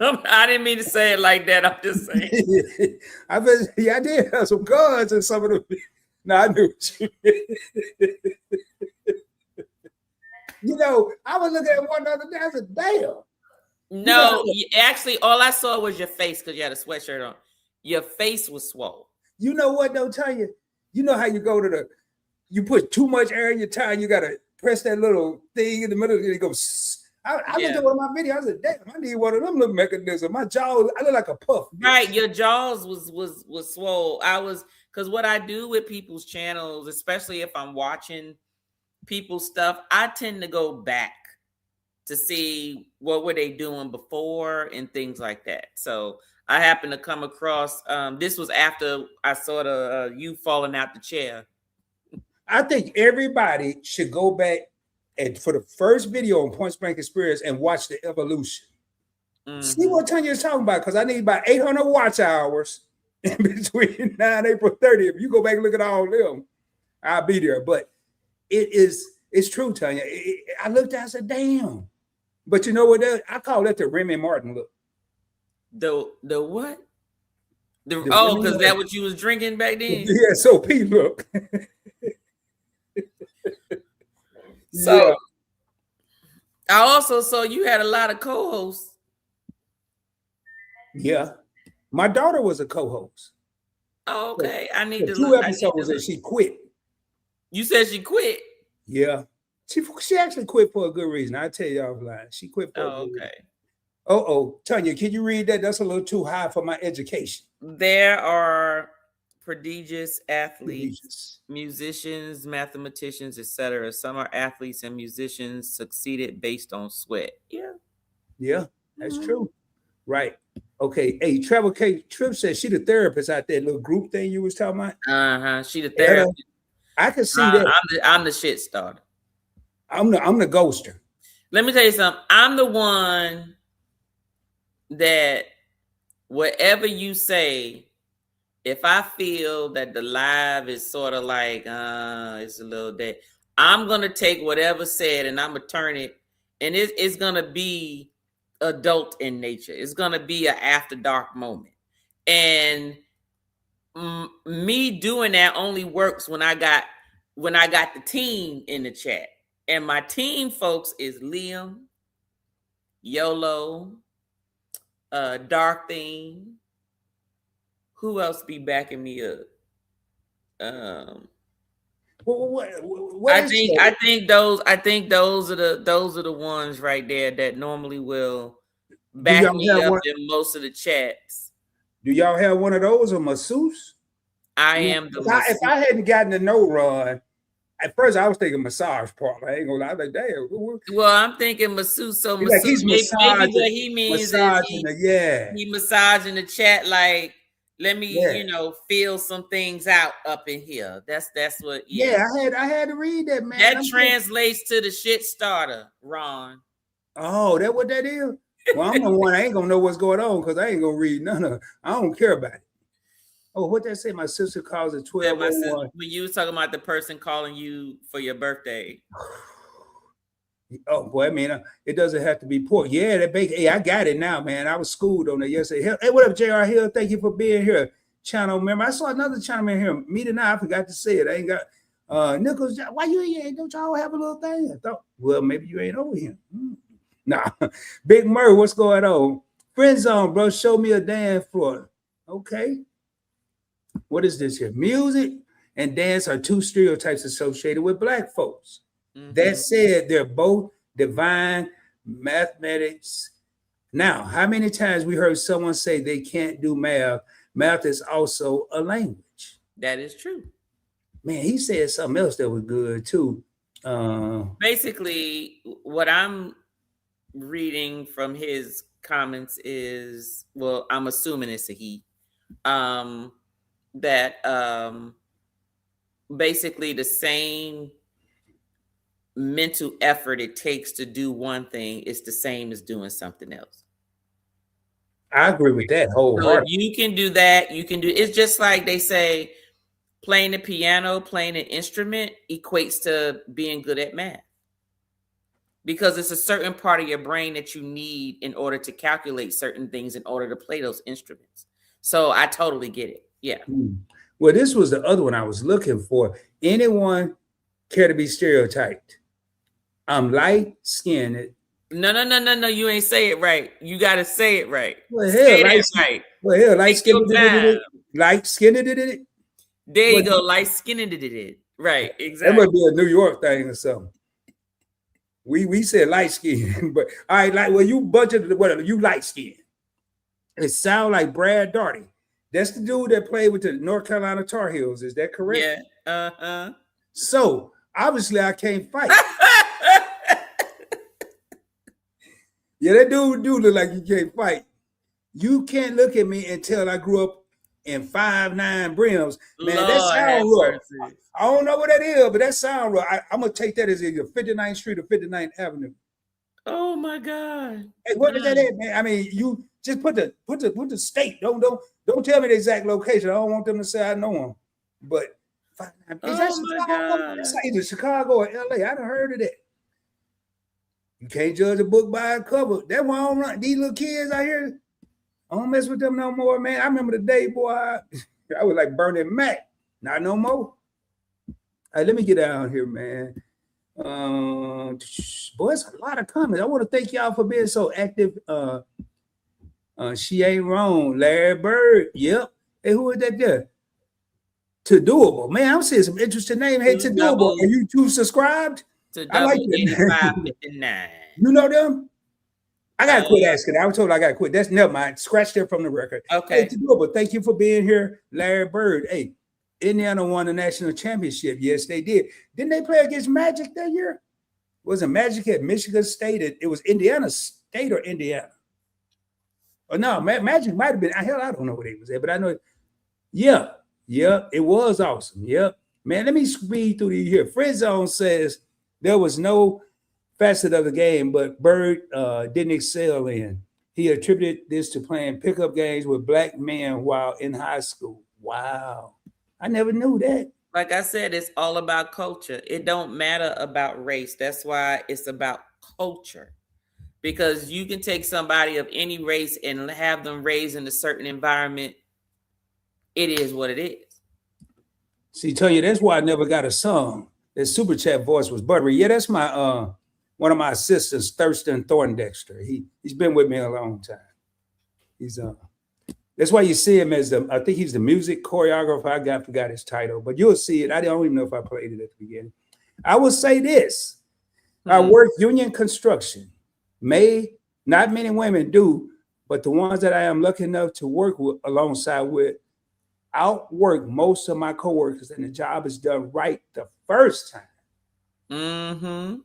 Speaker 2: I didn't mean to say it like that. I'm just saying.
Speaker 1: I did have some guns in some of the. No, I knew what you meant. I was looking at one the other day. I said, damn.
Speaker 2: No, actually, all I saw was your face because you had a sweatshirt on. Your face was swole.
Speaker 1: You know what, though, Tanya? You know how you go to you put too much air in your tire, you got to press that little thing in the middle, and it goes. I looked at one of my videos. I said, damn, I need one of them little mechanisms. My jaw, I look like a puff.
Speaker 2: Right, your jaws was swole. Because what I do with people's channels, especially if I'm watching people's stuff, I tend to go back to see what were they doing before and things like that. So I happened to come across, this was after I saw you falling out the chair.
Speaker 1: I think everybody should go back for the first video on Point Blank Experience and watch the evolution. Mm-hmm. See what Tanya is talking about, because I need about 800 watch hours in between 9 April 30th. If you go back and look at all of them, I'll be there. But it's true, Tanya. I looked at it, I said, damn. But you know what? I call that the Remy Martin look.
Speaker 2: The what? Because that what you was drinking back then?
Speaker 1: Yeah, so P look.
Speaker 2: So yeah. I also saw you had a lot of co-hosts.
Speaker 1: Yeah. My daughter was a co-host.
Speaker 2: Oh, okay. I need to
Speaker 1: look. 2 episodes and she quit.
Speaker 2: You said she quit?
Speaker 1: Yeah. She actually quit for a good reason. I'll tell you offline. She quit for a good reason. Oh, Tanya, can you read that? That's a little too high for my education.
Speaker 2: There are prodigious athletes, musicians, mathematicians, etc. Some are athletes and musicians succeeded based on sweat.
Speaker 1: Yeah, that's true. Right. Okay. Hey, Travel K Trip said she the therapist out there, little group thing you was talking about.
Speaker 2: She the therapist.
Speaker 1: I can see that.
Speaker 2: I'm the shit starter.
Speaker 1: I'm the ghoster.
Speaker 2: Let me tell you something. I'm the one that whatever you say, if I feel that the live is sort of like it's a little dead, I'm gonna take whatever said and I'm gonna turn it, and it's gonna be adult in nature. It's gonna be an after dark moment, and me doing that only works when I got the team in the chat, and my team folks is Liam, YOLO, Dark Theme. Who else be backing me up? I think those are the ones right there that normally will back me up in most of the chats.
Speaker 1: Do y'all have one of those or masseuse?
Speaker 2: I am the masseuse.
Speaker 1: If I hadn't gotten to know Ron, at first I was thinking massage parlor. I ain't gonna lie, like damn.
Speaker 2: Well, I'm thinking masseuse. So
Speaker 1: masseuse,
Speaker 2: maybe what he means is
Speaker 1: he
Speaker 2: massaging the chat like let me,
Speaker 1: Yeah.
Speaker 2: feel some things out up in here. That's what.
Speaker 1: Yeah, I had to read that, man.
Speaker 2: That translates to the shit starter, Ron.
Speaker 1: Oh, that what that is? Well, I'm the one. I ain't gonna know what's going on because I ain't gonna read none of it. I don't care about it. Oh, what that say? My sister calls it 12:01.
Speaker 2: When you was talking about the person calling you for your birthday.
Speaker 1: Oh boy, I mean, it doesn't have to be pork. Yeah, that bacon. Hey, I got it now, man. I was schooled on it yesterday. Hey, what up, JR Hill? Thank you for being here. Channel member. I saw another channel member here. Me tonight, I forgot to say it. I ain't got Nichols. Why you ain't? Don't y'all have a little thing? I thought, well, maybe you ain't over here. Nah. Big Murray, what's going on? Friend zone, bro. Show me a dance floor. Okay. What is this here? Music and dance are two stereotypes associated with Black folks. Mm-hmm. That said, they're both divine mathematics. Now, how many times we heard someone say they can't do math? Math is also a language.
Speaker 2: That is true.
Speaker 1: Man, he said something else that was good too.
Speaker 2: Basically, what I'm reading from his comments is, well, I'm assuming it's a he. That basically the same mental effort it takes to do one thing is the same as doing something else.
Speaker 1: I agree with that wholeheartedly.
Speaker 2: So you can do that. You can do. It's just like they say, playing the piano, playing an instrument equates to being good at math, because it's a certain part of your brain that you need in order to calculate certain things in order to play those instruments. So I totally get it. Yeah.
Speaker 1: Well, this was the other one I was looking for. Anyone care to be stereotyped? I'm light skinned.
Speaker 2: No. You ain't say it right. You got to say it right.
Speaker 1: Well, hell, right. Well, hell, light skinned. Light skinned.
Speaker 2: There you go. Light skinned. Right. Exactly.
Speaker 1: That must be a New York thing or something. We said light skin, but all right, like, well, you budgeted whatever, you light skin. It sounds like Brad Daugherty. That's the dude that played with the North Carolina Tar Heels. Is that correct?
Speaker 2: Yeah.
Speaker 1: So obviously I can't fight. Yeah, that dude do look like you can't fight. You can't look at me and tell I grew up in 5'9" brims. Man, Lord, that sound rough. I don't know what that is, but that sound rough. I'm gonna take that as either 59th Street or 59th Avenue.
Speaker 2: Oh my God.
Speaker 1: Hey, what is that at, man? I mean, you just put the state. Don't tell me the exact location. I don't want them to say I know them. But is that Chicago? That's either Chicago or LA. I done heard of that. You can't judge a book by a cover. That's why I don't run. These little kids out here, I don't mess with them no more, man. I remember the day, boy, I was like Bernie Mac. Not no more. All right, let me get out here, man. Boy, it's a lot of comments. I want to thank y'all for being so active. She ain't wrong. Larry Bird. Yep. Hey, who is that there? To Doable. Man, I'm seeing some interesting names. Hey, To Doable. Are you two subscribed?
Speaker 2: I like that.
Speaker 1: You know them? I gotta quit asking. I was told I gotta quit. That's never mind. Scratch that from the record.
Speaker 2: Okay.
Speaker 1: Hey, To Doable, thank you for being here, Larry Bird. Hey, Indiana won the national championship. Yes, they did. Didn't they play against Magic that year? Was it Magic at Michigan State? It was Indiana State or Indiana? Oh no, Magic might have been. Hell, I don't know where they was at, but I know. Yeah, it was awesome. Yep, man. Let me read through these here. Friend Zone says there was no facet of the game, but Bird didn't excel in. He attributed this to playing pickup games with black men while in high school. Wow. I never knew that.
Speaker 2: Like I said, it's all about culture. It don't matter about race. That's why it's about culture. Because you can take somebody of any race and have them raised in a certain environment. It is what it is.
Speaker 1: See, tell you, that's why I never got a song. That super chat voice was buttery. Yeah, that's my one of my assistants, Thurston Thorndexter. He's been with me a long time. He's that's why you see him as I think he's the music choreographer. I forgot his title, but you'll see it. I don't even know if I played it at the beginning. I will say this. I work union construction. Not many women do, but the ones that I am lucky enough to work with alongside with outwork most of my coworkers, and the job is done right the first time.
Speaker 2: Mm-hmm.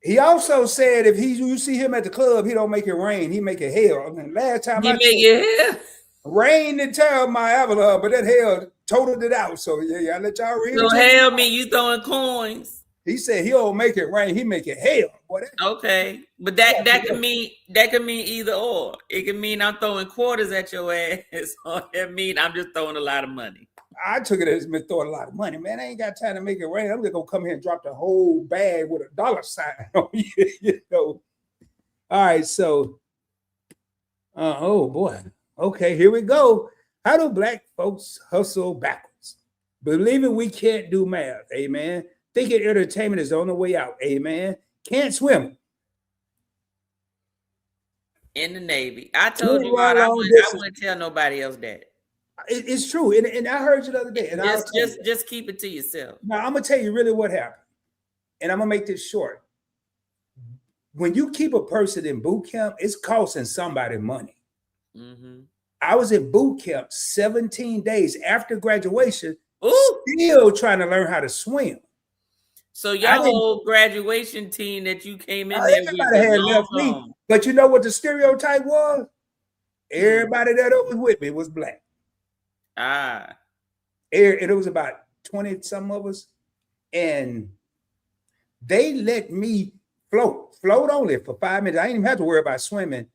Speaker 1: He also said if you see him at the club, he don't make it rain. He make it hell. I mean, last time
Speaker 2: he make it hell.
Speaker 1: Rain didn't tear up my avalanche, but that hell totaled it out. So yeah, I let y'all read
Speaker 2: So
Speaker 1: it.
Speaker 2: hell me, you throwing coins.
Speaker 1: He said he don't make it rain, he make it hell. Boy,
Speaker 2: Okay, but that can mean either or. It can mean I'm throwing quarters at your ass, or it mean I'm just throwing a lot of money.
Speaker 1: I took it as me throwing a lot of money, man. I ain't got time to make it rain. I'm just gonna come here and drop the whole bag with a dollar sign on you, you know. All right, so oh boy. Okay, here we go. How do black folks hustle backwards? Believing we can't do math, amen. Thinking entertainment is the only way out, amen. Can't swim.
Speaker 2: In the Navy. I told you, Rod, I wouldn't tell nobody else that.
Speaker 1: It's true. And I heard you the other day. And
Speaker 2: just keep it to yourself.
Speaker 1: Now, I'm going to tell you really what happened. And I'm going to make this short. When you keep a person in boot camp, it's costing somebody money.
Speaker 2: Mm-hmm.
Speaker 1: I was in boot camp 17 days after graduation, still trying to learn how to swim. So
Speaker 2: your whole graduation team that you came in there with
Speaker 1: had left me. But you know what the stereotype was? Everybody that was with me was black. And it was about 20 some of us. And they let me float only for 5 minutes. I didn't even have to worry about swimming.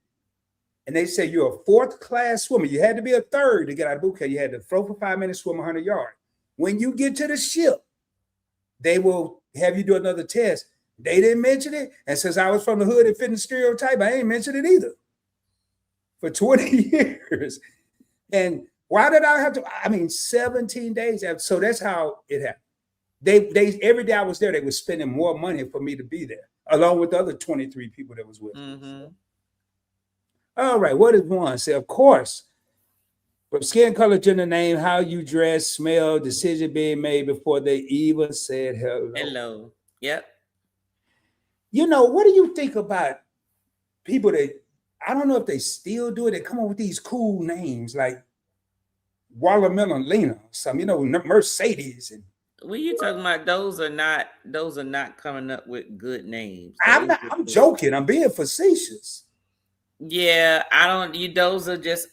Speaker 1: And they said, you're a fourth class swimmer. You had to be a third to get out of boot camp. You had to float for 5 minutes, swim 100 yards. When you get to the ship, they will have you do another test. They didn't mention it. And since I was from the hood and fit in the stereotype, I ain't mentioned it either for 20 years. And why did I have to? 17 days. So that's how it happened. They every day I was there, they were spending more money for me to be there, along with the other 23 people that was with me. So. All right, what does one say? Of course, from skin color, gender, name, how you dress, smell, decision being made before they even said hello.
Speaker 2: Hello. Yep.
Speaker 1: You know, what do you think about people that, I don't know if they still do it, they come up with these cool names like Watermelon Lena or something, you know, Mercedes. And
Speaker 2: what you talking about? Those are not coming up with good names.
Speaker 1: I'm joking. I'm being facetious.
Speaker 2: Yeah, those are just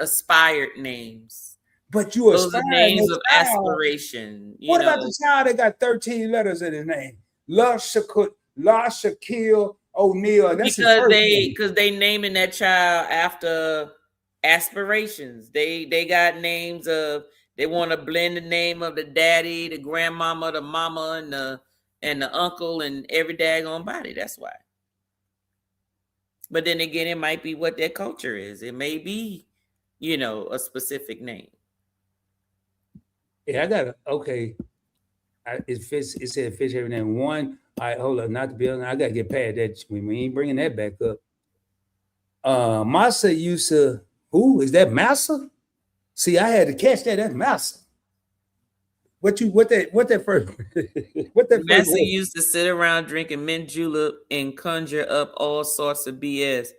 Speaker 2: aspired names.
Speaker 1: But
Speaker 2: those are names of aspiration.
Speaker 1: What about the child that got 13 letters in his name? La Shaquille O'Neal.
Speaker 2: Because they naming that child after aspirations. They got names of, they want to blend the name of the daddy, the grandmama, the mama, and the uncle, and every daggone body. That's why. But then again, it might be what their culture is. It may be, a specific name.
Speaker 1: Yeah, I got it. Okay. It said fish every name. One. All right, hold up. Not the building. I got to get past that. We ain't bringing that back up. Massa used to, who? Is that Massa? See, I had to catch that. That's Massa. What that first?
Speaker 2: Massa used to sit around drinking mint julep and conjure up all sorts of BS.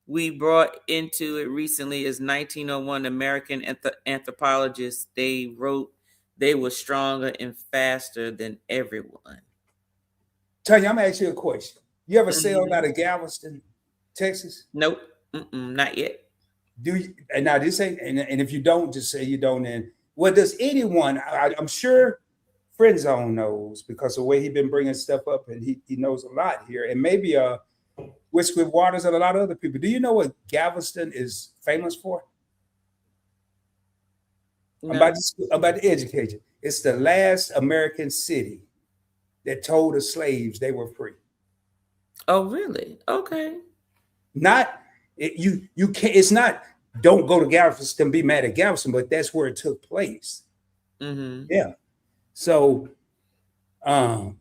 Speaker 2: We brought into it recently as 1901 American anthropologists. They wrote they were stronger and faster than everyone.
Speaker 1: Tanya, I'm gonna ask you a question. You ever sailed out of Galveston, Texas?
Speaker 2: Nope, not yet.
Speaker 1: Do you? And now this ain't. And if you don't, just say you don't. And well, does anyone? I'm sure Friend Zone knows because of the way he's been bringing stuff up, and he knows a lot here. And maybe Whiskey Waters and a lot of other people. Do you know what Galveston is famous for? No. I'm about to educate you. It's the last American city that told the slaves they were free.
Speaker 2: Oh, really? Okay.
Speaker 1: You can't. It's not. Don't go to Galveston. Be mad at Galveston, but that's where it took place.
Speaker 2: Mm-hmm.
Speaker 1: Yeah. So, I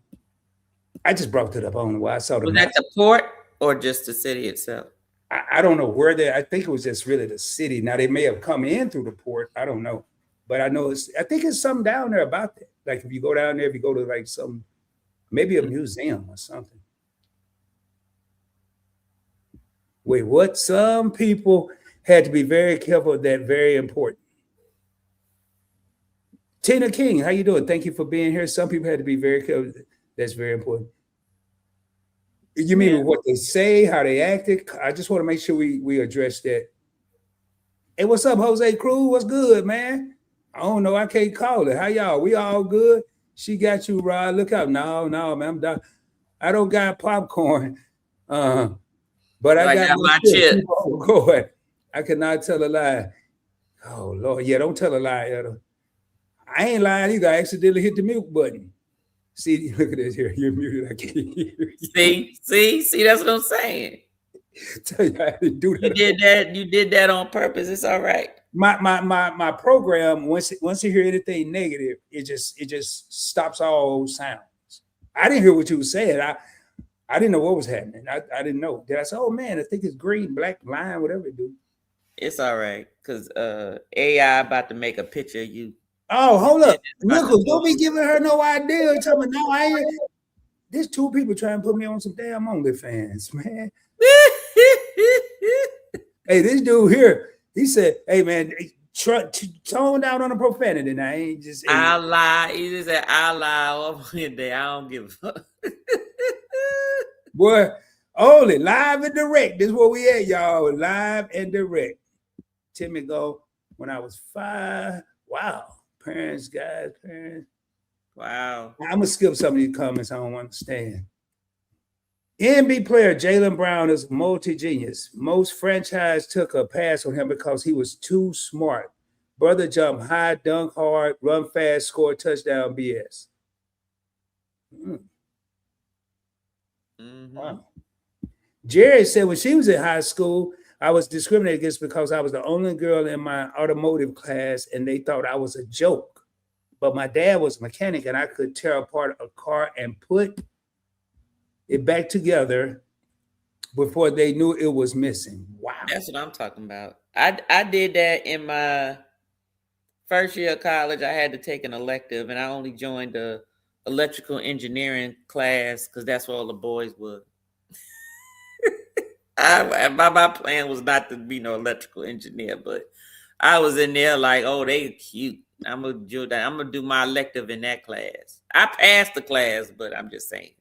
Speaker 1: just brought it up. I don't know why. I saw the.
Speaker 2: Was that the port or just the city itself?
Speaker 1: I don't know where they. I think it was just really the city. Now they may have come in through the port. I don't know, but I know I think it's something down there about that. Like if you go down there, if you go to like some, maybe a museum or something. Wait, what? Some people had to be very careful of that. Very important. Tina King, how you doing? Thank you for being here. Some people had to be very careful. That's very important. You mean what they say, how they acted? I just want to make sure we address that. Hey, what's up, Jose Cruz? What's good, man? I don't know. I can't call it. How y'all? We all good? She got you, Rod. Look out. No, man. I don't got popcorn. But I got
Speaker 2: my
Speaker 1: chips.
Speaker 2: chip.
Speaker 1: Keep on going. I cannot tell a lie. Oh, Lord. Yeah, don't tell a lie, Etta. I ain't lying either. I accidentally hit the mute button. See, look at this here. You're muted. I can't hear you.
Speaker 2: See, that's what I'm saying.
Speaker 1: Tell you I didn't do
Speaker 2: that. You did that on purpose. It's all right.
Speaker 1: My program, once you hear anything negative, it just stops all sounds. I didn't hear what you were saying. I didn't know what was happening. I didn't know. Did I say, oh man, I think it's green, black, line, whatever it do.
Speaker 2: It's all right. Because AI about to make a picture of you.
Speaker 1: Oh, hold up. Nichols, don't be giving her no idea. Tell me, no, I ain't. There's two people trying to put me on some damn OnlyFans, man. Hey, this dude here, he said, hey, man, tone down on the profanity. Now, I ain't just.
Speaker 2: I lie. He just said, I lie all day. I don't give a fuck.
Speaker 1: Boy, only live and direct. This is where we at, y'all. Live and direct. Timmy go, when I was 5. Wow. Parents.
Speaker 2: Wow.
Speaker 1: I'm going to skip some of these comments I don't understand. NBA player Jaylen Brown is multi-genius. Most franchise took a pass on him because he was too smart. Brother jump high, dunk hard, run fast, score touchdown, BS. Wow. Jerry said when she was in high school, I was discriminated against because I was the only girl in my automotive class and they thought I was a joke. But my dad was a mechanic and I could tear apart a car and put it back together before they knew it was missing. Wow.
Speaker 2: That's what I'm talking about. I did that in my first year of college. I had to take an elective and I only joined the electrical engineering class because that's where all the boys were. My plan was not to be no electrical engineer, but I was in there like, oh, they cute. I'm gonna do my elective in that class. I passed the class, but I'm just saying.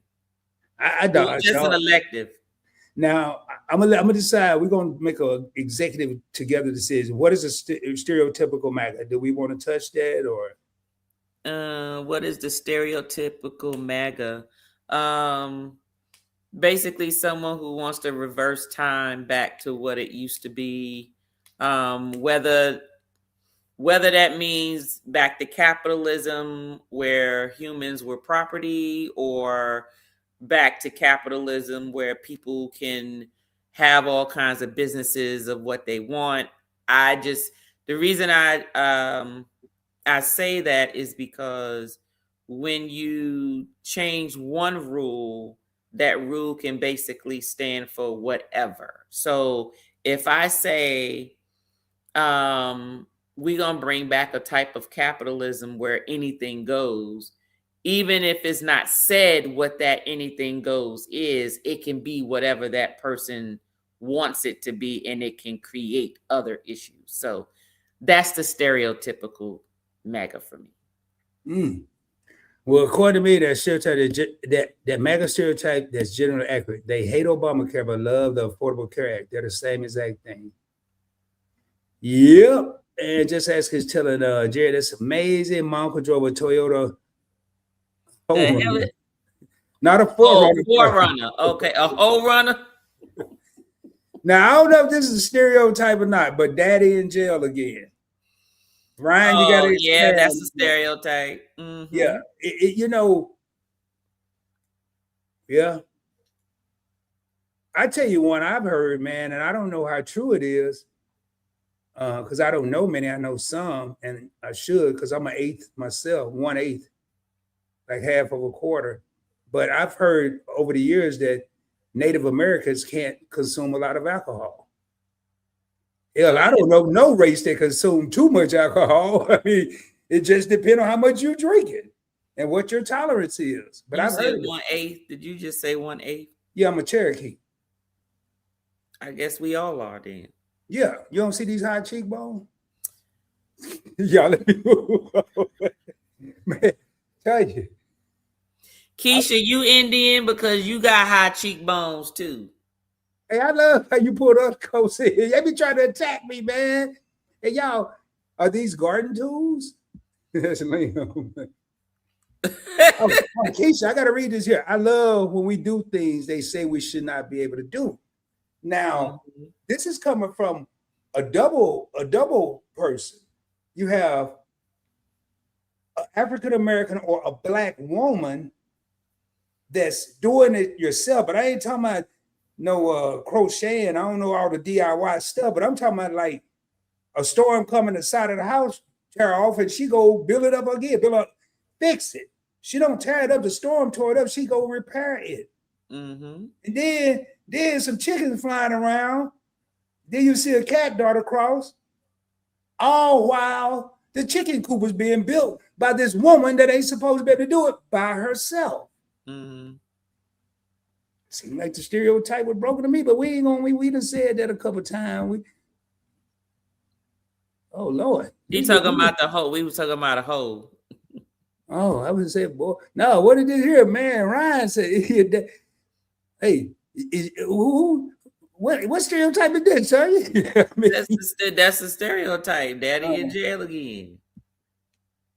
Speaker 1: I don't.
Speaker 2: Just an elective.
Speaker 1: Now I'm gonna decide. We're gonna make an executive together decision. What is a stereotypical MAGA? Do we want to touch that or?
Speaker 2: What is the stereotypical MAGA? Basically someone who wants to reverse time back to what it used to be. Whether that means back to capitalism where humans were property or back to capitalism where people can have all kinds of businesses of what they want. The reason I say that is because when you change one rule, that rule can basically stand for whatever. So if I say, we're going to bring back a type of capitalism where anything goes, even if it's not said what that anything goes is, it can be whatever that person wants it to be, and it can create other issues. So that's the stereotypical MAGA for me.
Speaker 1: Well, according to me, that stereotype, that MAGA stereotype that's generally accurate. They hate Obamacare but love the Affordable Care Act. They're the same exact thing. Yep. And just ask his telling Jerry, that's amazing. My uncle drove a Toyota. Not a Forerunner.
Speaker 2: Forerunner. Okay, a whole runner.
Speaker 1: Now, I don't know if this is a stereotype or not, but daddy in jail again. Ryan, you got to
Speaker 2: yeah, that's a stereotype. Mm-hmm.
Speaker 1: Yeah, yeah. I tell you one I've heard, man, and I don't know how true it is because I don't know many. I know some, and I should because I'm an eighth myself, 1/8, like half of a quarter. But I've heard over the years that Native Americans can't consume a lot of alcohol. Hell, I don't know no race that consume too much alcohol. I mean, it just depends on how much you're drinking and what your tolerance is. But I've heard
Speaker 2: 1/8. Did you just say 1/8?
Speaker 1: Yeah, I'm a Cherokee.
Speaker 2: I guess we all are then.
Speaker 1: Yeah, you don't see these high cheekbones? Y'all let me move. Man, tell you.
Speaker 2: Keisha, you Indian because you got high cheekbones too.
Speaker 1: Hey, I love how you put us coats in. They be trying to attack me, man. Hey, y'all, are these garden tools? That's lame. Oh, Keisha, I got to read this here. I love when we do things they say we should not be able to do. Now, this is coming from a double person. You have an African American or a black woman that's doing it yourself. But I ain't talking about no crocheting. I don't know all the DIY stuff, but I'm talking about like a storm coming to the side of the house, tear off, and she go build it up again, fix it. She don't tear it up, the storm tore it up, she go repair it. And then some chickens flying around. Then you see a cat dart across. All while the chicken coop was being built by this woman that ain't supposed to be able to do it by herself. Seems like the stereotype was broken to me, but we done said that a couple times. Oh Lord.
Speaker 2: He talking about the hoe. We was talking about a hoe.
Speaker 1: Oh, I was saying, boy. No, what did this here, man? Ryan said, hey, what stereotype is this, sir?
Speaker 2: That's the stereotype. Daddy in jail again.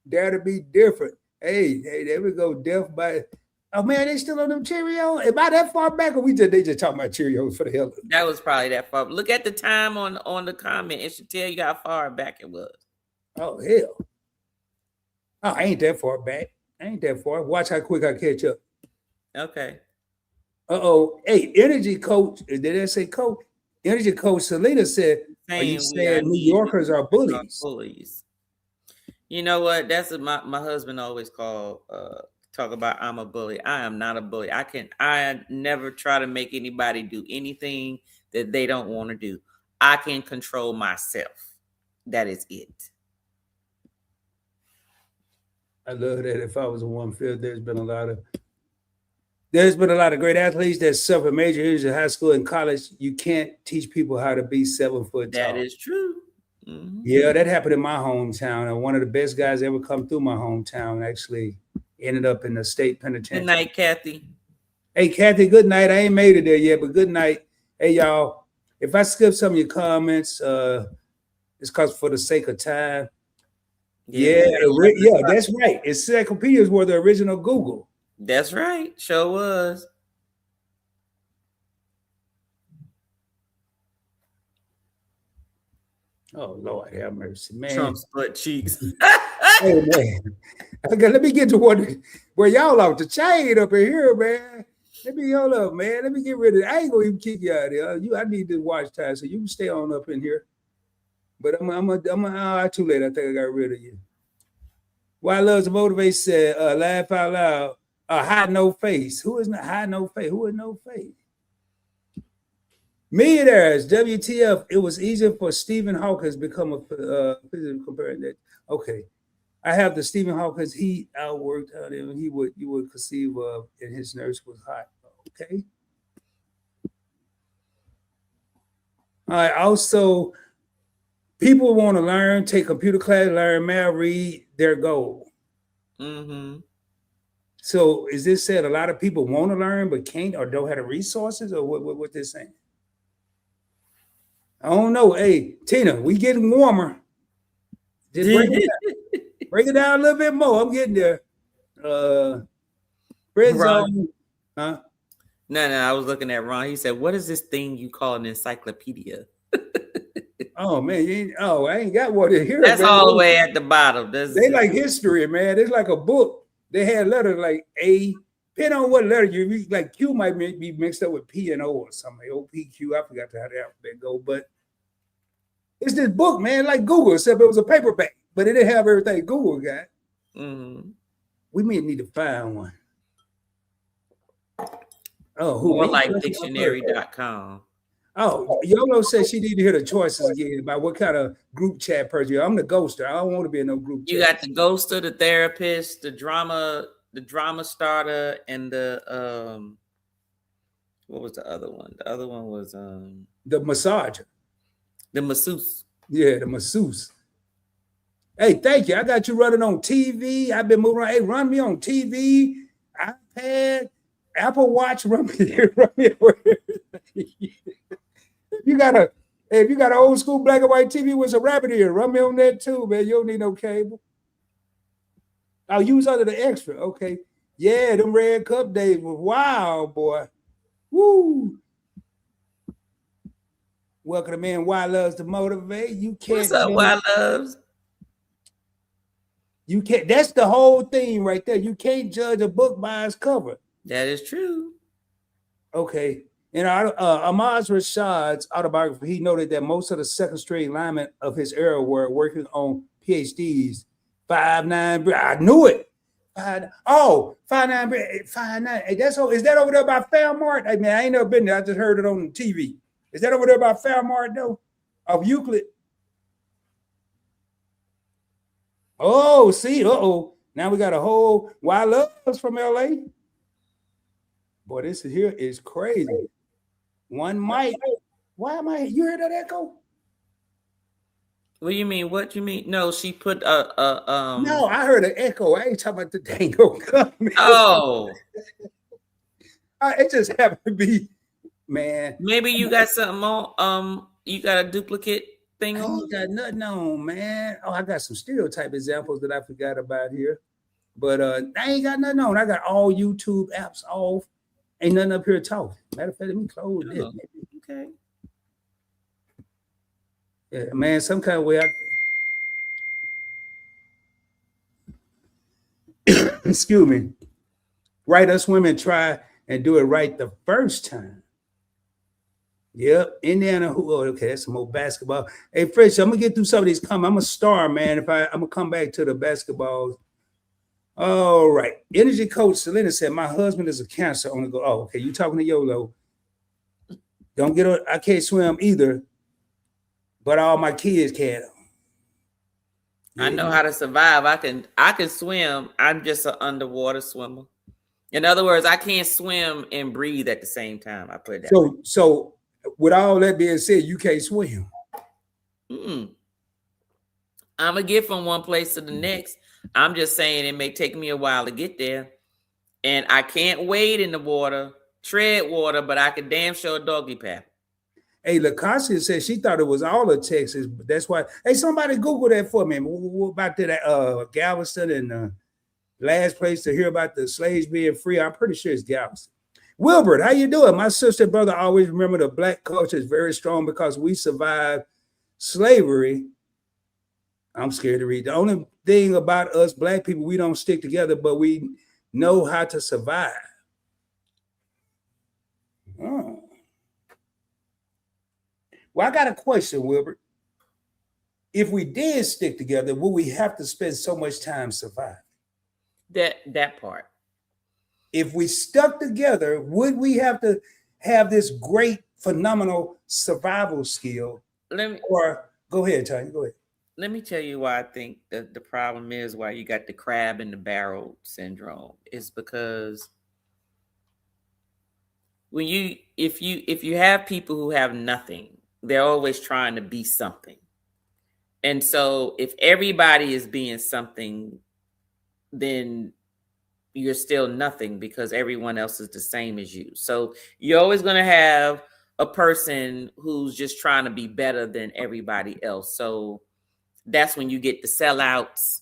Speaker 1: That'll be different. Hey, there we go. Death by. Oh man, they still on them Cheerios? Am I that far back, or they just talking about Cheerios for the hell of it?
Speaker 2: That was probably that far. Look at the time on the comment. It should tell you how far back it was.
Speaker 1: Oh hell. Oh, I ain't that far back. I ain't that far. Watch how quick I catch up.
Speaker 2: Okay.
Speaker 1: Hey, energy coach. Did I say coach? Energy coach Selena said, "Are you saying New Yorkers are bullies?"
Speaker 2: Bullies. You know what? That's what my husband always talk about. I'm a bully. I am not a bully. I never try to make anybody do anything that they don't want to do. I can control myself. That is it.
Speaker 1: I love that. If I was in one field, there's been a lot of great athletes that suffer major injuries in high school and college. You can't teach people how to be 7 foot tall.
Speaker 2: That is true.
Speaker 1: Yeah, that happened in my hometown. And one of the best guys ever come through my hometown actually ended up in the state penitentiary.
Speaker 2: Good night, Kathy.
Speaker 1: Hey, Kathy, good night. I ain't made it there yet, but good night. Hey, y'all, if I skip some of your comments, it's because for the sake of time. Yeah, that's right. Encyclopedias were the original Google.
Speaker 2: That's right. Sure was.
Speaker 1: Oh, Lord have mercy, man.
Speaker 2: Trump's butt cheeks.
Speaker 1: Hey, man. Okay, let me get to one where y'all off the chain up in here, man. Let me hold up, man. Let me get rid of it. I ain't gonna even kick you out of here. I need this watch time, so you can stay on up in here. But I'm too late. I think I got rid of you. Why Loves to Motivate said, laugh out loud. Hide no face. Who is not hide no face? Who is no face? Millionaires, WTF. It was easier for Stephen Hawking to become a physical comparing that. Okay. I have the Stephen Hawking. He outworked out him. You would conceive of, and his nurse was hot. Okay. All right. Also, people want to learn, take computer class, learn math, read their goal. So is this said a lot of people want to learn but can't or don't have the resources, or what they're saying? I don't know. Hey, Tina, we getting warmer. Just break it down a little bit more. I'm getting there. Red zone. Huh?
Speaker 2: No, I was looking at Ron. He said, "What is this thing you call an encyclopedia?"
Speaker 1: Oh man, I ain't got one in here.
Speaker 2: That's man. All the way at the bottom.
Speaker 1: They like history, man. It's like a book. They had letters like A. Depending on what letter you read, like Q might be mixed up with P and O or something. OPQ. I forgot how the alphabet go, but it's this book, man, like Google, except it was a paperback, but it didn't have everything Google got. We may need to find one. Oh,
Speaker 2: more like dictionary.com.
Speaker 1: Oh, Yolo said she need to hear the choices again about what kind of group chat person you are. I'm the ghoster. I don't want to be in no group chat.
Speaker 2: You got the ghoster, the therapist, the drama starter, and the what was the other one? The other one was
Speaker 1: the massager.
Speaker 2: The masseuse.
Speaker 1: Yeah, the masseuse. Hey, thank you. I got you running on TV. I've been moving around. Hey, run me on TV, iPad, Apple Watch. Run me. You got Hey, if you got an old school black and white TV with a rabbit ear, run me on that too, man. You don't need no cable. I'll use under the extra. Okay. Yeah, them red cup days was wild, boy. Woo. Welcome to Man Why Loves to Motivate. You can't.
Speaker 2: What's up, Why Loves?
Speaker 1: You can't. That's the whole thing right there. You can't judge a book by its cover.
Speaker 2: That is true.
Speaker 1: Okay. In Ahmad Rashad's autobiography, he noted that most of the second string linemen of his era were working on PhDs. 5'9". I knew it. 5'9". 5'9". Hey, that's all. Is that over there by Fairmart? I mean, I ain't never been there. I just heard it on TV. Is that over there by Fairmart though? Of Euclid? Oh, see, now we got a whole Why Loves from LA. Boy, this here is crazy. One mic. Why am I? You heard that echo?
Speaker 2: What do you mean? What you mean? No, she put
Speaker 1: No, I heard an echo. I ain't talking about the dango coming.
Speaker 2: Oh,
Speaker 1: It just happened to be, man.
Speaker 2: maybe you got something on. You got a duplicate thing
Speaker 1: I
Speaker 2: on.
Speaker 1: ain't got nothing on, man. Oh, I got some stereotype examples that I forgot about here, but I ain't got nothing on. I got all YouTube apps off. Ain't nothing up here talking. Matter of fact, let me close this.
Speaker 2: Okay.
Speaker 1: Yeah, man, some kind of way excuse me. Right, us women try and do it right the first time. Yep, Indiana. Okay, that's some more basketball. Hey, Fresh, I'm gonna get through some of these comments. I'm a star, man. I'm gonna come back to the basketballs. All right. Energy coach Selena said, my husband is a Cancer on the go. Oh, okay. You talking to YOLO. Don't get on. I can't swim either, but all my kids can.
Speaker 2: I know how to survive. I can swim. I'm just an underwater swimmer. In other words, I can't swim and breathe at the same time. I put that.
Speaker 1: So with all that being said, you can't swim.
Speaker 2: I'm gonna get from one place to the next. I'm just saying it may take me a while to get there, and I can't wade in the water, tread water, but I can damn sure doggy paddle.
Speaker 1: Hey, LaCassia said she thought it was all of Texas, but that's why. Hey, somebody Google that for me. What about that Galveston and last place to hear about the slaves being free? I'm pretty sure it's Galveston. Wilbert, how you doing? My sister and brother always remember the black culture is very strong because we survived slavery. I'm scared to read. The only thing about us black people, we don't stick together, but we know how to survive. Oh. Well, I got a question, Wilbert. If we did stick together, would we have to spend so much time surviving?
Speaker 2: That part.
Speaker 1: If we stuck together, would we have to have this great, phenomenal survival skill? Or go ahead, Tanya. Go ahead.
Speaker 2: Let me tell you why I think that the problem is why you got the crab in the barrel syndrome. Is because when if you have people who have nothing, they're always trying to be something. And so if everybody is being something, then you're still nothing because everyone else is the same as you. So you're always going to have a person who's just trying to be better than everybody else. So that's when you get the sellouts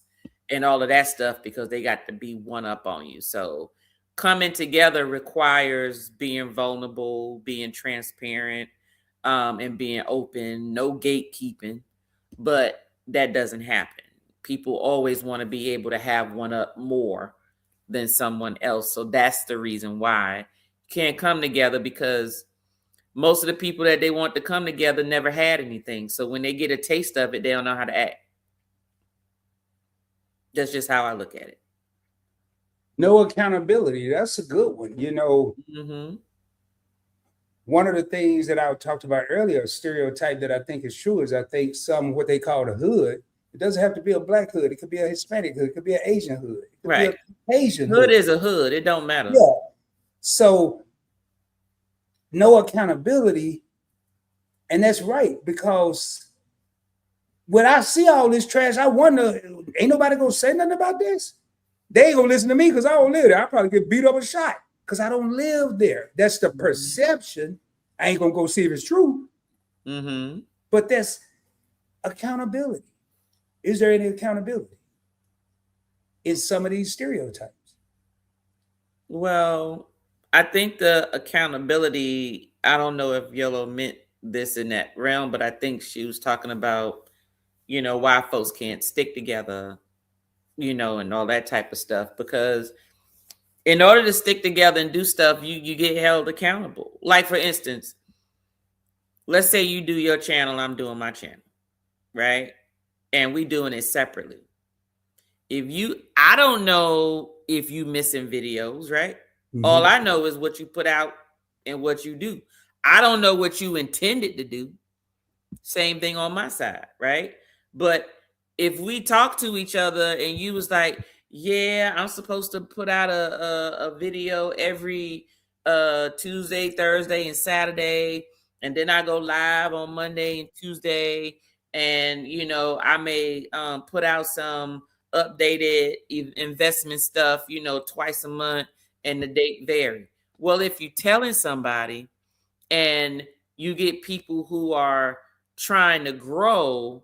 Speaker 2: and all of that stuff because they got to be one up on you. So coming together requires being vulnerable, being transparent, and being open, no gatekeeping. But that doesn't happen. People always want to be able to have one up more than someone else. So that's the reason why you can't come together, because most of the people that they want to come together never had anything. So when they get a taste of it, they don't know how to act. That's just how I look at it.
Speaker 1: No accountability. That's a good one. You know, one of the things that I talked about earlier, a stereotype that I think is true, is I think some what they call the hood. It doesn't have to be a black hood. It could be a Hispanic hood. It could be an Asian hood. It could
Speaker 2: right.
Speaker 1: be an Asian
Speaker 2: hood is a hood. It don't matter.
Speaker 1: Yeah. So no accountability. And that's right, because when I see all this trash, I wonder, ain't nobody gonna say nothing about this? They ain't gonna listen to me because I don't live there. I'll probably get beat up and shot because I don't live there. That's the perception. I ain't gonna go see if it's true. But that's accountability. Is there any accountability in some of these stereotypes?
Speaker 2: Well, I think the accountability, I don't know if Yellow meant this in that realm, but I think she was talking about, why folks can't stick together, and all that type of stuff. Because in order to stick together and do stuff, you get held accountable. Like, for instance, let's say you do your channel, I'm doing my channel, right? And we doing it separately. I don't know if you missing videos, right? Mm-hmm. All I know is what you put out and what you do. I don't know what you intended to do. Same thing on my side, right? But if we talk to each other and you was like, yeah, I'm supposed to put out a video every Tuesday, Thursday, and Saturday, and then I go live on Monday and Tuesday, and I may put out some updated investment stuff, twice a month, and the date vary. Well, if you're telling somebody and you get people who are trying to grow,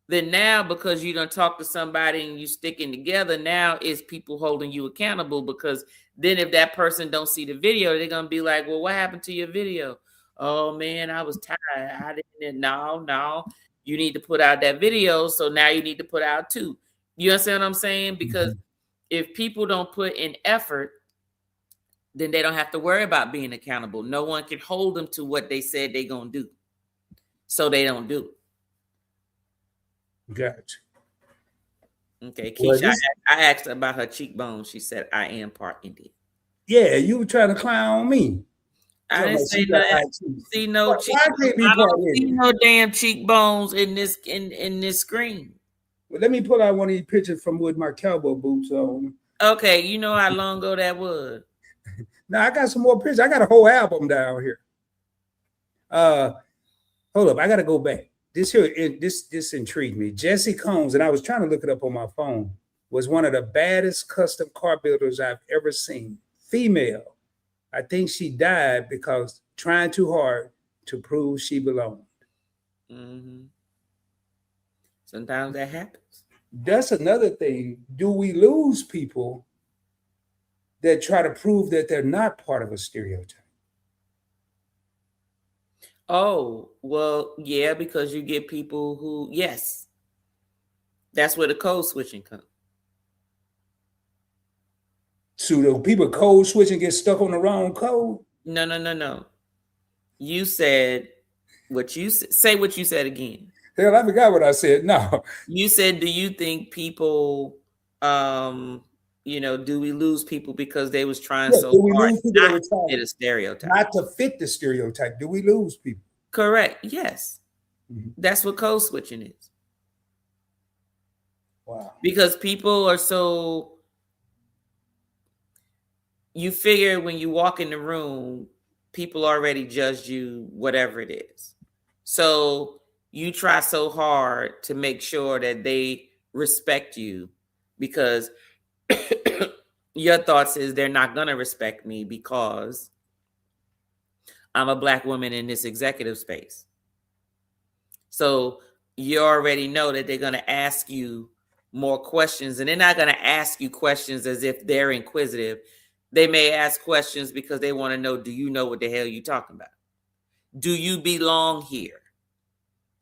Speaker 2: then now because you don't talk to somebody and you sticking together, now it's people holding you accountable. Because then if that person don't see the video, they're gonna be like, well, what happened to your video? Oh man, I was tired. I didn't. No, you need to put out that video. So now you need to put out 2. You understand what I'm saying? Because if people don't put in effort, then they don't have to worry about being accountable. No one can hold them to what they said they're going to do. So they don't do
Speaker 1: it. Gotcha.
Speaker 2: Okay, Keisha, I asked her about her cheekbones. She said, I am part Indian.
Speaker 1: Yeah, you were trying to clown me.
Speaker 2: I didn't say nothing. See no cheekbones. I don't see no damn cheekbones in this screen.
Speaker 1: Well, let me pull out one of these pictures from with my cowboy boots on.
Speaker 2: Okay, you know how long ago that was.
Speaker 1: Now I got some more pictures. I got a whole album down here. Hold up, I gotta go back. This intrigued me. Jessie Combs, and I was trying to look it up on my phone, was one of the baddest custom car builders I've ever seen. Female. I think she died because trying too hard to prove she belonged.
Speaker 2: Mm-hmm. Sometimes that happens.
Speaker 1: That's another thing. Do we lose people that try to prove that they're not part of a stereotype?
Speaker 2: Oh, well, yeah, because you get people who, yes, that's where the code switching comes.
Speaker 1: So the people code switch and get stuck on the wrong code?
Speaker 2: No. You said what you say. What you said again?
Speaker 1: Hell, I forgot what I said. No.
Speaker 2: You said, do you think people, do we lose people because they was trying so hard not to fit a stereotype?
Speaker 1: Not to fit the stereotype. Do we lose people?
Speaker 2: Correct. Yes. Mm-hmm. That's what code switching is.
Speaker 1: Wow.
Speaker 2: Because people are so... You figure when you walk in the room, people already judged you, whatever it is. So you try so hard to make sure that they respect you because your thoughts is they're not going to respect me because I'm a Black woman in this executive space. So you already know that they're going to ask you more questions, and they're not going to ask you questions as if they're inquisitive. They may ask questions because they want to know, do you know what the hell you're talking about? Do you belong here?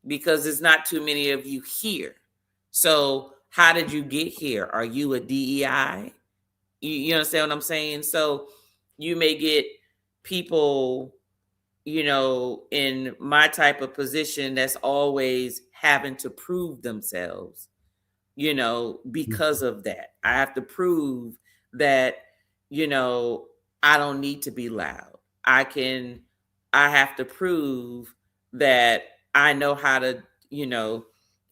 Speaker 2: Because there's not too many of you here. So how did you get here? Are you a DEI? You understand what I'm saying? So you may get people, in my type of position that's always having to prove themselves, because of that. I have to prove that I don't need to be loud. I have to prove that I know how to,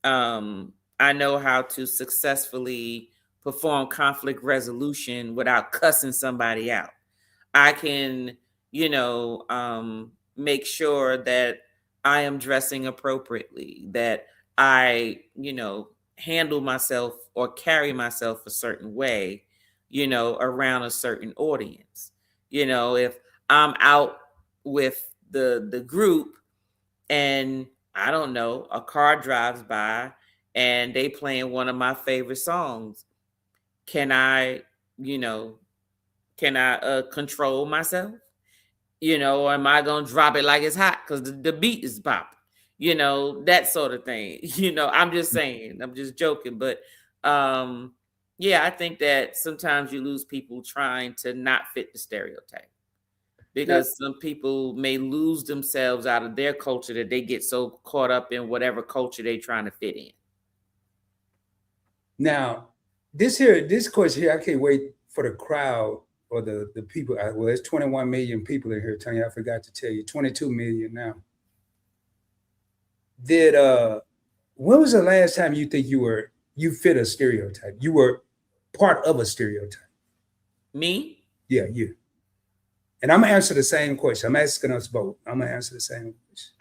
Speaker 2: I know how to successfully perform conflict resolution without cussing somebody out. I can, make sure that I am dressing appropriately, that I, handle myself or carry myself a certain way, around a certain audience. If I'm out with the group and I don't know, a car drives by and they playing one of my favorite songs. Can I, you know, control myself? Or am I gonna drop it like it's hot because the beat is popping? That sort of thing. I'm just saying, I'm just joking, but yeah, I think that sometimes you lose people trying to not fit the stereotype because some people may lose themselves out of their culture that they get so caught up in whatever culture they're trying to fit in.
Speaker 1: Now, this question here, I can't wait for the crowd or the people. Well, there's 21 million people in here, Tanya. I forgot to tell you, 22 million now. When was the last time you think you fit a stereotype? You were part of a stereotype.
Speaker 2: Me?
Speaker 1: Yeah, you. And I'm gonna answer the same question. I'm asking us both. I'm gonna answer the same question.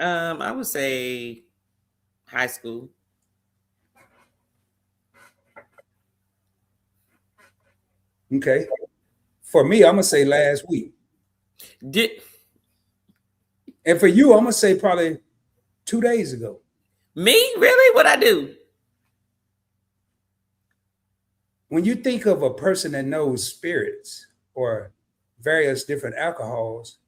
Speaker 2: I would say high school.
Speaker 1: Okay. For me, I'm gonna say last week. And for you, I'm gonna say probably 2 days ago.
Speaker 2: Me? Really? What I do?
Speaker 1: When you think of a person that knows spirits or various different alcohols,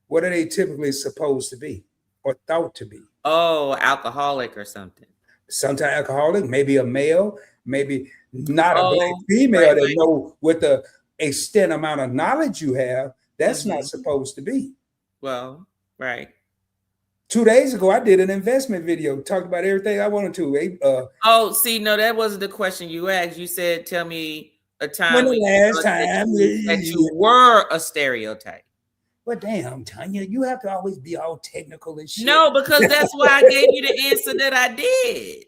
Speaker 1: what are they typically supposed to be or thought to be?
Speaker 2: Oh, alcoholic or something.
Speaker 1: Sometimes alcoholic, maybe a male, maybe not a black female that know with the extent amount of knowledge you have. That's not supposed to be.
Speaker 2: Well, right.
Speaker 1: 2 days ago, I did an investment video, talked about everything I wanted to.
Speaker 2: No, that wasn't the question you asked. You said, tell me a time
Speaker 1: when the last time
Speaker 2: that you were a stereotype.
Speaker 1: Well, damn, Tanya, you have to always be all technical and shit.
Speaker 2: No, because that's why I gave you the answer that I did.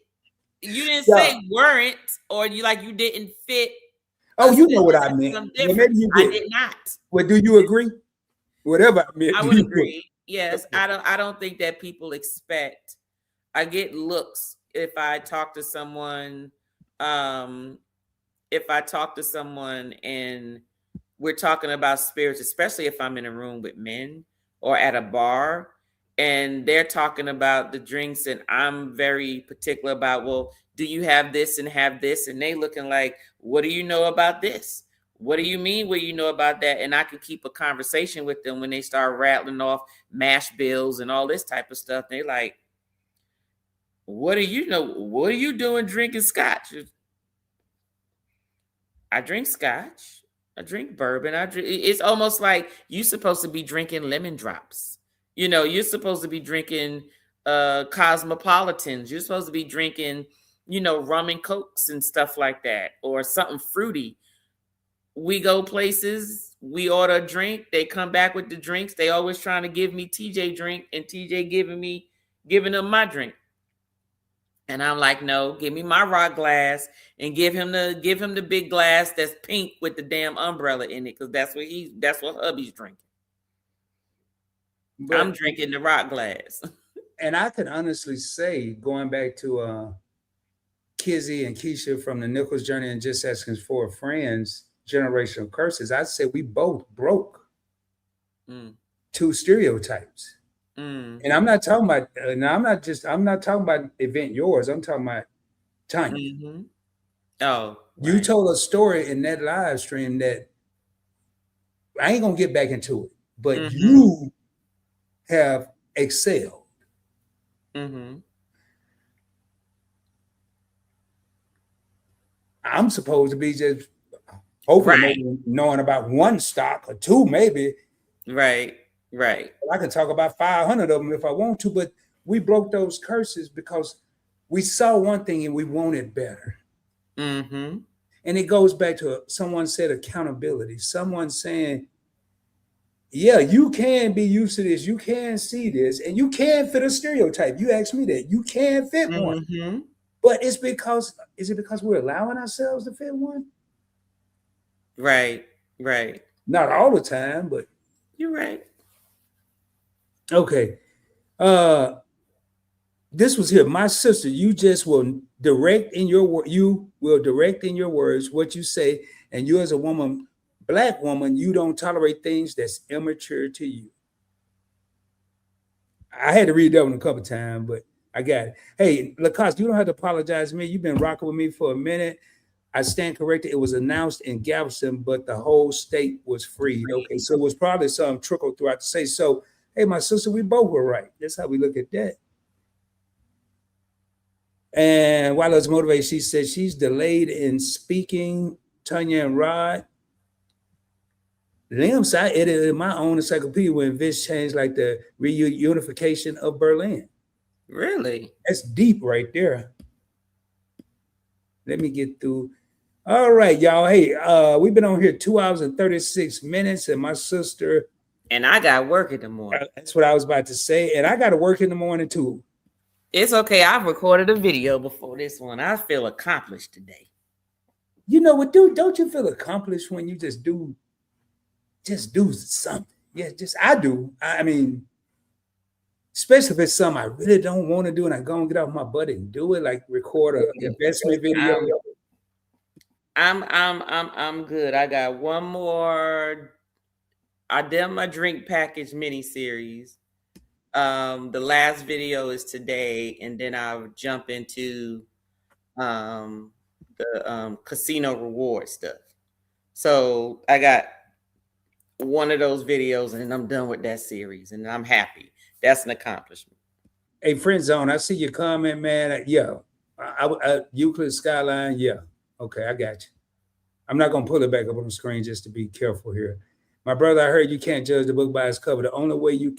Speaker 2: You didn't say weren't, or you didn't fit.
Speaker 1: Oh, you know what I meant. Well, maybe you did.
Speaker 2: I did not.
Speaker 1: Well, do you agree? Whatever I meant.
Speaker 2: I would agree. Yes, I don't think that people expect. I get looks if I talk to someone. If I talk to someone and we're talking about spirits, especially if I'm in a room with men or at a bar and they're talking about the drinks and I'm very particular about, well, do you have this and have this? And they looking like, what do you know about this? What do you mean what you know about that? And I can keep a conversation with them when they start rattling off mash bills and all this type of stuff. They're like, what do you know? What are you doing drinking scotch? I drink scotch. I drink bourbon. It's almost like you're supposed to be drinking lemon drops. You're supposed to be drinking cosmopolitans. You're supposed to be drinking, rum and cokes and stuff like that, or something fruity. We go places, we order a drink, they come back with the drinks. They always trying to give me TJ drink and TJ giving them my drink. And I'm like, no, give me my rock glass and give him the big glass that's pink with the damn umbrella in it, because that's what hubby's drinking. But I'm drinking the rock glass.
Speaker 1: And I can honestly say, going back to Kizzy and Keisha from the Nichols Journey and Just Asking for Friends, Generational Curses, I'd say we both broke 2 stereotypes. And I'm not talking about, I'm not talking about Event Yours. I'm talking about Tanya.
Speaker 2: Oh,
Speaker 1: you told a story in that live stream that I ain't gonna get back into it, but you have excelled. I'm supposed to be just hopefully maybe knowing about 1 stock or 2, maybe.
Speaker 2: Right.
Speaker 1: I can talk about 500 of them if I want to, but we broke those curses because we saw one thing and we wanted better. And it goes back to someone said accountability. Someone saying, yeah, you can be used to this. You can see this and you can fit a stereotype. You asked me that. You can fit one. But is it because we're allowing ourselves to fit one?
Speaker 2: Right.
Speaker 1: Not all the time, but
Speaker 2: you're right.
Speaker 1: Okay. This was here. My sister, you will direct in your words what you say, and you as a woman, Black woman, you don't tolerate things that's immature to you. I had to read that one a couple of times, but I got it. Hey, Lacoste, you don't have to apologize to me. You've been rocking with me for a minute. I stand corrected. It was announced in Galveston, but the whole state was freed. Okay, so it was probably some trickle throughout the state. So, hey, my sister, we both were right. That's how we look at that. And while I was motivated, she said she's delayed in speaking. Tanya and Rod. Liam, I edited my own encyclopedia when Vince changed like the reunification of Berlin.
Speaker 2: Really?
Speaker 1: That's deep right there. Let me get through. All right, y'all. Hey, we've been on here 2 hours and 36 minutes, and my sister.
Speaker 2: And I got work in the morning.
Speaker 1: That's what I was about to say. And I got to work in the morning too.
Speaker 2: It's okay. I've recorded a video before this one. I feel accomplished today.
Speaker 1: You know what, dude? Don't you feel accomplished when you just do something? Yeah, I do. I mean, especially if it's something I really don't want to do and I go and get off my butt and do it, like record an investment video.
Speaker 2: I'm good. I got one more. I did my drink package mini series. The last video is today, and then I'll jump into the casino reward stuff. So I got one of those videos, and I'm done with that series, and I'm happy. That's an accomplishment.
Speaker 1: Hey, Friend Zone, I see your comment, man. Yeah, Euclid Skyline. Yeah, okay, I got you. I'm not gonna pull it back up on the screen just to be careful here. My brother, I heard you can't judge the book by its cover. The only way you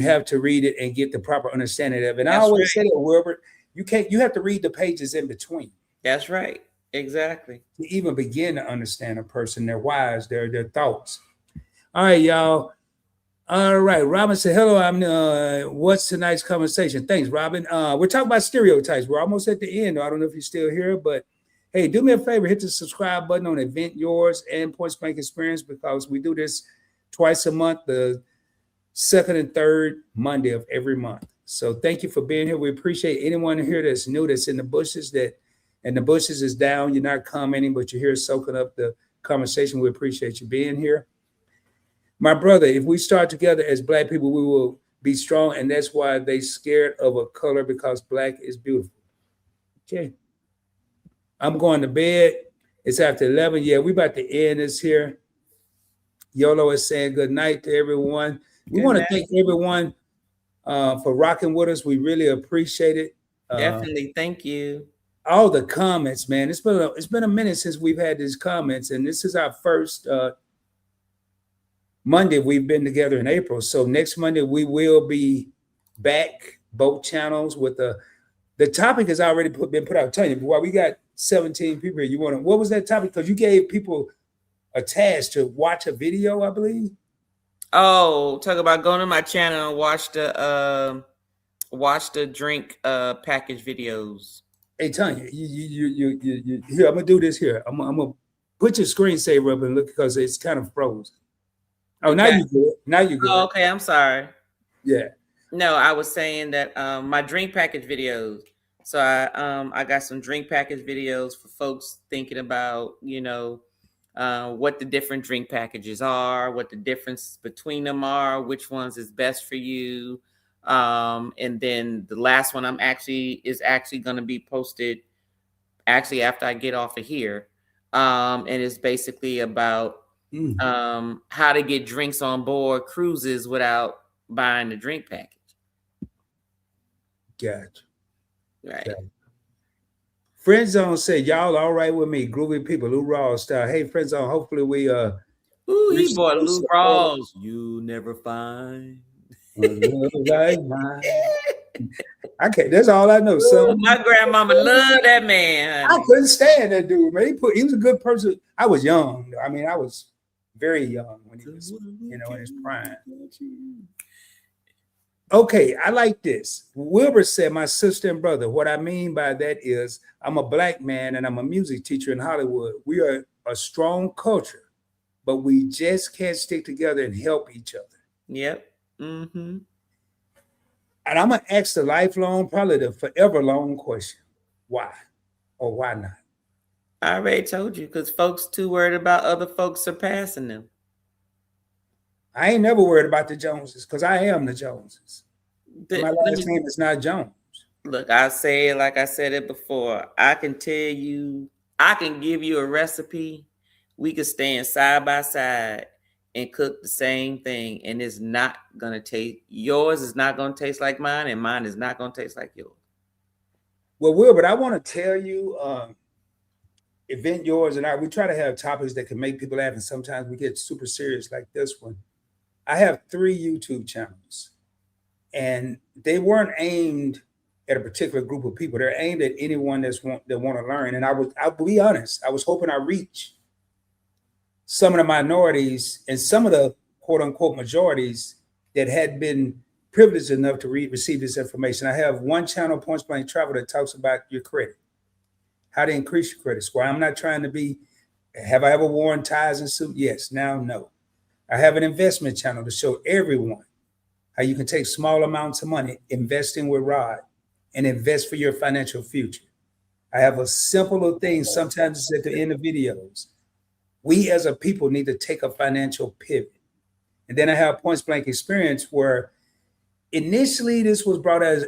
Speaker 1: have to read it and get the proper understanding of it. And I always say that, Wilbert, you have to read the pages in between.
Speaker 2: That's right. Exactly.
Speaker 1: To even begin to understand a person, their whys, their thoughts. All right, y'all. All right, Robin said, hello, I'm what's tonight's conversation? Thanks, Robin. We're talking about stereotypes. We're almost at the end. I don't know if you're still here, but hey, do me a favor, hit the subscribe button on Event Yours and Point Blank Experience, because we do this twice a month, the second and third Monday of every month. So thank you for being here. We appreciate anyone here that's new, that's in the bushes, and the bushes is down. You're not commenting, but you're here soaking up the conversation. We appreciate you being here. My brother, if we start together as Black people, we will be strong. And that's why they scared of a color, because Black is beautiful. Okay. I'm going to bed. It's after 11. Yeah, we about to end this here. Yolo is saying good night to everyone. We want to thank everyone for rocking with us. We really appreciate it.
Speaker 2: Definitely. Thank you.
Speaker 1: All the comments, man. It's been a minute since we've had these comments, and this is our first Monday we've been together in April. So next Monday we will be back, both channels, with the topic has already been put out. Tell you, boy, we got 17 people here. What was that topic? Because you gave people a task to watch a video, I believe.
Speaker 2: Oh, talk about going to my channel and watch the drink package videos.
Speaker 1: Hey, Tanya, you here. I'm gonna do this here. I'm gonna put your screensaver up and look, because it's kind of frozen. Oh, okay. Now you good. Now you good.
Speaker 2: Oh, okay, I'm sorry.
Speaker 1: Yeah.
Speaker 2: No, I was saying that my drink package videos. So I got some drink package videos for folks thinking about, what the different drink packages are, what the difference between them are, which ones is best for you. And then the last one is actually going to be posted after I get off of here. And it's basically about how to get drinks on board cruises without buying the drink package.
Speaker 1: Gotcha.
Speaker 2: Right.
Speaker 1: Gotcha. Friend Zone said, y'all all right with me, groovy people, Lou Rawls style. Hey, Friend Zone, hopefully we
Speaker 2: Ooh, he bought Lou Rawls. You never find
Speaker 1: like mine. Okay, that's all I know. So
Speaker 2: my grandmama loved that man.
Speaker 1: I couldn't stand that dude, man. He was a good person. I was young. I mean, I was very young when he was, in his prime. Okay, I like this. Wilbur said, my sister and brother. What I mean by that is I'm a Black man and I'm a music teacher in Hollywood. We are a strong culture, but we just can't stick together and help each other.
Speaker 2: Yep. Mm-hmm.
Speaker 1: And I'm going to ask the lifelong, probably the forever long question. Why or why not?
Speaker 2: I already told you, because folks too worried about other folks surpassing them.
Speaker 1: I ain't never worried about the Joneses, because I am the Joneses. My last name is not Jones.
Speaker 2: Look, I say it like I said it before. I can tell you, I can give you a recipe. We could stand side by side and cook the same thing, and it's not gonna taste. Yours is not gonna taste like mine, and mine is not gonna taste like yours.
Speaker 1: Well, Will, but I want to tell you, Event Yours and I, we try to have topics that can make people laugh, and sometimes we get super serious like this one. I have 3 YouTube channels, and they weren't aimed at a particular group of people. They're aimed at anyone that want to learn. And I'll be honest, I was hoping I reach some of the minorities and some of the quote unquote majorities that had been privileged enough to receive this information. I have one channel, Point Blank Travel, that talks about your credit, how to increase your credit score. I'm not trying to be, have I ever worn ties and suit? Yes, now, no. I have an investment channel to show everyone how you can take small amounts of money, investing with Rod, and invest for your financial future. I have a simple little thing, sometimes it's at the end of videos. We as a people need to take a financial pivot. And then I have Point Blank Experience, where initially this was brought as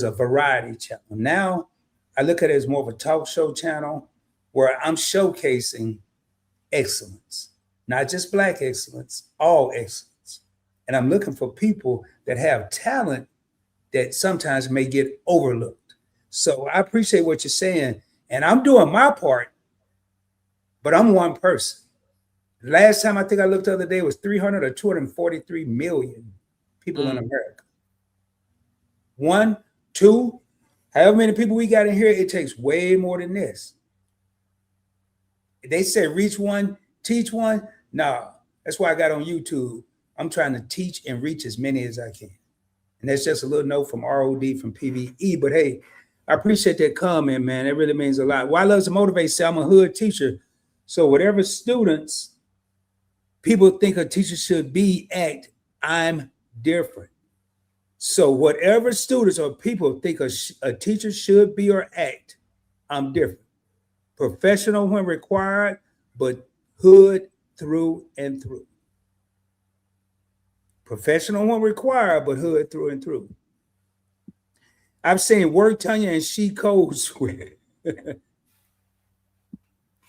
Speaker 1: a variety channel. Now I look at it as more of a talk show channel where I'm showcasing excellence, not just Black excellence, all excellence. And I'm looking for people that have talent that sometimes may get overlooked. So I appreciate what you're saying. And I'm doing my part, but I'm one person. Last time I think I looked the other day was 300 or 243 million people in America. 1, 2, however many people we got in here, it takes way more than this. They say reach one, teach one. No, that's why I got on YouTube. I'm trying to teach and reach as many as I can. And that's just a little note from ROD from PVE. But hey, I appreciate that comment, man. It really means a lot. Why Loves to Motivate say I'm a hood teacher. So whatever students people think a teacher should be, act, I'm different. So whatever students or people think a teacher should be or act, I'm different. Professional when required, but hood through and through. Professional when required, but hood through and through. I've seen work Tanya and she code switch.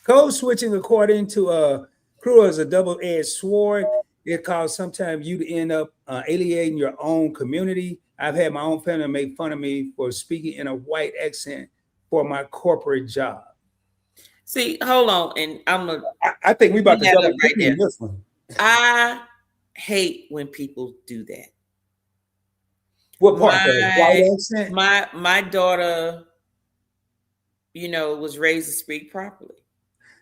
Speaker 1: Code switching, according to Crew, is a double-edged sword. It causes sometimes you to end up alienating your own community. I've had my own family make fun of me for speaking in a white accent for my corporate job.
Speaker 2: See, hold on, and
Speaker 1: I think we about to double
Speaker 2: right there.
Speaker 1: This one.
Speaker 2: I hate when people do that.
Speaker 1: What part? White accent?
Speaker 2: My daughter, was raised to speak properly.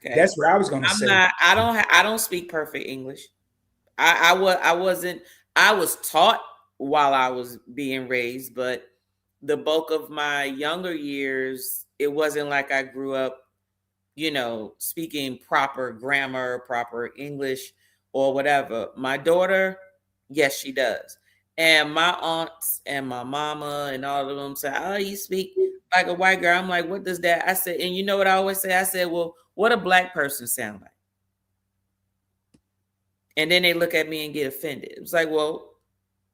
Speaker 1: Okay? That's what I was going to say.
Speaker 2: I don't speak perfect English. I was taught while I was being raised, but the bulk of my younger years, it wasn't like I grew up, speaking proper grammar, proper English, or whatever. My daughter, yes, she does. And my aunts and my mama and all of them say, "Oh, you speak like a white girl." I'm like, "What does that?" I said, and you know what I always say? I said, "Well, what a Black person sound like?" And then they look at me and get offended. It's like, well,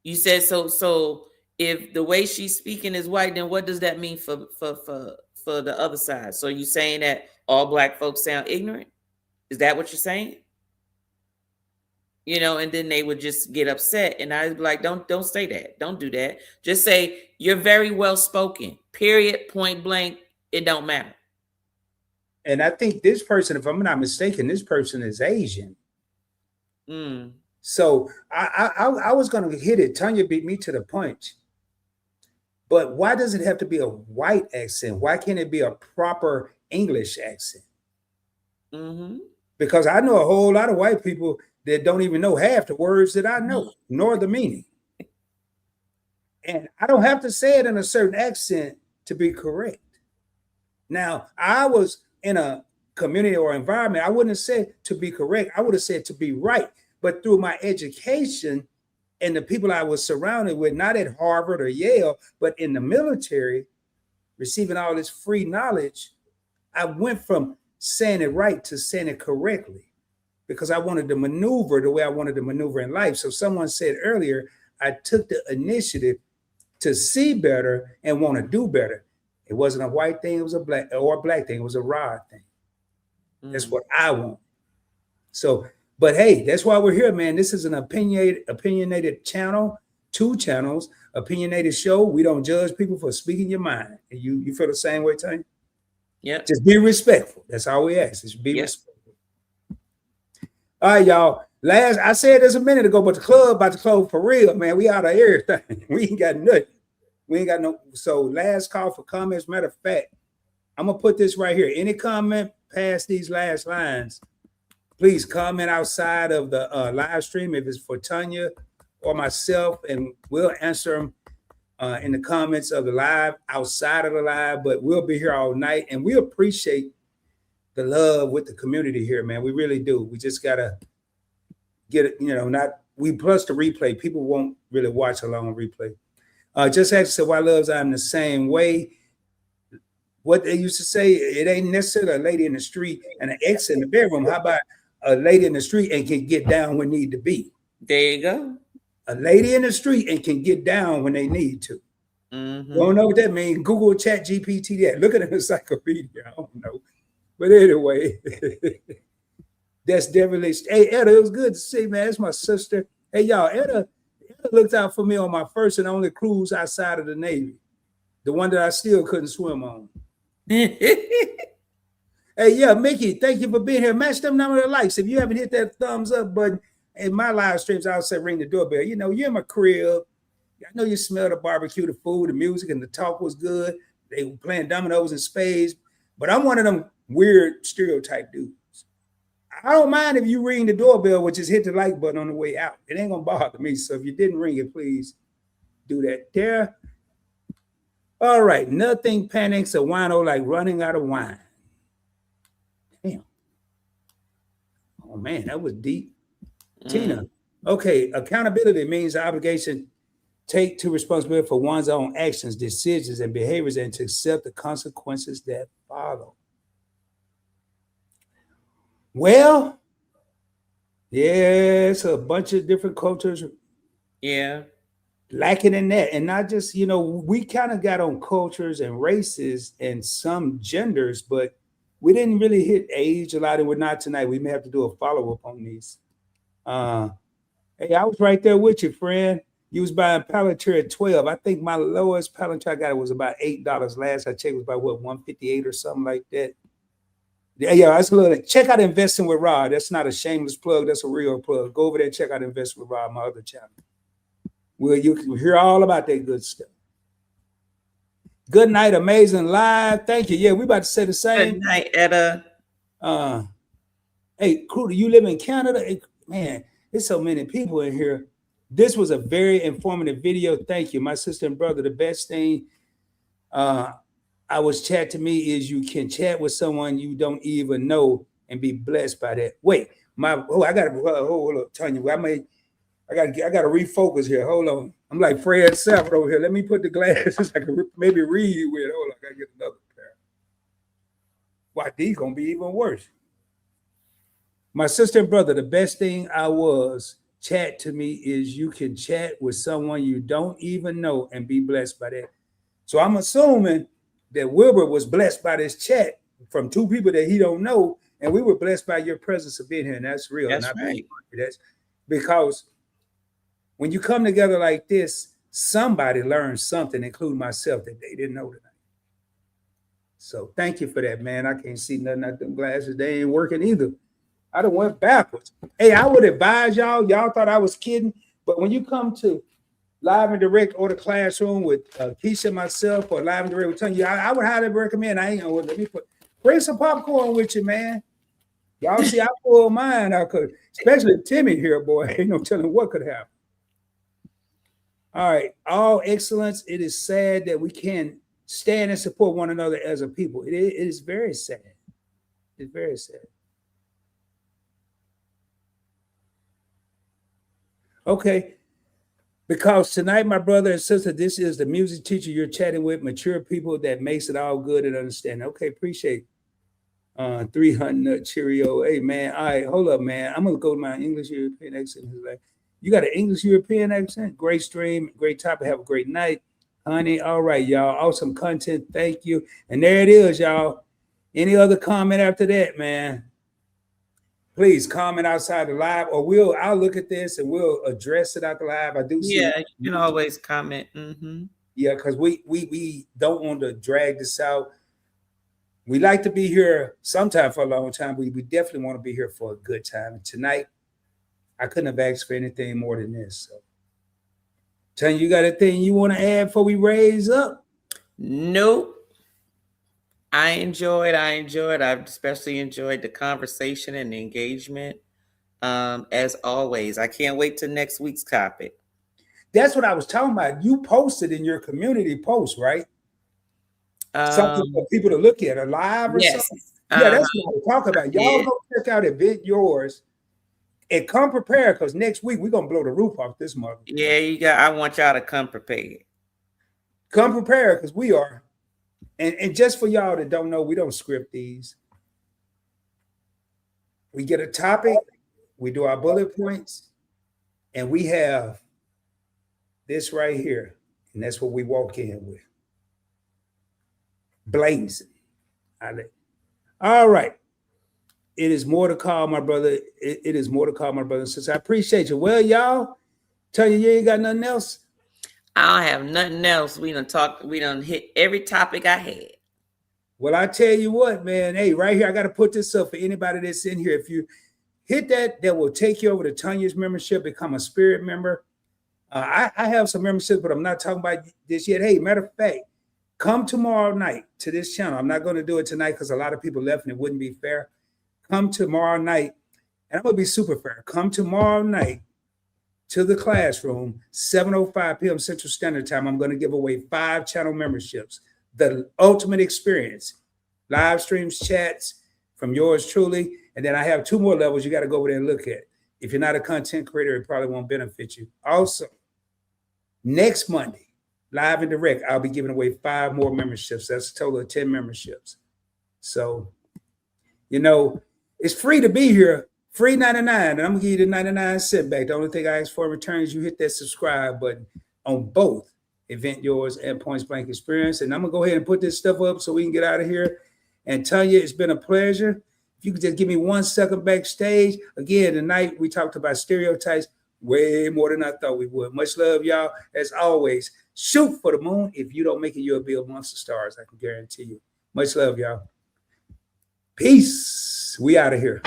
Speaker 2: you said so if the way she's speaking is white, then what does that mean for the other side? So you saying that all Black folks sound ignorant? Is that what you're saying? And then they would just get upset. And I'd be like, don't say that. Don't do that. Just say you're very well spoken. Period. Point blank. It don't matter.
Speaker 1: And I think this person, if I'm not mistaken, this person is Asian. So I was going to hit it. Tanya beat me to the punch. But why does it have to be a white accent? Why can't it be a proper English accent? Because I know a whole lot of white people that don't even know half the words that I know, nor the meaning. And I don't have to say it in a certain accent to be correct. Now, I was in a community or environment, I wouldn't have said to be correct. I would have said to be right. But through my education and the people I was surrounded with, not at Harvard or Yale, but in the military, receiving all this free knowledge, I went from saying it right to saying it correctly because I wanted to maneuver the way I wanted to maneuver in life. So someone said earlier, I took the initiative to see better and want to do better. It wasn't a white thing, it was a black thing, it was a raw thing. That's what I want. So, but hey, that's why we're here, man. This is an opinionated channel, 2 channels, opinionated show. We don't judge people for speaking your mind. And you feel the same way, Tanya?
Speaker 2: Yeah.
Speaker 1: Just be respectful. That's all we ask. Just be respectful. All right, y'all. I said this a minute ago, but the club about to close for real, man. We out of everything. We ain't got nothing. We ain't got no. So last call for comments. Matter of fact, I'm gonna put this right here. Any comment past these last lines, please comment outside of the live stream if it's for Tanya or myself, and we'll answer them in the comments of the live, outside of the live. But we'll be here all night, and we appreciate the love with the community here, man. We really do. We just gotta get it, plus the replay. People won't really watch a long replay. Just actually said, why loves I'm the same way. What they used to say, it ain't necessarily a lady in the street and an ex in the bedroom. How about a lady in the street and can get down when need to be?
Speaker 2: There you go.
Speaker 1: A lady in the street and can get down when they need to.
Speaker 2: Mm-hmm.
Speaker 1: You don't know what that means? Google Chat GPT that. Look at an encyclopedia. I don't know. But anyway, that's definitely. Hey, Etta, it was good to see, man. That's my sister. Hey, y'all, Etta looked out for me on my first and only cruise outside of the Navy. The one that I still couldn't swim on. Hey, yeah, Mickey, thank you for being here. Match them number of likes. If you haven't hit that thumbs up button in my live streams, I'll say ring the doorbell. You're in my crib. I know you smell the barbecue, the food, the music, and the talk was good. They were playing dominoes and spades. But I'm one of them weird stereotype dudes. I don't mind if you ring the doorbell, which is hit the like button on the way out. It ain't gonna bother me. So if you didn't ring it, please do that there. All right, nothing panics a wino like running out of wine. Damn. Oh man, that was deep. Tina. Okay, accountability means the obligation take to responsibility for one's own actions, decisions, and behaviors, and to accept the consequences that follow. Well, yeah, it's a bunch of different cultures.
Speaker 2: Yeah.
Speaker 1: Lacking in that. And not just, we kind of got on cultures and races and some genders, but we didn't really hit age a lot, and we're not tonight. We may have to do a follow-up on these. Hey, I was right there with you, friend. You was buying Palantir at 12. I think my lowest Palantir I got was about $8. Last I checked was about $158 or something like that. Yeah, that's a little. Check out Investing with Rod. That's not a shameless plug. That's a real plug. Go over there and check out Investing with Rod, my other channel. Well, you can hear all about that good stuff. Good night, amazing live. Thank you. Yeah, we about to say the same.
Speaker 2: Good night, Etta.
Speaker 1: Hey, Crew, do you live in Canada? Hey, man, there's so many people in here. This was a very informative video. Thank you. My sister and brother, the best thing I was chat to me is you can chat with someone you don't even know and be blessed by that. Wait, I gotta hold up, Tanya. I gotta refocus here. Hold on. I'm like Fred Sanford over here. Let me put the glasses I can maybe read with. Hold on, I gotta get another pair. Why, these gonna be even worse. My sister and brother, the best thing I was chat to me is you can chat with someone you don't even know and be blessed by that. So I'm assuming that Wilbur was blessed by this chat from 2 people that he don't know, and we were blessed by your presence of being here, and that's real.
Speaker 2: That's right.
Speaker 1: That's because when you come together like this, somebody learns something, including myself, that they didn't know tonight. So thank you for that, man. I can't see nothing out them glasses. They ain't working either. I done went backwards. Hey, I would advise y'all thought I was kidding, but when you come to Live and Direct or the classroom with Keisha, myself, or Live and Direct with Tanya, I would highly recommend. Bring some popcorn with you, man. Y'all see, I pulled mine out, especially Timmy here, boy. Ain't no telling what could happen. All right, all excellence. It is sad that we can't stand and support one another as a people. It is very sad. It's very sad. Okay. Because tonight, my brother and sister, this is the music teacher you're chatting with, mature people that makes it all good and understand. Okay, appreciate 300 Cheerio. Hey, man, all right, hold up, man. I'm going to go to my English European accent. You got an English European accent? Great stream, great topic. Have a great night. Honey, all right, y'all. Awesome content. Thank you. And there it is, y'all. Any other comment after that, man? Please comment outside the live, or I'll look at this and we'll address it out the live. I do see.
Speaker 2: Yeah, you can always comment.
Speaker 1: Yeah, because we don't want to drag this out. We like to be here sometime for a long time. We definitely want to be here for a good time. And tonight, I couldn't have asked for anything more than this. So, Tanya, you got anything you want to add before we raise up?
Speaker 2: Nope. I enjoyed. I've especially enjoyed the conversation and the engagement. As always, I can't wait till next week's topic.
Speaker 1: That's what I was talking about. You posted in your community post, right? Something for people to look at, a live or something. Yeah, that's what we're talking about. Y'all go check out Event Yours and come prepared, because next week we're gonna blow the roof off this month.
Speaker 2: Yeah, I want y'all to come prepared.
Speaker 1: Come prepared, because we are. And just for y'all that don't know, we don't script these. We get a topic, we do our bullet points, and we have this right here. And that's what we walk in with. Blazing. All right. It is more to call, my brother. It is more to call, my brother and sister. I appreciate you. Well, y'all, tell you ain't got nothing else.
Speaker 2: I don't have nothing else. We done hit every topic I had.
Speaker 1: Well, I tell you what, man. Hey, right here, I got to put this up for anybody that's in here. If you hit that will take you over to Tanya's membership, become a spirit member. I have some memberships, but I'm not talking about this yet. Hey, matter of fact, come tomorrow night to this channel. I'm not going to do it tonight because a lot of people left and it wouldn't be fair. Come tomorrow night, and I'm going to be super fair. Come tomorrow night to the classroom, 7:05 p.m. Central Standard Time. I'm going to give away 5 channel memberships. The ultimate experience, live streams, chats from yours truly. And then I have 2 more levels you got to go over there and look at. If you're not a content creator, it probably won't benefit you. Also, next Monday, live and direct, I'll be giving away 5 more memberships. That's a total of 10 memberships. So, it's free to be here, free 99. And I'm going to give you the 99 cent back. The only thing I ask for in return is you hit that subscribe button on both Event Yours and Points Blank Experience. And I'm going to go ahead and put this stuff up so we can get out of here. And Tanya, it's been a pleasure. If you could just give me 1 second backstage. Again, tonight we talked about stereotypes way more than I thought we would. Much love, y'all. As always, shoot for the moon. If you don't make it, you'll be amongst the stars. I can guarantee you. Much love, y'all. Peace. We out of here.